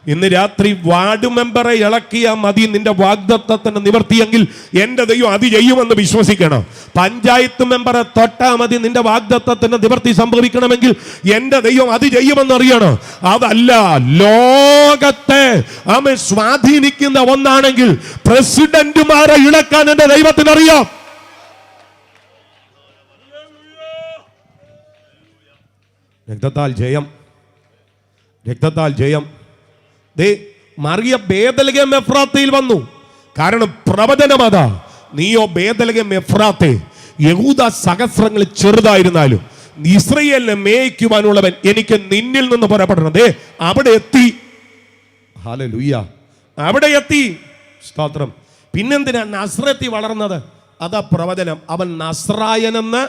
ഇന്ന് രാത്രി വാർഡ് മെമ്പറെ ഇളക്കിയാ മതി നിന്റെ വാഗ്ദത്തത്തിന് നിവർത്തിയെങ്കിൽ എന്റെ ദൈവം അത് ചെയ്യുമെന്ന് വിശ്വസിക്കണം. പഞ്ചായത്ത് മെമ്പറെ തൊട്ടാ മതി നിന്റെ വാഗ്ദത്തത്തിന് നിവർത്തി സംഭവിക്കണമെങ്കിൽ എന്റെ ദൈവം അത് ചെയ്യുമെന്ന് അറിയണം. അതല്ല, ലോകത്തെ അവൻ സ്വാധീനിക്കുന്ന ഒന്നാണെങ്കിൽ പ്രസിഡന്റുമാരെ ഇളക്കാൻ എന്റെ ദൈവത്തിന് അറിയാം. രക്തത്താൽ ജയം, രക്തത്താൽ ജയം. മറിയ ബേഥലഹേം എഫ്രാത്തയിൽ വന്നു. കാരണം പ്രവചനം അതാ. നീയോ ബേഥലഹേം എഫ്രാത്തെ, യഹൂദ സഹസ്രങ്ങൾ ചെറുതായിരുന്നാലും ഇസ്രയേലിനെ മേയ്ക്കുവാനുള്ളവൻ എനിക്ക് നിന്നിൽ നിന്ന് പുറപ്പെടണം. അവിടെ എത്തി. ഹല്ലേലൂയ, അവിടെ എത്തി. സ്തോത്രം. പിന്നെന്തിനാ നസ്രത്തി വളർന്നത്? അതാ പ്രവചനം. അവൻ നസ്രായനെന്ന്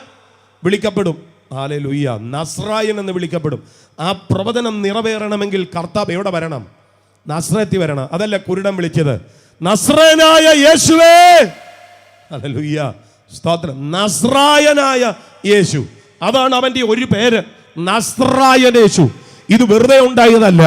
വിളിക്കപ്പെടും. ഹല്ലേലൂയ, നസ്രായൻ എന്ന് വിളിക്കപ്പെടും. ആ പ്രവചനം നിറവേറണമെങ്കിൽ കർത്താവ് എവിടെ വരണം? നസ്രത്തി വരണം. അതല്ല കുരുടൻ വിളിച്ചത്, നസ്രയനായ യേശുവേ. ഹല്ലേലൂയ, സ്തോത്രം. നസ്രായനായ യേശു, അതാണ് അവന്റെ ഒരു പേര്, നസ്രായൻ യേശു. ഇത് വെറുതെ ഉണ്ടായതല്ല,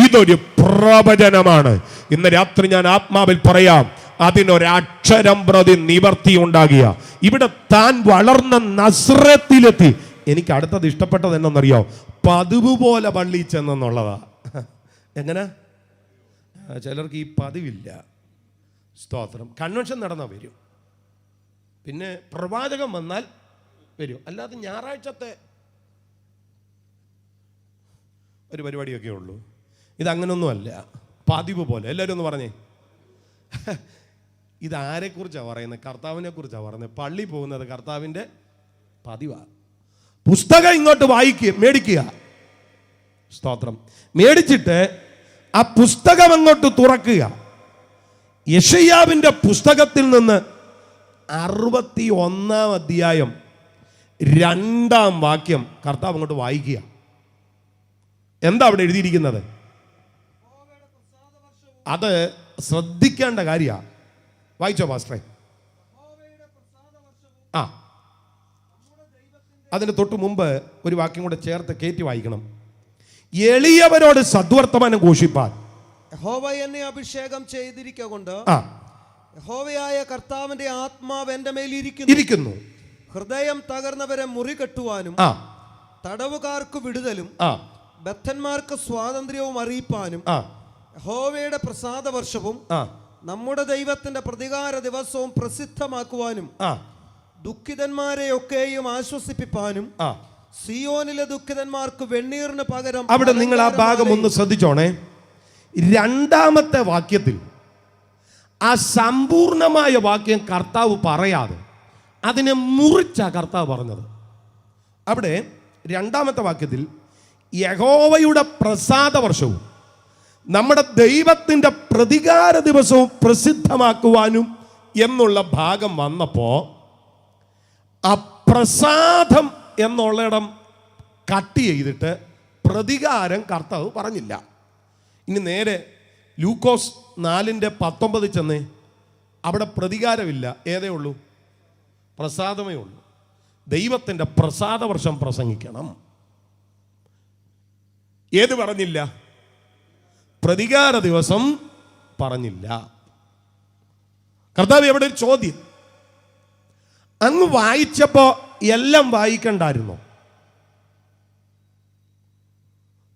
ഇതൊരു പ്രവചനമാണ്. ഇന്ന് രാത്രി ഞാൻ ആത്മാവിൽ പറയാം, അതിനൊരക്ഷരം പ്രതി നിവർത്തി ഉണ്ടാകിയ ഇവിടെ താൻ വളർന്ന നസ്രത്തിലെത്തി. എനിക്ക് അടുത്തത് ഇഷ്ടപ്പെട്ടത് എന്നറിയോ? പതിവ് പോലെ പള്ളി ചെന്നെന്നുള്ളതാ. എങ്ങനെ? ചിലർക്ക് ഈ പതിവില്ല. സ്തോത്രം. കൺവെൻഷൻ നടന്നാൽ വരും, പിന്നെ പ്രവാചകം വന്നാൽ വരും. അല്ലാതെ ഞായറാഴ്ചത്തെ ഒരു പരിപാടിയൊക്കെ ഉള്ളൂ. ഇതങ്ങനൊന്നുമല്ല, പതിവ് പോലെ. എല്ലാവരും ഒന്ന് പറഞ്ഞേ, ഇതാരെക്കുറിച്ചാണ് പറയുന്നത്? കർത്താവിനെ കുറിച്ചാണ് പറയുന്നത്. പള്ളി പോകുന്നത് കർത്താവിൻ്റെ പതിവാണ്. പുസ്തകം ഇങ്ങോട്ട് വായിക്കുക, മേടിക്കുക. സ്തോത്രം. മേടിച്ചിട്ട് ആ പുസ്തകം അങ്ങോട്ട് തുറക്കുക. യെശയ്യാവിൻ്റെ പുസ്തകത്തിൽ നിന്ന് 61 അധ്യായം 2 വാക്യം കർത്താവ് അങ്ങോട്ട് വായിക്കുക. എന്താ അവിടെ എഴുതിയിരിക്കുന്നത്? അത് ശ്രദ്ധിക്കേണ്ട കാര്യമാണ്. വായിച്ചോ പാസ്റ്ററെ? ആ, അതിന് തൊട്ട് മുമ്പ് ഒരു വാക്യം കൂടെ ചേർത്ത് കയറ്റി വായിക്കണം. എളിയവരോട് സദ്വർത്തമാനം ഘോഷിപ്പാൻ യഹോവ എന്നെ അഭിഷേകം ചെയ്തിരിക്കൊണ്ട് യഹോവയായ കർത്താവിന്റെ ആത്മാവ് എന്റെ മേൽ ഇരിക്കുന്നു. ഹൃദയം തകർന്നവരെ മുറി കെട്ടുവാനും തടവുകാർക്ക് വിടുതലും ബദ്ധന്മാർക്ക് സ്വാതന്ത്ര്യവും അറിയിപ്പാനും യഹോവയുടെ പ്രസാദ വർഷവും നമ്മുടെ ദൈവത്തിന്റെ പ്രതികാര ദിവസവും പ്രസിദ്ധമാക്കുവാനും ദുഃഖിതന്മാരെയൊക്കെയും ആശ്വസിപ്പിപ്പാനും സിയോനിലെ ദുഃഖിതന്മാർക്ക് വെണ്ണീറിന് പകരം. അവിടെ നിങ്ങൾ ആ ഭാഗം ഒന്ന് ശ്രദ്ധിച്ചോണേ. 2ാമത്തെ വാക്യത്തിൽ ആ സമ്പൂർണമായ വാക്യം കർത്താവ് പറയാതെ അതിനെ മുറിച്ചാ കർത്താവ് പറഞ്ഞത്. അവിടെ 2ാമത്തെ വാക്യത്തിൽ യഹോവയുടെ പ്രസാദ വർഷവും നമ്മുടെ ദൈവത്തിൻ്റെ പ്രതികാര ദിവസവും പ്രസിദ്ധമാക്കുവാനും എന്നുള്ള ഭാഗം വന്നപ്പോൾ അപ്രസാദം എന്നുള്ളിടം കട്ട് ചെയ്തിട്ട് പ്രതികാരം കർത്താവ് പറഞ്ഞില്ല. ഇനി നേരെ ലൂക്കോസ് 4:19 ചെന്നേ. അവിടെ പ്രതികാരമില്ല, ഏതേ ഉള്ളൂ? പ്രസാദമേ ഉള്ളൂ. ദൈവത്തിൻ്റെ പ്രസാദ വർഷം പ്രസംഗിക്കണം. ഏത് പറഞ്ഞില്ല? പ്രതികാര ദിവസം പറഞ്ഞില്ല. കർത്താവ് എവിടെ ഒരു ചോദ്യം, അങ്ങ് വായിച്ചപ്പോ എല്ലാം വായിക്കണ്ടായിരുന്നോ?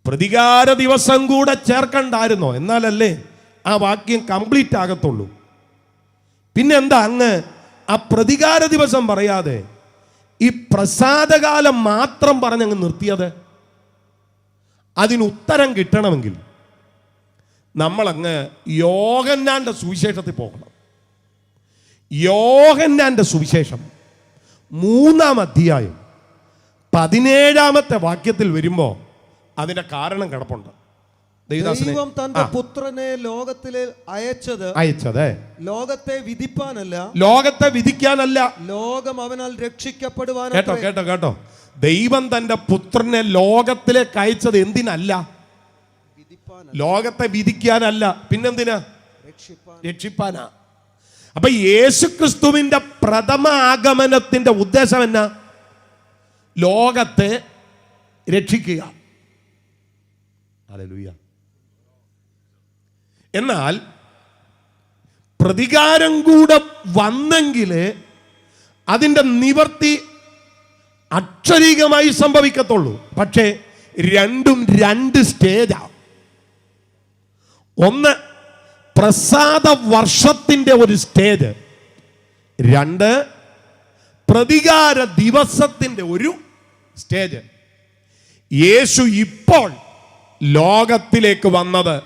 പ്രതികാര ദിവസം കൂടെ ചേർക്കണ്ടായിരുന്നോ? എന്നാലല്ലേ ആ വാക്യം കംപ്ലീറ്റ് ആകത്തുള്ളൂ. പിന്നെ എന്താ അങ്ങ് ആ പ്രതികാര ദിവസം പറയാതെ ഈ പ്രസാദകാലം മാത്രം പറഞ്ഞങ്ങ് നിർത്തിയത്? അതിന് ഉത്തരം കിട്ടണമെങ്കിൽ നമ്മളങ്ങ് യോഹന്നാന്റെ സുവിശേഷത്തിൽ പോകണം. യോഹന്നാന്റെ സുവിശേഷം 3-ാം അധ്യായം 17-ാമത്തെ വാക്യത്തിൽ വരുമ്പോൾ അതിന്റെ കാരണം കിടപ്പുണ്ട്. ദൈവം തന്റെ പുത്രനെ ലോകത്തിൽ അയച്ചത് ലോകത്തെ വിധിക്കാനല്ല, ലോകം അവനാൽ രക്ഷിക്കപ്പെടുവാൻ. കേട്ടോ, ദൈവം തന്റെ പുത്രനെ ലോകത്തിലേക്ക് അയച്ചത് എന്തിനല്ല? ലോകത്തെ വിധിക്കാനല്ല, പിന്നെന്തിനാ? രക്ഷിപ്പാനാ. അപ്പൊ യേശുക്രിസ്തുവിന്റെ പ്രഥമ ആഗമനത്തിന്റെ ഉദ്ദേശം എന്നാ? ലോകത്തെ രക്ഷിക്കുക. ഹല്ലേലൂയ. എന്നാൽ പ്രതികാരം കൂടെ വന്നെങ്കിൽ അതിൻ്റെ നിവർത്തി അക്ഷരീകമായി സംഭവിക്കത്തുള്ളൂ. പക്ഷേ രണ്ടും 2 സ്റ്റേജാണ്. ഒന്ന് പ്രസാദ വർഷത്തിൻ്റെ ഒരു സ്റ്റേജ്, 2 പ്രതികാര ദിവസത്തിൻ്റെ ഒരു സ്റ്റേജ്. യേശു ഇപ്പോൾ ലോകത്തിലേക്ക് വന്നത്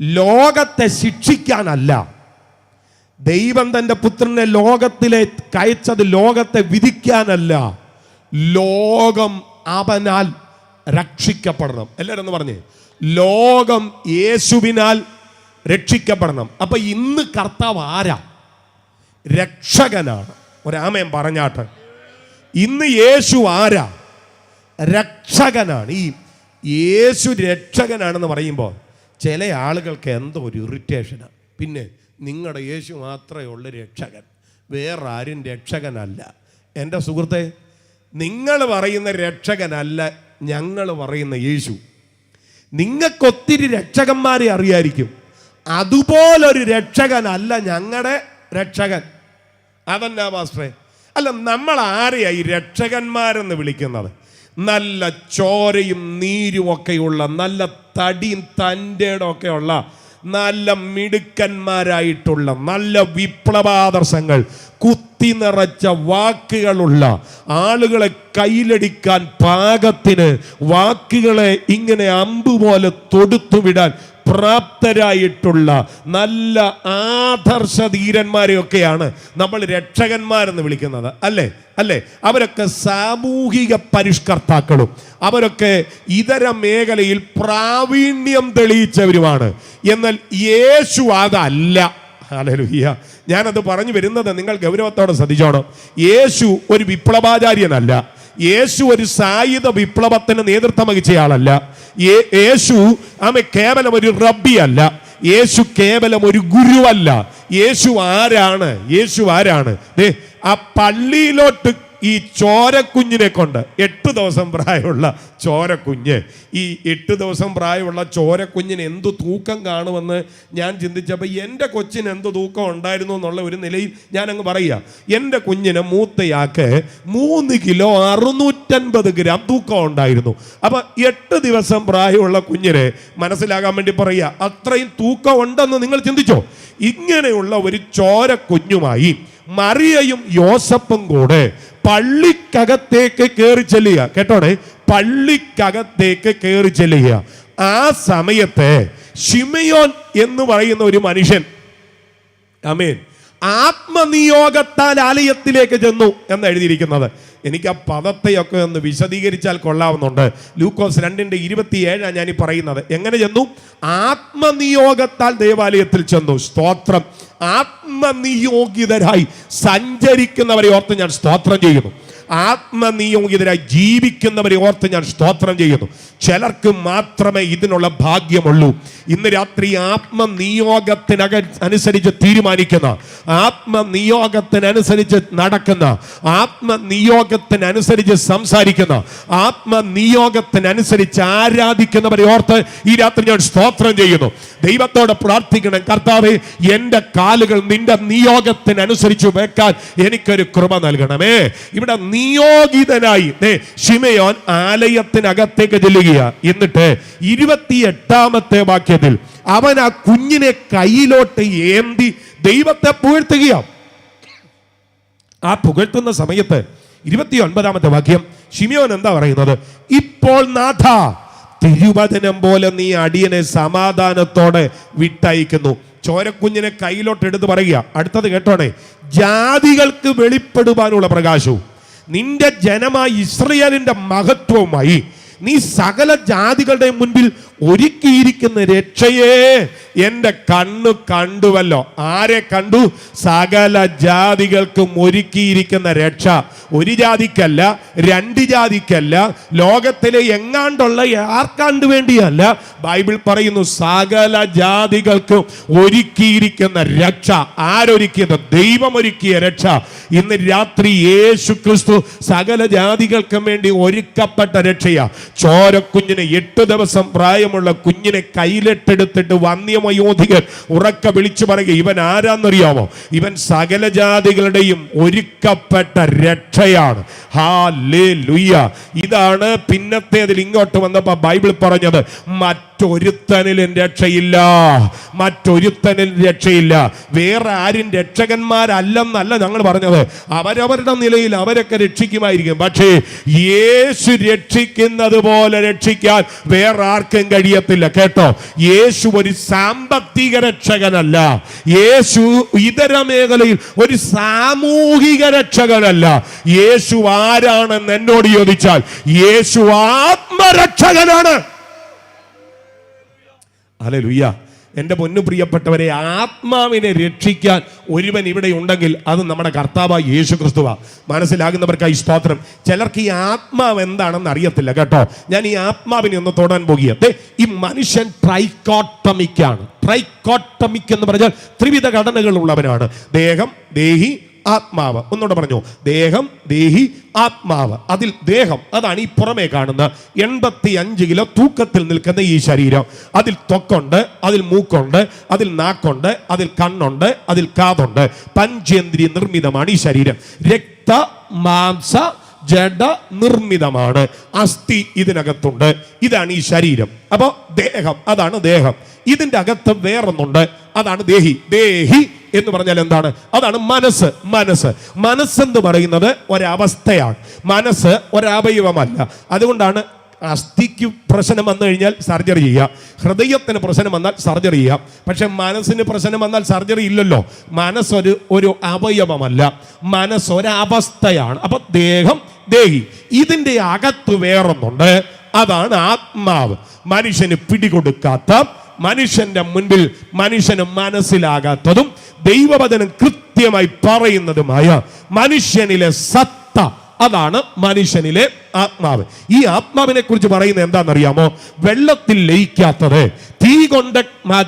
ലോകത്തെ ശിക്ഷിക്കാനല്ല. ദൈവം തന്റെ പുത്രനെ ലോകത്തിലേക്ക് അയച്ചത് ലോകത്തെ വിധിക്കാനല്ല, ലോകം അവനാൽ രക്ഷിക്കപ്പെടണം. എല്ലാവരും ഒന്ന് പറഞ്ഞേ, ലോകം യേശുവിനാൽ രക്ഷിക്കപ്പെടണം. അപ്പൊ ഇന്ന് കർത്താവ് ആരാ? രക്ഷകനാണ്. ഒരാമേൻ പറഞ്ഞാട്ട്. ഇന്ന് യേശു ആരാ? രക്ഷകനാണ്. ഈ യേശു രക്ഷകനാണെന്ന് പറയുമ്പോൾ ചില ആളുകൾക്ക് എന്തോ ഒരു ഇറിറ്റേഷനാണ്. പിന്നെ നിങ്ങളുടെ യേശു മാത്രമേ ഉള്ളൂ രക്ഷകൻ, വേറെ ആരും രക്ഷകനല്ല. എൻ്റെ സുഹൃത്തെ, നിങ്ങൾ പറയുന്ന രക്ഷകനല്ല ഞങ്ങൾ പറയുന്ന യേശു. നിങ്ങൾക്കൊത്തിരി രക്ഷകന്മാരെ അറിയായിരിക്കും, അതുപോലൊരു രക്ഷകനല്ല ഞങ്ങളുടെ രക്ഷകൻ. അതെന്നാ പാസ്റ്ററെ? അല്ല, നമ്മൾ ആരെയാ ഈ രക്ഷകന്മാരെന്ന് വിളിക്കുന്നത്? നല്ല ചോരയും നീരും ഒക്കെയുള്ള, നല്ല തടിയും തൻ്റെയൊക്കെ ഉള്ള, നല്ല മിടുക്കന്മാരായിട്ടുള്ള, നല്ല വിപ്ലവാദർശങ്ങൾ കുത്തി നിറച്ച വാക്കുകളുള്ള ആളുകളെ കയ്യിലടിക്കാൻ പാകത്തിന് വാക്കുകളെ ഇങ്ങനെ അമ്പുപോലെ തൊടുത്തുവിടാൻ പ്രാപ്തരായിട്ടുള്ള നല്ല ആദർശധീരന്മാരെയൊക്കെയാണ് നമ്മൾ രക്ഷകന്മാരെന്ന് വിളിക്കുന്നത്. അല്ലേ? അവരൊക്കെ സാമൂഹിക പരിഷ്കർത്താക്കളും അവരൊക്കെ ഇതര മേഖലയിൽ പ്രാവീണ്യം തെളിയിച്ചവരുമാണ്. എന്നാൽ യേശു അതല്ല. ഹല്ലേലൂയ. ഞാനത് പറഞ്ഞു വരുന്നത് നിങ്ങൾ ഗൗരവത്തോടെ ശ്രദ്ധിച്ചോണം. യേശു ഒരു വിപ്ലവാചാര്യനല്ല. യേശു ഒരു സായുധ വിപ്ലവത്തിന് നേതൃത്വം വഹിച്ചയാളല്ല. യേശു കേവലം ഒരു റബ്ബി അല്ല. യേശു കേവലം ഒരു ഗുരുവല്ല. യേശു ആരാണ്? ആ പള്ളിയിലോട്ട് ഈ ചോരക്കുഞ്ഞിനെ കൊണ്ട് 8 ദിവസം പ്രായമുള്ള ചോരക്കുഞ്ഞ്, ഈ 8 ദിവസം പ്രായമുള്ള ചോരക്കുഞ്ഞിന് എന്തു തൂക്കം കാണുമെന്ന് ഞാൻ ചിന്തിച്ചപ്പോൾ എൻ്റെ കൊച്ചിന് എന്ത് തൂക്കം ഉണ്ടായിരുന്നു എന്നുള്ള ഒരു നിലയിൽ ഞാൻ അങ്ങ് പറയുക. എൻ്റെ കുഞ്ഞിന് മൂത്തയാൾക്ക് 3 കിലോ 650 ഗ്രാം തൂക്കം ഉണ്ടായിരുന്നു. അപ്പം 8 ദിവസം പ്രായമുള്ള കുഞ്ഞിനെ മനസ്സിലാകാൻ വേണ്ടി പറയുക, അത്രയും തൂക്കം ഉണ്ടെന്ന് നിങ്ങൾ ചിന്തിച്ചോ? ഇങ്ങനെയുള്ള ഒരു ചോരക്കുഞ്ഞുമായി മറിയയും യോസഫും കൂടെ പള്ളിക്കകത്തേക്ക് കയറി ചെല്ലുക. കേട്ടോണേ, പള്ളിക്കകത്തേക്ക് കയറി ചെല്ലുക. ആ സമയത്ത് ശിമയോൻ എന്ന് പറയുന്ന ഒരു മനുഷ്യൻ, ആമേൻ, ആത്മനിയോഗത്താൽ ആലയത്തിലേക്ക് ചെന്നു എന്ന് എഴുതിയിരിക്കുന്നത്. എനിക്ക് ആ പദത്തെയൊക്കെ ഒന്ന് വിശദീകരിച്ചാൽ കൊള്ളാവുന്നുണ്ട്. ലൂക്കോസ് 2:27 ഞാൻ ഈ പറയുന്നത്. എങ്ങനെ ചെന്നു? ആത്മനിയോഗത്താൽ ദേവാലയത്തിൽ ചെന്നു. സ്തോത്രം. ആത്മനിയോഗിതരായി സഞ്ചരിക്കുന്നവരെ ഓർത്ത് ഞാൻ സ്തോത്രം ചെയ്യുന്നു. ആത്മനിയോഗിതരായി ജീവിക്കുന്നവരെ ഓർത്ത് ഞാൻ സ്തോത്രം ചെയ്യുന്നു. ചിലർക്ക് മാത്രമേ ഇതിനുള്ള ഭാഗ്യമുള്ളൂ. ഇന്ന് രാത്രി അനുസരിച്ച് തീരുമാനിക്കുന്ന, ആത്മനിയോഗത്തിനനുസരിച്ച് നടക്കുന്ന, ആത്മനിയോഗത്തിനനുസരിച്ച് സംസാരിക്കുന്ന, ആത്മനിയോഗത്തിനനുസരിച്ച് ആരാധിക്കുന്നവരെ ഓർത്ത് ഈ രാത്രി ഞാൻ സ്തോത്രം ചെയ്യുന്നു. ദൈവത്തോട് പ്രാർത്ഥിക്കണം, കർത്താവേ, എൻ്റെ കാലുകൾ നിന്റെ നിയോഗത്തിനനുസരിച്ച് വെക്കാൻ എനിക്കൊരു കൃപ നൽകണമേ. ഇവിടെ നിയോഗിതനായി ശിമയോൻ ആലയത്തിനകത്തേക്ക് ചെല്ലുക. എന്നിട്ട് 28-ാമത്തെ വാക്യത്തിൽ അവൻ ആ കുഞ്ഞിനെ കയ്യിലോട്ട് ഏന്തി ദൈവത്തെ പുകഴ്ത്തുക. ആ പുകഴ്ത്തുന്ന സമയത്ത് 29-ാമത്തെ വാക്യം ശിമിയോൻ എന്താ പറയുന്നത്? ഇപ്പോൾ നാഥ, തിരുവചനം പോലെ നീ അടിയനെ സമാധാനത്തോടെ വിട്ടയക്കുന്നു. ചോരക്കുഞ്ഞിനെ കയ്യിലോട്ട് എടുത്ത് പറയുക. അടുത്തത് കേട്ടോണേ, ജാതികൾക്ക് വെളിപ്പെടുവാനുള്ള പ്രകാശവും നിന്റെ ജനമായ ഇസ്രയേലിന്റെ മഹത്വവുമായി നീ സകല ജാതികളുടെ മുൻപിൽ ഒരുക്കിയിരിക്കുന്ന രക്ഷയെ എൻ്റെ കണ്ണു കണ്ടുവല്ലോ. ആരെ കണ്ടു? സകല ജാതികൾക്കും ഒരുക്കിയിരിക്കുന്ന രക്ഷ. ഒരു ജാതിക്കല്ല, രണ്ട് ജാതിക്കല്ല, ലോകത്തിലെ എങ്ങാണ്ടുള്ള ആർക്കാണ്ട് വേണ്ടിയല്ല. ബൈബിൾ പറയുന്നു സകല ജാതികൾക്കും ഒരുക്കിയിരിക്കുന്ന രക്ഷ. ആരൊരുക്കിയത്? ദൈവം ഒരുക്കിയ രക്ഷ. ഇന്ന് രാത്രി യേശു ക്രിസ്തു സകല ജാതികൾക്കും വേണ്ടി ഒരുക്കപ്പെട്ട രക്ഷയാ. ചോരക്കുഞ്ഞിനെ 8 ദിവസം പ്രായമുള്ള കുഞ്ഞിനെ കയ്യിലിട്ടെടുത്തിട്ട് വന്യമയോധികൻ ഉറക്ക വിളിച്ചു പറയുക, ഇവൻ ആരാന്നറിയാമോ? ഇവൻ സകല ജാതികളുടെയും ഒരുക്കപ്പെട്ട രക്ഷയാണ്. ഹല്ലേലൂയ. ഇതാണ് പിന്നത്തേതിൽ ഇങ്ങോട്ട് വന്നപ്പോ ബൈബിൾ പറഞ്ഞത്, മറ്റൊരുത്തനിലും രക്ഷയില്ല, മറ്റൊരുത്തനിലും രക്ഷയില്ല. വേറെ ആരും രക്ഷകന്മാരല്ലെന്നല്ല ഞങ്ങൾ പറഞ്ഞത്. അവരവരുടെ നിലയിൽ അവരൊക്കെ രക്ഷിക്കുമായിരിക്കും. പക്ഷേ യേശു രക്ഷിക്കുന്നത് പോലെ രക്ഷിക്കാൻ വേറെ ആർക്കും കഴിയത്തില്ല. കേട്ടോ, യേശു ഒരു സാമ്പത്തിക രക്ഷകനല്ല. യേശു ഇതര മേഖലയിൽ ഒരു സാമൂഹിക രക്ഷകനല്ല. യേശു ആരാണെന്ന് എന്നോട് ചോദിച്ചാൽ യേശു ആത്മരക്ഷകനാണ്. ഹല്ലേലൂയ. എൻ്റെ പൊന്നു പ്രിയപ്പെട്ടവരെ, ആത്മാവിനെ രക്ഷിക്കാൻ ഒരുവൻ ഇവിടെ ഉണ്ടെങ്കിൽ അത് നമ്മുടെ കർത്താവായ യേശു ക്രിസ്തുവാ. മനസ്സിലാകുന്നവർക്കായി സ്തോത്രം. ചിലർക്ക് ഈ ആത്മാവ് എന്താണെന്ന് അറിയത്തില്ല. കേട്ടോ, ഞാൻ ഈ ആത്മാവിനെ ഒന്ന് തൊടാൻ പോകുക. ഈ മനുഷ്യൻ ട്രൈക്കോട്ടമിക്കാണ്. ട്രൈക്കോട്ടമിക് എന്ന് പറഞ്ഞാൽ ത്രിവിധ ഘടനകൾ ഉള്ളവനാണ്. ദേഹം, ദേഹി, ആത്മാവ്. ഒന്നുകൂടെ പറഞ്ഞു, ദേഹം, ദേഹി, ആത്മാവ്. അതിൽ ദേഹം, അതാണ് ഈ പുറമേ കാണുന്ന 85 കിലോ തൂക്കത്തിൽ നിൽക്കുന്ന ഈ ശരീരം. അതിൽ ത്വക്കുണ്ട്, അതിൽ മൂക്കുണ്ട്, അതിൽ നാക്കുണ്ട്, അതിൽ കണ്ണുണ്ട്, അതിൽ കാതുണ്ട്. പഞ്ചേന്ദ്രിയ നിർമ്മിതമാണ് ഈ ശരീരം. രക്ത മാംസ ജഡ നിർമ്മിതമാണ്. അസ്ഥി ഇതിനകത്തുണ്ട്. ഇതാണ് ഈ ശരീരം. അപ്പോ ദേഹം, അതാണ് ദേഹം. ഇതിന്റെ അകത്ത് വേറൊന്നുണ്ട്, അതാണ് ദേഹി. ദേഹി എന്ന് പറഞ്ഞാൽ എന്താണ്? അതാണ് മനസ്സ്. മനസ്സെന്ന് പറയുന്നത് ഒരവസ്ഥയാണ്. മനസ്സ് ഒരവയവമല്ല. അതുകൊണ്ടാണ് അസ്ഥിക്ക് പ്രശ്നം വന്നു കഴിഞ്ഞാൽ സർജറി ചെയ്യാം, ഹൃദയത്തിന് പ്രശ്നം വന്നാൽ സർജറി ചെയ്യാം. പക്ഷെ മനസ്സിന് പ്രശ്നം വന്നാൽ സർജറി ഇല്ലല്ലോ. മനസ്സൊരു അവയവമല്ല, മനസ്സൊരവസ്ഥയാണ്. അപ്പൊ ദേഹം, ദേഹി, ഇതിൻ്റെ അകത്ത് വേറൊന്നുണ്ട്, അതാണ് ആത്മാവ്. മനുഷ്യന് പിടികൊടുക്കാത്ത, മനുഷ്യന്റെ മുൻപിൽ മനുഷ്യന് മനസ്സിലാകാത്തതും ദൈവവചനം കൃത്യമായി പറയുന്നതുമായ മനുഷ്യനിലെ സത്ത, അതാണ് മനുഷ്യനിലെ ആത്മാവ്. ഈ ആത്മാവിനെ കുറിച്ച് പറയുന്നത് എന്താണെന്നറിയാമോ? വെള്ളത്തിൽ ലയിക്കാത്തത്, തീ കൊണ്ട്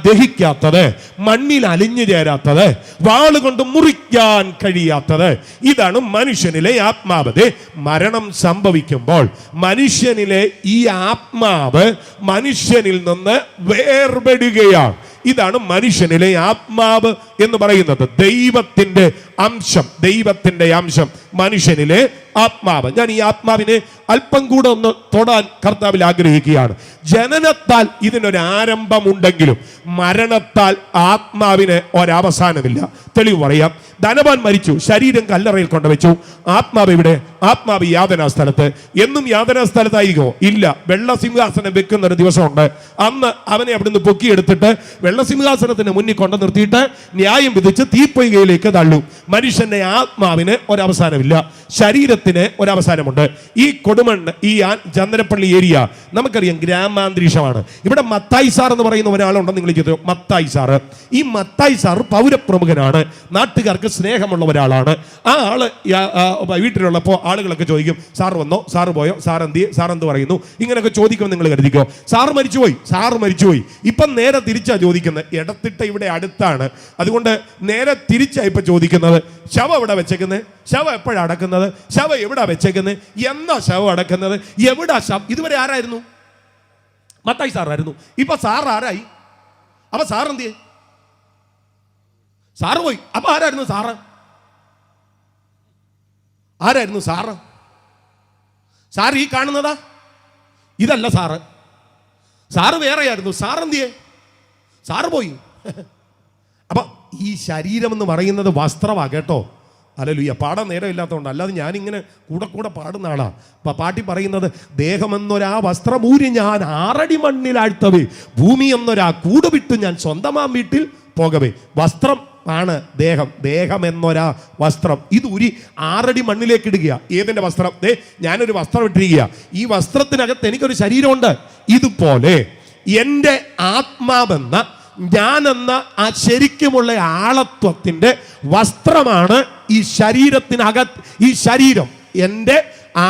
ദഹിക്കാത്തത്, മണ്ണിൽ അലിഞ്ഞു ചേരാത്തത്, വാളുകൊണ്ട് മുറിക്കാൻ കഴിയാത്തത്, ഇതാണ് മനുഷ്യനിലെ ആത്മാവ്. മരണം സംഭവിക്കുമ്പോൾ മനുഷ്യനിലെ ഈ ആത്മാവ് മനുഷ്യനിൽ നിന്ന് വേർപെടുകയാണ്. ഇതാണ് മനുഷ്യനിലെ ആത്മാവ് എന്ന് പറയുന്നത്. ദൈവത്തിന്റെ അംശം മനുഷ്യനിലെ ആത്മാവ്. ഞാൻ ഈ ആത്മാവിനെ അല്പം കൂടെ ഒന്ന് തൊടാൻ കർത്താവിൽ ആഗ്രഹിക്കുകയാണ്. ജനനത്താൽ ഇതിനൊരു ആരംഭമുണ്ടെങ്കിലും മരണത്താൽ ആത്മാവിന് ഒരവസാനമില്ല. തെളിവ് പറയാം. ധനവാൻ മരിച്ചു, ശരീരം കല്ലറയിൽ കൊണ്ടുവച്ചു. ആത്മാവ് ഇവിടെ? ആത്മാവ് യാതനാ സ്ഥലത്ത്. എന്നും യാതനാ സ്ഥലത്തായിരിക്കോ? ഇല്ല. വെള്ളസിംഹാസനം വെക്കുന്ന ഒരു ദിവസമുണ്ട്. അന്ന് അവനെ അവിടുന്ന് പൊക്കിയെടുത്തിട്ട് വെള്ളസിംഹാസനത്തിന് മുന്നിൽ കൊണ്ടു നിർത്തിയിട്ട് ന്യായം വിധിച്ച് തീപ്പൊയ്കയിലേക്ക് തള്ളും. മനുഷ്യന്റെ ആത്മാവിന് ഒരവസാനമില്ല, ശരീരത്തിന് ഒരവസാനമുണ്ട്. ഈ കൊടുമണ്ണ്, ഈ ചന്ദ്രപ്പള്ളി ഏരിയ നമുക്കറിയാം ഗ്രാമാന്തരീക്ഷമാണ്. ഇവിടെ മത്തായി സാർ എന്ന് പറയുന്ന ഒരാളുണ്ടെന്ന് നിങ്ങൾ ചെയ്തു. മത്തായി സാറ്, ഈ മത്തായി സാർ പൗരപ്രമുഖനാണ്, നാട്ടുകാർക്ക് സ്നേഹമുള്ള ഒരാളാണ്. ആ ആള് വീട്ടിലുള്ളപ്പോൾ ആളുകളൊക്കെ ചോദിക്കും, സാർ വന്നോ, സാറ് പോയോ, സാർ എന്ത് പറയുന്നു, ഇങ്ങനെയൊക്കെ ചോദിക്കുമെന്ന് നിങ്ങൾ കരുതിക്കോ. സാറ് മരിച്ചുപോയി. ഇപ്പം നേരെ തിരിച്ചാ ചോദിക്കുന്നത്. ഇടത്തിട്ട ഇവിടെ അടുത്താണ്, അതുകൊണ്ട് നേരെ തിരിച്ചാ ഇപ്പൊ ചോദിക്കുന്നത്. ശവം എവിടെ വെച്ചേക്കുന്നത്? ശവം എപ്പോഴാണ് അടക്കുന്നത്? ശവം എവിടാ വെച്ചേക്കുന്നത്? എന്നാ ശവം അടക്കുന്നത്? എവിടാ ശവം? ഇതുവരെ ആരായിരുന്നു? മത്തായി സാറായിരുന്നു. ഇപ്പൊ സാർ ആരായി? അപ്പൊ സാർ എന്ത് ചെയ്യും? സാറ് പോയി. അപ്പൊ ആരായിരുന്നു സാറ്? ആരായിരുന്നു സാറ്? സാർ ഈ കാണുന്നതാ? ഇതല്ല സാറ്. സാറ് വേറെയായിരുന്നു. സാർ എന്തിയേ? സാറ് പോയി. അപ്പൊ ഈ ശരീരം എന്ന് പറയുന്നത് വസ്ത്രമാ കേട്ടോ. ഹല്ലേലൂയ. പാടാൻ നേരമില്ലാത്തതുകൊണ്ട്, അല്ലാതെ ഞാനിങ്ങനെ കൂടെ പാടുന്ന ആളാണ്. അപ്പം പാട്ടി പറയുന്നത്, ദേഹമെന്നൊരാ വസ്ത്രമൂരി ഞാൻ 6 അടി മണ്ണിലാഴ്ത്തവേ, ഭൂമി എന്നൊരാ കൂട് വിട്ടു ഞാൻ സ്വന്തമാം വീട്ടിൽ പോകവേ. വസ്ത്രം ആണ് ദേഹം എന്നൊരാ വസ്ത്രം. ഇത് ഉരി 6 അടി മണ്ണിലേക്ക് ഇടുക. ഏതിൻ്റെ വസ്ത്രം? ഞാനൊരു വസ്ത്രം ഇട്ടിരിക്കുക. ഈ വസ്ത്രത്തിനകത്ത് എനിക്കൊരു ശരീരമുണ്ട്. ഇതുപോലെ എൻ്റെ ആത്മാവെന്ന ഞാനെന്ന ആ ശരിക്കുമുള്ള ആളത്വത്തിൻ്റെ വസ്ത്രമാണ് ഈ ശരീരത്തിനകത്ത്. ഈ ശരീരം എൻ്റെ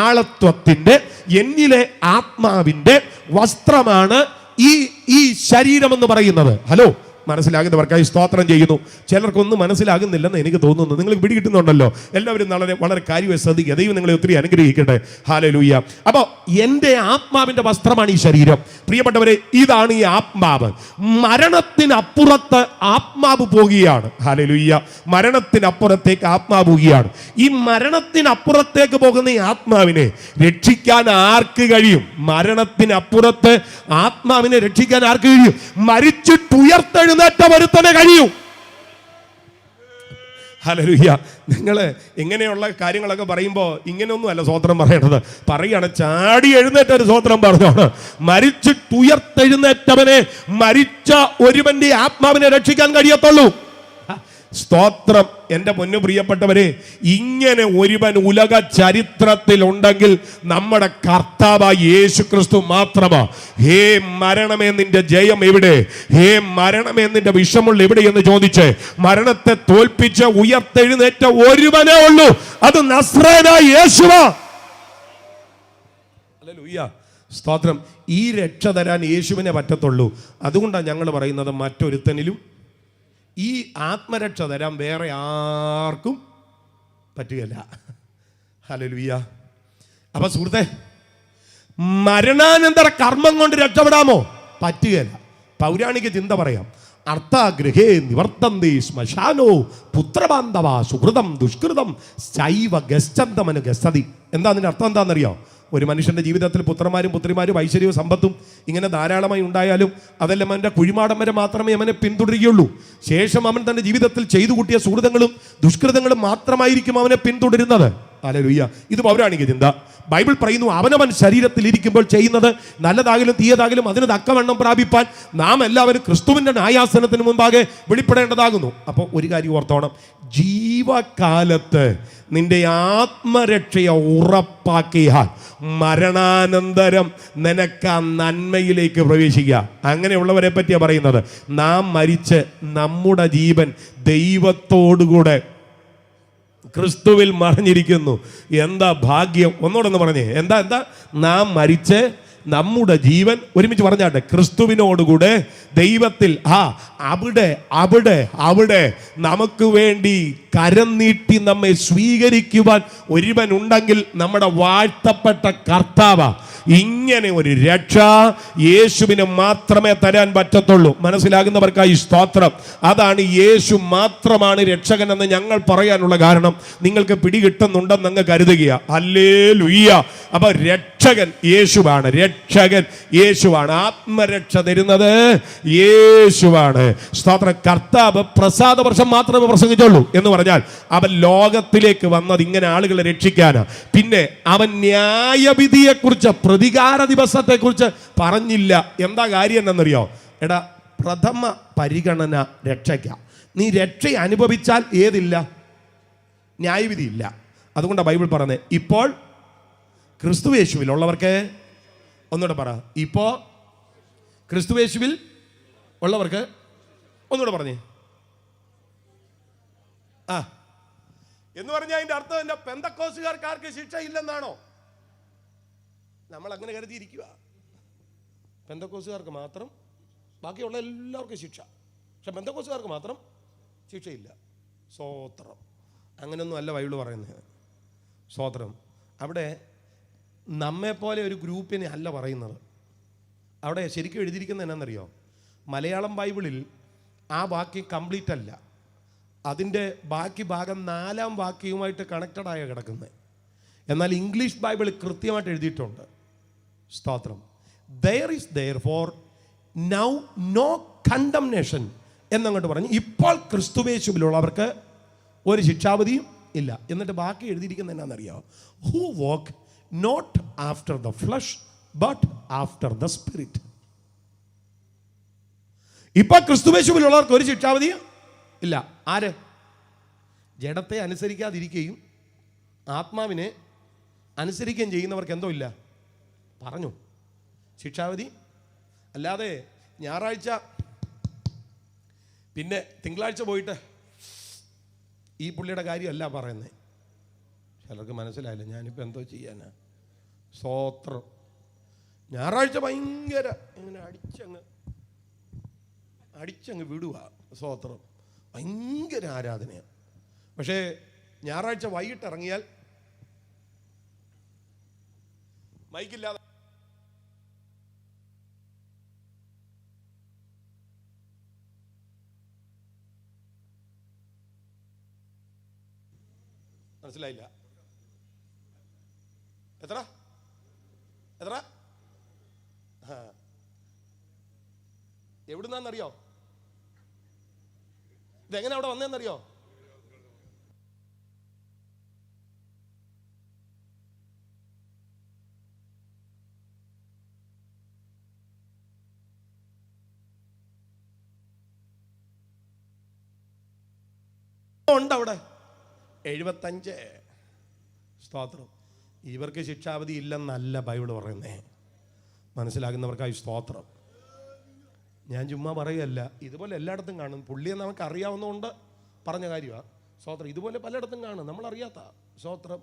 ആളത്വത്തിൻ്റെ, എന്നിലെ ആത്മാവിൻ്റെ വസ്ത്രമാണ് ഈ ശരീരം എന്ന് പറയുന്നത്. ഹലോ, മനസ്സിലാകുന്നവർക്കായി സ്തോത്രം ചെയ്യുന്നു. ചിലർക്കൊന്നും മനസ്സിലാകുന്നില്ലെന്ന് എനിക്ക് തോന്നുന്നു. നിങ്ങൾക്ക് പിടികിട്ടുന്നുണ്ടല്ലോ. എല്ലാവരും വളരെ കാര്യമായി ശ്രദ്ധിക്കുക. ദൈവം നിങ്ങളെ ഒത്തിരി അനുഗ്രഹിക്കട്ടെ. ഹല്ലേലൂയ. അപ്പോൾ എൻ്റെ ആത്മാവിൻ്റെ വസ്ത്രമാണ് ഈ ശരീരം. പ്രിയപ്പെട്ടവരെ, ഇതാണ് ഈ ആത്മാവ്. മരണത്തിനപ്പുറത്ത് ആത്മാവ് പോകുകയാണ്. ഹല്ലേലൂയ. മരണത്തിനപ്പുറത്തേക്ക് ആത്മാവ് പോകുകയാണ്. ഈ മരണത്തിനപ്പുറത്തേക്ക് പോകുന്ന ഈ ആത്മാവിനെ രക്ഷിക്കാൻ ആർക്ക് കഴിയും? മരണത്തിനപ്പുറത്ത് ആത്മാവിനെ രക്ഷിക്കാൻ ആർക്ക് കഴിയും? മരിച്ചിട്ട് ഉയർത്തെഴുന്നേറ്റ ഒരുത്തനെ കഴിയൂ. ഹല്ലേലൂയ. നിങ്ങൾ ഇങ്ങനെയുള്ള കാര്യങ്ങളൊക്കെ പറയുമ്പോൾ ഇങ്ങനെയൊന്നും അല്ല സ്വോത്രം പറയേണ്ടത്. പറയുകയാണ്, ചാടി എഴുന്നേറ്റ ഒരു സ്വോത്രം പറഞ്ഞോണ്. മരിച്ചിട്ട് ഉയർത്തെഴുന്നേറ്റവനെ, മരിച്ച ഒരുവന്റെ ആത്മാവിനെ രക്ഷിക്കാൻ കഴിയത്തുള്ളൂ. സ്തോത്രം. എൻ്റെ പൊന്നു പ്രിയപ്പെട്ടവരെ, ഇങ്ങനെ ഒരുവൻ ഉലക ചരിത്രത്തിൽ ഉണ്ടെങ്കിൽ നമ്മുടെ കർത്താവായ യേശു ക്രിസ്തു മാത്രമാ. ഹേ മരണമേ, നിന്റെ ജയം എവിടെ? ഹേ മരണമേ, നിന്റെ വിഷമുള്ള എവിടെ എന്ന് ചോദിച്ച് മരണത്തെ തോൽപ്പിച്ച് ഉയർത്തെഴുന്നേറ്റ ഒരുവനേ ഉള്ളൂ. അത് നസ്രേനായ യേശുവാ. ഹല്ലേലൂയ. സ്തോത്രം. ഈ രക്ഷ തരാൻ യേശുവിനെ പറ്റത്തുള്ളൂ. അതുകൊണ്ടാണ് ഞങ്ങൾ പറയുന്നത്, മറ്റൊരുത്തനിലും ഈ ആത്മരക്ഷ തരാൻ വേറെ ആർക്കും പറ്റുകയില്ല. ഹല്ലേലൂയ. അപ്പൊ സുഹൃത്തെ, മരണാനന്തര കർമ്മം കൊണ്ട് രക്ഷപ്പെടാമോ? പറ്റുകയില്ല. പൗരാണിക ചിന്ത പറയാം. അർത്ഥാഗ്രഹേ നിവർത്തന്തി ശ്മശാനോ പുത്രബാന്ധവ സുഹൃതം ദുഷ്കൃതം ശൈവ ഗശ്ചന്തമനു ഗസ്സതി. എന്താ അതിൻ്റെ അർത്ഥം? എന്താണെന്നറിയോ? ഒരു മനുഷ്യൻ്റെ ജീവിതത്തിൽ പുത്രന്മാരും പുത്രിമാരും ഐശ്വര്യവും സമ്പത്തും ഇങ്ങനെ ധാരാളമായി ഉണ്ടായാലും അതെല്ലാം അവൻ്റെ കുഴിമാടം വരെ മാത്രമേ അവനെ പിന്തുടരുകയുള്ളൂ. ശേഷം അവൻ തൻ്റെ ജീവിതത്തിൽ ചെയ്തു കൂട്ടിയ സുഹൃതങ്ങളും ദുഷ്കൃതങ്ങളും മാത്രമായിരിക്കും അവനെ പിന്തുടരുന്നത്. ഹല്ലേലൂയ. ഇത് പൗരാണിക ചിന്ത. ബൈബിൾ പറയുന്നു, അവനവൻ ശരീരത്തിൽ ഇരിക്കുമ്പോൾ ചെയ്യുന്നത് നല്ലതാകലും തീയതാകലും അതിന് തക്കവണ്ണം പ്രാപിപ്പാൻ നാം എല്ലാവരും ക്രിസ്തുവിൻ്റെ ന്യായാസനത്തിന് മുമ്പാകെ വെളിപ്പെടേണ്ടതാകുന്നു. അപ്പോൾ ഒരു കാര്യം ഓർത്തോണം, ജീവകാലത്ത് നിന്റെ ആത്മരക്ഷയെ ഉറപ്പാക്കിയാൽ മരണാനന്തരം നിനക്ക് ആ നന്മയിലേക്ക് പ്രവേശിക്കുക. അങ്ങനെയുള്ളവരെ പറ്റിയാണ് പറയുന്നത്. നാം മരിച്ച് നമ്മുടെ ജീവൻ ദൈവത്തോടുകൂടെ ക്രിസ്തുവിൽ മറിഞ്ഞിരിക്കുന്നു. എന്താ ഭാഗ്യം! ഒന്നോടൊന്ന് പറഞ്ഞേ, എന്താ നാം മരിച്ച് നമ്മുടെ ജീവൻ, ഒരുമിച്ച് പറഞ്ഞാട്ടെ, ക്രിസ്തുവിനോടുകൂടെ ദൈവത്തിൽ. അവിടെ നമുക്ക് വേണ്ടി കരം നീട്ടി നമ്മെ സ്വീകരിക്കുവാൻ ഒരുവൻ ഉണ്ടെങ്കിൽ നമ്മുടെ വാഴ്ത്തപ്പെട്ട കർത്താവാ. ഇങ്ങനെ ഒരു രക്ഷ യേശുവിന് മാത്രമേ തരാൻ പറ്റത്തുള്ളൂ. മനസ്സിലാകുന്നവർക്കായി സ്തോത്രം. അതാണ് യേശു മാത്രമാണ് രക്ഷകൻ എന്ന് ഞങ്ങൾ പറയാനുള്ള കാരണം നിങ്ങൾക്ക് പിടികിട്ടുന്നുണ്ടെന്ന് അങ്ങ് കരുതുക. ഹല്ലേലൂയ. അപ്പൊ രക്ഷകൻ യേശുവാണ്. രക്ഷകൻ യേശുവാണ്. ആത്മരക്ഷ തരുന്നത് യേശുവാണ്. സ്തോത്രം. കർത്താവ് പ്രസാദ വർഷം മാത്രമേ പ്രസംഗിച്ചുള്ളൂ എന്ന് പറഞ്ഞാൽ അവൻ ലോകത്തിലേക്ക് വന്നത് ഇങ്ങനെ ആളുകളെ രക്ഷിക്കാനാണ്. പിന്നെ അവൻ ന്യായവിധിയെക്കുറിച്ച്, പ്രതികാര ദിവസത്തെക്കുറിച്ച് പറഞ്ഞില്ല. എന്താ കാര്യം എന്നറിയോ? എടാ, പ്രഥമ പരിഗണന രക്ഷയ്ക്ക. നീ രക്ഷ അനുഭവിച്ചാൽ ഏതില്ല? ന്യായവിധി ഇല്ല. അതുകൊണ്ടാണ് ബൈബിൾ പറഞ്ഞത്, ഇപ്പോൾ ക്രിസ്തുയേശുവിൽ ഉള്ളവർക്ക്, ഒന്നുകൂടെ പറ, ഇപ്പോ ക്രിസ്തുയേശുവിൽ ഉള്ളവർക്ക്, ഒന്നുകൂടെ പറഞ്ഞേ. എന്ന് പറഞ്ഞാൽ അതിന്റെ അർത്ഥം എൻ്റെ പെന്തക്കോസുകാർക്ക് ശിക്ഷ ഇല്ലെന്നാണോ? നമ്മൾ അങ്ങനെ കരുതിയിരിക്കുക. പെന്തക്കോസുകാർക്ക് മാത്രം, ബാക്കിയുള്ള എല്ലാവർക്കും ശിക്ഷ, പക്ഷെ പെന്തക്കോസുകാർക്ക് മാത്രം ശിക്ഷയില്ല. സ്തോത്രം. അങ്ങനെയൊന്നും അല്ല ബൈബിൾ പറയുന്നത്. സ്തോത്രം. അവിടെ നമ്മെപ്പോലെ ഒരു ഗ്രൂപ്പിനെ അല്ല പറയുന്നത്. അവിടെ ശരിക്കും എഴുതിയിരിക്കുന്നത് എന്നാണെന്നറിയോ? മലയാളം ബൈബിളിൽ ആ വാക്യം കംപ്ലീറ്റ് അല്ല, അതിൻ്റെ ബാക്കി ഭാഗം 4-ാം വാക്യവുമായിട്ട് കണക്റ്റഡായ കിടക്കുന്നത്. എന്നാൽ ഇംഗ്ലീഷ് ബൈബിളിൽ കൃത്യമായിട്ട് എഴുതിയിട്ടുണ്ട്. സ്തോത്രം. There is therefore now no condemnation എന്നങ്ങോട്ട് പറഞ്ഞു. ഇപ്പോൾ ക്രിസ്തുയേശുവിലുള്ളവർക്ക് ഒരു ശിക്ഷാവിധിയും ഇല്ല. എന്നിട്ട് ബാക്കി എഴുതിയിരിക്കുന്നത് എന്നാണെന്നറിയാമോ? Who walk not after the flesh but after the spirit. ഇപ്പൊ ക്രിസ്തുവേശുവിലുള്ളവർക്ക് ഒരു ശിക്ഷാവധി ഇല്ല. ആര് ജഡത്തെ അനുസരിക്കാതിരിക്കുകയും ആത്മാവിനെ അനുസരിക്കുകയും ചെയ്യുന്നവർക്ക് എന്തോ ഇല്ല പറഞ്ഞു ശിക്ഷാവധി. അല്ലാതെ ഞായറാഴ്ച പിന്നെ തിങ്കളാഴ്ച പോയിട്ട് ഈ പുള്ളിയുടെ കാര്യമല്ല പറയുന്നത്. ചിലർക്ക് മനസ്സിലായില്ല, ഞാനിപ്പോൾ എന്തോ ചെയ്യാനാ. സ്തോത്രം. ഞായറാഴ്ച ഭയങ്കര ഇങ്ങനെ അടിച്ചങ്ങ് വിടുക. സ്തോത്രം. ഭയങ്കര ആരാധനയാണ്. പക്ഷേ ഞായറാഴ്ച വൈകിട്ട് ഇറങ്ങിയാൽ മൈക്കില്ലാതെ മനസ്സിലായില്ല. എത്ര എവിടുന്നാന്നറിയോ? ഇതെങ്ങനെ അവിടെ വന്നേന്നറിയോ? ഉണ്ട് അവിടെ 75. സ്തോത്രം. ഇവർക്ക് ശിക്ഷാവധി ഇല്ലെന്നല്ല ബൈബിൾ പറയുന്നേ. മനസ്സിലാകുന്നവർക്കായി സ്തോത്രം. ഞാൻ ചുമ്മാ പറയുകയല്ല, ഇതുപോലെ എല്ലായിടത്തും കാണും. പുള്ളിയെ നമുക്ക് അറിയാവുന്നതുകൊണ്ട് പറഞ്ഞ കാര്യമാണ്. സ്തോത്രം. ഇതുപോലെ പലയിടത്തും കാണും, നമ്മളറിയാത്ത. സ്തോത്രം.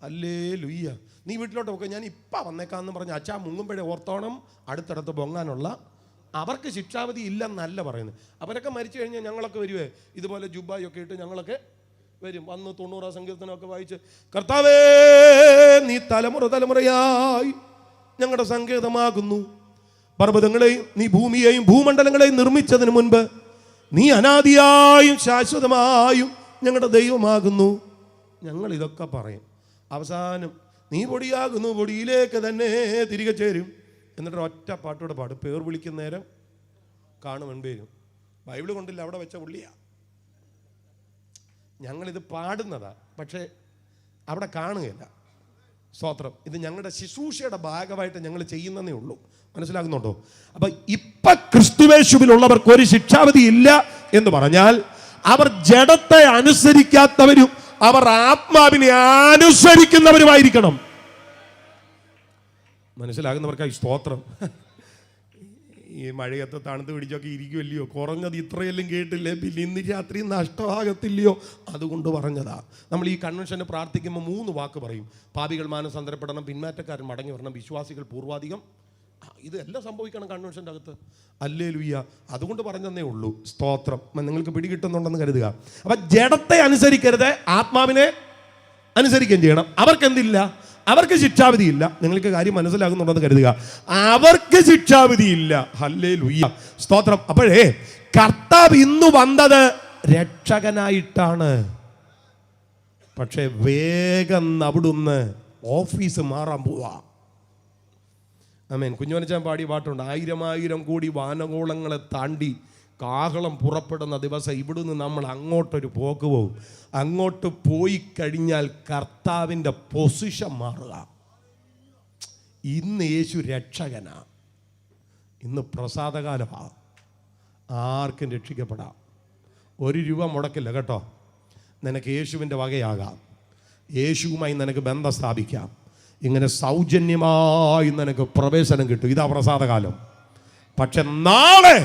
ഹല്ലേലൂയ. നീ വീട്ടിലോട്ട് നോക്കുക. ഞാൻ ഇപ്പം വന്നേക്കാന്ന് പറഞ്ഞ് അച്ഛാ മുങ്ങുമ്പോഴേ ഓർത്തോണം അടുത്തടുത്ത് പൊങ്ങാനുള്ള. അവർക്ക് ശിക്ഷാവധി ഇല്ലെന്നല്ല പറയുന്നത്. അവരൊക്കെ മരിച്ചു കഴിഞ്ഞാൽ ഞങ്ങളൊക്കെ വരുവേ ഇതുപോലെ ജുബായൊക്കെ ഇട്ട് ഞങ്ങളൊക്കെ വരും. വന്ന് 90 സങ്കീർത്തനമൊക്കെ വായിച്ച്, കർത്താവേ നീ തലമുറയായി ഞങ്ങളുടെ സങ്കേതമാകുന്നു. പർവ്വതങ്ങളെയും നീ ഭൂമിയെയും ഭൂമണ്ഡലങ്ങളെയും നിർമ്മിച്ചതിന് മുൻപ് നീ അനാദിയായും ശാശ്വതമായും ഞങ്ങളുടെ ദൈവമാകുന്നു. ഞങ്ങൾ ഇതൊക്കെ പറയും. അവസാനം നീ പൊടിയാകുന്നു, പൊടിയിലേക്ക് തന്നെ തിരികെ ചേരും. എന്നിട്ട് ഒറ്റ പാട്ടോടെ പാടും. പേർ വിളിക്കുന്ന നേരം കാണും മുൻപേരും. ബൈബിള് കൊണ്ടില്ല, അവിടെ വെച്ച പുള്ളിയാ. ഞങ്ങളിത് പാടുന്നതാ, പക്ഷേ അവിടെ കാണുകയില്ല. സ്തോത്രം. ഇത് ഞങ്ങളുടെ ശുശ്രൂഷയുടെ ഭാഗമായിട്ട് ഞങ്ങൾ ചെയ്യുന്നതേ ഉള്ളൂ. മനസ്സിലാകുന്നുണ്ടോ? അപ്പൊ ഇപ്പൊ ക്രിസ്തുവേശുവിലുള്ളവർക്ക് ഒരു ശിക്ഷാവധി ഇല്ല എന്ന് പറഞ്ഞാൽ അവർ ജഡത്തെ അനുസരിക്കാത്തവരും അവർ ആത്മാവിനെ അനുസരിക്കുന്നവരുമായിരിക്കണം. മനസ്സിലാകുന്നവർക്കായി സ്തോത്രം. ഈ മഴയത്ത് തണുത്ത് പിടിച്ചൊക്കെ ഇരിക്കുമല്ലയോ, കുറഞ്ഞത് ഇത്രയെല്ലാം കേട്ടില്ലേ, പിന്നെ ഇന്ന് രാത്രി നഷ്ടമാകത്തില്ലയോ, അതുകൊണ്ട് പറഞ്ഞതാ. നമ്മൾ ഈ കൺവെൻഷന് പ്രാർത്ഥിക്കുമ്പോൾ 3 വാക്ക് പറയും. പാപികൾ മാനസാന്തരപ്പെടണം, പിന്മാറ്റക്കാരൻ മടങ്ങി വരണം, വിശ്വാസികൾ പൂർവാധികം. ഇതെല്ലാം സംഭവിക്കണം കൺവെൻഷൻ്റെ അകത്ത്. ഹല്ലേലൂയ. അതുകൊണ്ട് പറഞ്ഞതേ ഉള്ളൂ. സ്തോത്രം. നിങ്ങൾക്ക് പിടികിട്ടുന്നുണ്ടെന്ന് കരുതുക. അപ്പം ജഡത്തെ അനുസരിക്കരുത്, ആത്മാവിനെ അനുസരിക്കുകയും ചെയ്യണം. അവർക്കെന്തില്ല? അവർക്ക് ശിക്ഷാവിധിയില്ല. നിങ്ങൾക്ക് കാര്യം മനസ്സിലാകുന്നുണ്ടെന്ന് കരുതുക. അവർക്ക് ശിക്ഷാവിധിയില്ല. ഹല്ലേലൂയ. സ്തോത്രം. അപ്പോഴേ കർത്താവ് ഇന്ന് വന്നത് രക്ഷകനായിട്ടാണ്. പക്ഷെ വേഗം അവിടുന്ന് ഓഫീസ് മാറാൻ പോവാ. ആമേൻ. കുഞ്ഞുമനച്ചാൻ പാടിയ പാട്ടുണ്ട്. 1000 കോടി വാനഗോളങ്ങളെ താണ്ടി കാഹളം പുറപ്പെടുന്ന ദിവസം ഇവിടുന്ന് നമ്മൾ അങ്ങോട്ടൊരു പോക്ക് പോകും. അങ്ങോട്ട് പോയി കഴിഞ്ഞാൽ കർത്താവിൻ്റെ പൊസിഷൻ മാറുക. ഇന്ന് യേശു രക്ഷകനാ. ഇന്ന് പ്രസാദകാലമാണ്. ആർക്കും രക്ഷിക്കപ്പെടാം. 1 രൂപ മുടക്കില്ല കേട്ടോ. നിനക്ക് യേശുവിൻ്റെ വകയാകാം. യേശുവുമായി നിനക്ക് ബന്ധം സ്ഥാപിക്കാം. ഇങ്ങനെ സൗജന്യമായി നിനക്ക് പ്രവേശനം കിട്ടും. ഇതാ പ്രസാദകാലം. പക്ഷെ നാളെ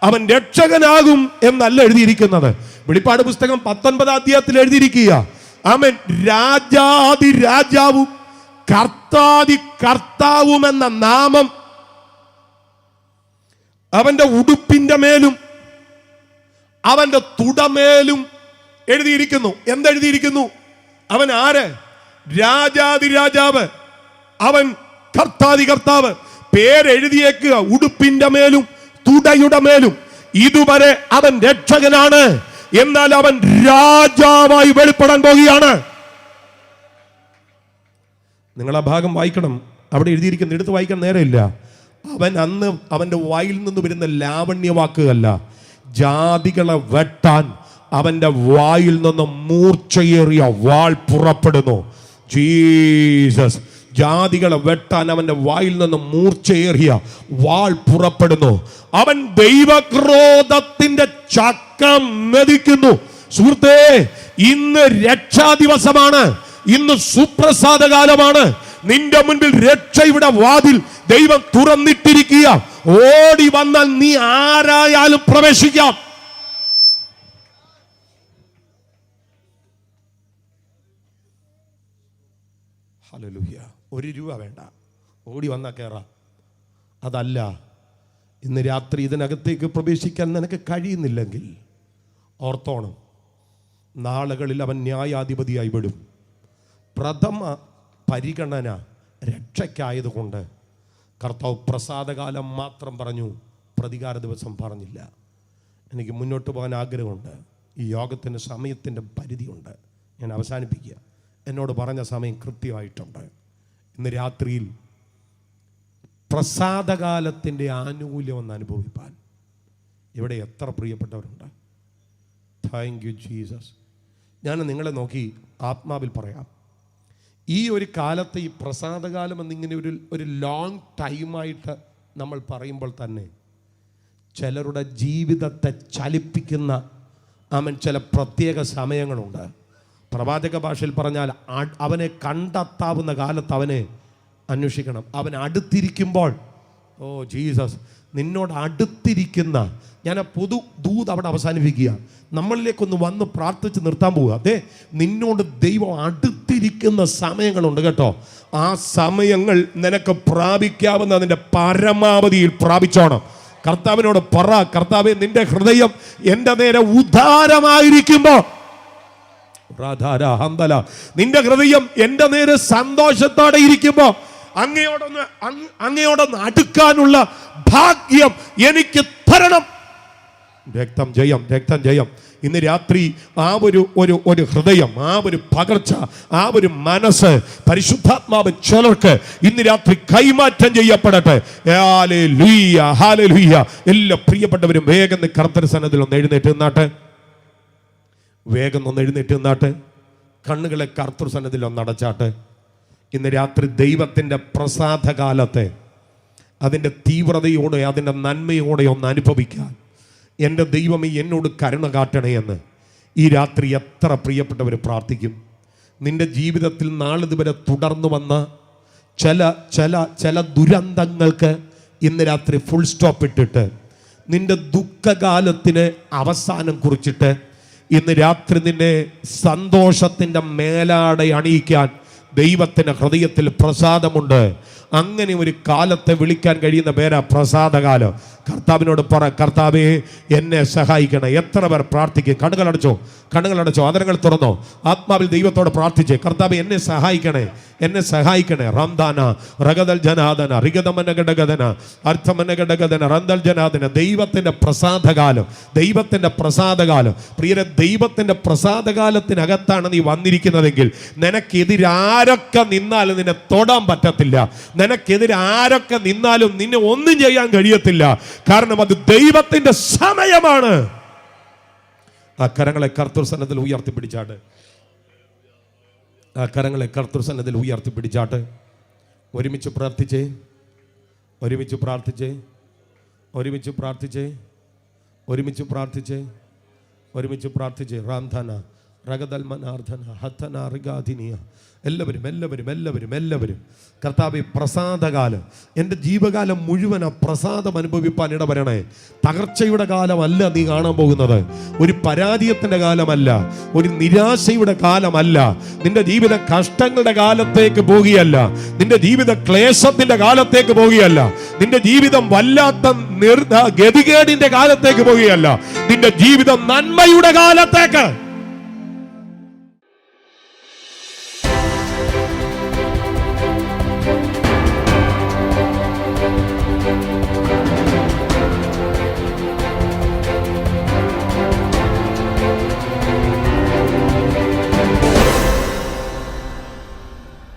അവൻ രക്ഷകനാകും എന്നല്ല എഴുതിയിരിക്കുന്നത്. വെളിപ്പാട് പുസ്തകം 19 അധ്യായത്തിൽ എഴുതിയിരിക്കുക. അവൻ രാജാതി രാജാവും കർത്താതി കർത്താവും എന്ന നാമം അവന്റെ ഉടുപ്പിന്റെ മേലും അവന്റെ തുടമേലും എഴുതിയിരിക്കുന്നു. എന്തെഴുതിയിരിക്കുന്നു? അവൻ ആര്? രാജാതി രാജാവ്, അവൻ കർത്താതി കർത്താവ്. പേരെഴുതിയേക്കുക ഉടുപ്പിന്റെ മേലും തുടയുടെ മേലും. ഇതുവരെ അവൻ രക്ഷകനാണ്, എന്നാൽ അവൻ രാജാവായി വെളിപ്പെടാൻ പോകുകയാണ്. നിങ്ങൾ ആ ഭാഗം വായിക്കണം. അവിടെ എഴുതിയിരിക്കുന്ന എടുത്ത് വായിക്കാൻ നേരമില്ല. അവൻ അന്ന് അവന്റെ വായിൽ നിന്ന് വരുന്ന ലാവണ്യ വാക്കുകല്ല, ജാതികളെ വെട്ടാൻ അവന്റെ വായിൽ നിന്ന് മൂർച്ചയേറിയ വാൾ പുറപ്പെടുന്നു. ജീസസ്. ജാതികളെ വെട്ടാൻ അവന്റെ വായിൽ നിന്ന് മൂർച്ചയേറിയ വാൾ പുറപ്പെടുന്നു. അവൻ ദൈവക്രോധത്തിന്റെ ചക്രം മെതിക്കുന്നു. സുഹൃത്തേ, ഇന്ന് രക്ഷാ ദിവസമാണ്. ഇന്ന് സുപ്രസാദകാലമാണ്. നിന്റെ മുൻപിൽ രക്ഷയുടെ വാതിൽ ദൈവം തുറന്നിട്ടിരിക്കുക. ഓടി വന്നാൽ നീ ആരായാലും പ്രവേശിക്കാം. ഹല്ലേലൂയ. 1 രൂപ വേണ്ട, ഓടി വന്നാൽ കയറാം. അതല്ല, ഇന്ന് രാത്രി ഇതിനകത്തേക്ക് പ്രവേശിക്കാൻ നിനക്ക് കഴിയുന്നില്ലെങ്കിൽ ഓർത്തോണം, നാളുകളിൽ അവൻ ന്യായാധിപതിയായി വിടും. പ്രഥമ പരിഗണന രക്ഷയ്ക്കായതുകൊണ്ട് കർത്താവ് പ്രസാദകാലം മാത്രം പറഞ്ഞു, പ്രതികാര ദിവസം പറഞ്ഞില്ല. എനിക്ക് മുന്നോട്ട് പോകാൻ ആഗ്രഹമുണ്ട്. ഈ യോഗത്തിൻ്റെ സമയത്തിൻ്റെ പരിധിയുണ്ട്. ഞാൻ അവസാനിപ്പിക്കുക. എന്നോട് പറഞ്ഞ സമയം കൃത്യമായിട്ടുണ്ട്. ഇന്ന് രാത്രിയിൽ പ്രസാദകാലത്തിൻ്റെ ആനുകൂല്യം ഒന്ന് അനുഭവിപ്പാൻ ഇവിടെ എത്ര പ്രിയപ്പെട്ടവരുണ്ട്. Thank you Jesus. ഞാൻ നിങ്ങളെ നോക്കി ആത്മാവിൽ പറയാം, ഈ ഒരു കാലത്ത് ഈ പ്രസാദകാലം എന്നിങ്ങനെ ഒരു ലോങ് ടൈമായിട്ട് നമ്മൾ പറയുമ്പോൾ തന്നെ ചിലരുടെ ജീവിതത്തെ ചലിപ്പിക്കുന്ന ചില പ്രത്യേക സമയങ്ങളുണ്ട്. പ്രവാചക ഭാഷയിൽ പറഞ്ഞാൽ അവനെ കണ്ടെത്താവുന്ന കാലത്ത് അവനെ അന്വേഷിക്കണം. അവൻ അടുത്തിരിക്കുമ്പോൾ, ഓ ജീസസ്, നിന്നോട് അടുത്തിരിക്കുന്ന, ഞാൻ ആ പൊതു ദൂത് അവിടെ അവസാനിപ്പിക്കുക. നമ്മളിലേക്കൊന്ന് വന്ന് പ്രാർത്ഥിച്ച് നിർത്താൻ പോവുക. അതെ, നിന്നോട് ദൈവം അടുത്തിരിക്കുന്ന സമയങ്ങളുണ്ട് കേട്ടോ. ആ സമയങ്ങൾ നിനക്ക് പ്രാപിക്കാവുന്നതിൻ്റെ പരമാവധിയിൽ പ്രാപിച്ചോണം. കർത്താവിനോട് പറ, കർത്താവേ, നിന്റെ ഹൃദയം എൻ്റെ നേരെ ഉദാരമായിരിക്കുമ്പോൾ, നിന്റെ ഹൃദയം എൻ്റെ നേരെ സന്തോഷത്തോടെ ഇരിക്കുമ്പോൾ അങ്ങയോടൊന്ന് അടുക്കാനുള്ള ഭാഗ്യം എനിക്ക് തരണം. രക്തം ജയം, രക്തം ജയം. ഇന്ന് രാത്രി ആ ഒരു ഹൃദയം, ആ ഒരു പകർച്ച, ആ ഒരു മനസ്സ് പരിശുദ്ധാത്മാവ് ചിലർക്ക് ഇന്ന് രാത്രി കൈമാറ്റം ചെയ്യപ്പെടട്ടെ. Hallelujah, hallelujah. എല്ലാ പ്രിയപ്പെട്ടവരും വേഗം കർത്തൃ സന്നിധിയിൽ ഒന്ന് എഴുന്നേറ്റ് നിന്നാട്ടെ. വേഗം ഒന്ന് എഴുന്നേറ്റ് നിന്നാട്ടെ. കണ്ണുകളെ കർത്തൃ സന്നിധിയിൽ ഒന്ന് അടച്ചാട്ടെ. ഇന്ന് രാത്രി ദൈവത്തിൻ്റെ പ്രസാദകാലത്തെ അതിൻ്റെ തീവ്രതയോടെ, അതിൻ്റെ നന്മയോടെ ഒന്ന് അനുഭവിക്കാൻ എൻ്റെ ദൈവമേ എന്നോട് കരുണ കാട്ടണേ എന്ന് ഈ രാത്രി എത്ര പ്രിയപ്പെട്ടവർ പ്രാർത്ഥിക്കും. നിന്റെ ജീവിതത്തിൽ നാളിതുവരെ തുടർന്നു വന്ന ചില ദുരന്തങ്ങൾക്ക് ഇന്ന് രാത്രി ഫുൾ സ്റ്റോപ്പ് ഇട്ടിട്ട്, നിന്റെ ദുഃഖകാലത്തിന് അവസാനം കുറിച്ചിട്ട് ഇന്ന് രാത്രി നിന്നെ സന്തോഷത്തിൻ്റെ മേലാടെ അണിയിക്കാൻ ദൈവത്തിൻ്റെ ഹൃദയത്തിൽ പ്രസാദമുണ്ട്. അങ്ങനെ ഒരു കാലത്തെ വിളിക്കാൻ കഴിയുന്ന പേരാ പ്രസാദകാലം. കർത്താവിനോട് പറ, കർത്താവേ എന്നെ സഹായിക്കണം. എത്ര പേർ പ്രാർത്ഥിക്കും? കണ്ണുകളടച്ചോ, കണ്ണുകളടച്ചോ, അതരങ്ങൾ തുറന്നോ, ആത്മാവിൽ ദൈവത്തോട് പ്രാർത്ഥിച്ചേ. കർത്താവേ എന്നെ സഹായിക്കണേ, എന്നെ സഹായിക്കണേ. റംദാന റഗദൽ ജനാദന റിഗതമനഗടഗദന അർത്ഥമനഗടഗദന റന്ദൽ ജനാദന. ദൈവത്തിൻ്റെ പ്രസാദകാലം, ദൈവത്തിൻ്റെ പ്രസാദകാലം. പ്രിയരെ, ദൈവത്തിൻ്റെ പ്രസാദകാലത്തിനകത്താണ് നീ വന്നിരിക്കുന്നതെങ്കിൽ നിനക്കെതിരാരൊക്കെ നിന്നാലും നിന്നെ തൊടാൻ പറ്റത്തില്ല. നിനക്കെതിരാരൊക്കെ നിന്നാലും നിന്നെ ഒന്നും ചെയ്യാൻ കഴിയത്തില്ല. കാരണം അത് ദൈവത്തിന്റെ സമയമാണ്. ആ കരങ്ങളെ കർത്തൃസന്നത്തിൽ ഉയർത്തിപ്പിടിച്ചാട്ടെ. ആ കരങ്ങളെ കർത്തൃസന്നത്തിൽ ഉയർത്തിപ്പിടിച്ചാട്ടെ. ഒരുമിച്ച് പ്രാർത്ഥിച്ചേ, ഒരുമിച്ച് പ്രാർത്ഥിച്ചേ, ഒരുമിച്ച് പ്രാർത്ഥിച്ചേ, ഒരുമിച്ച് പ്രാർത്ഥിച്ചേ, ഒരുമിച്ച് പ്രാർത്ഥിച്ചേ. റാംധന റഗദൽമനാർദ്ധന ഹത്തന റിഗാധിനിയ. എല്ലാവരും എല്ലാവരും എല്ലാവരും എല്ലാവരും കർത്താവേ, പ്രസാദകാലം, എൻ്റെ ജീവകാലം മുഴുവൻ ആ പ്രസാദം അനുഭവിപ്പാൻ ഇടവരണേ. തകർച്ചയുടെ കാലമല്ല നീ കാണാൻ പോകുന്നത്. ഒരു പരാജയത്തിൻ്റെ കാലമല്ല, ഒരു നിരാശയുടെ കാലമല്ല. നിന്റെ ജീവിത കഷ്ടങ്ങളുടെ കാലത്തേക്ക് പോകുകയല്ല, നിന്റെ ജീവിത ക്ലേശത്തിന്റെ കാലത്തേക്ക് പോകുകയല്ല, നിന്റെ ജീവിതം വല്ലാത്ത ഗതികേടിന്റെ കാലത്തേക്ക് പോകുകയല്ല. നിന്റെ ജീവിതം നന്മയുടെ കാലത്തേക്ക്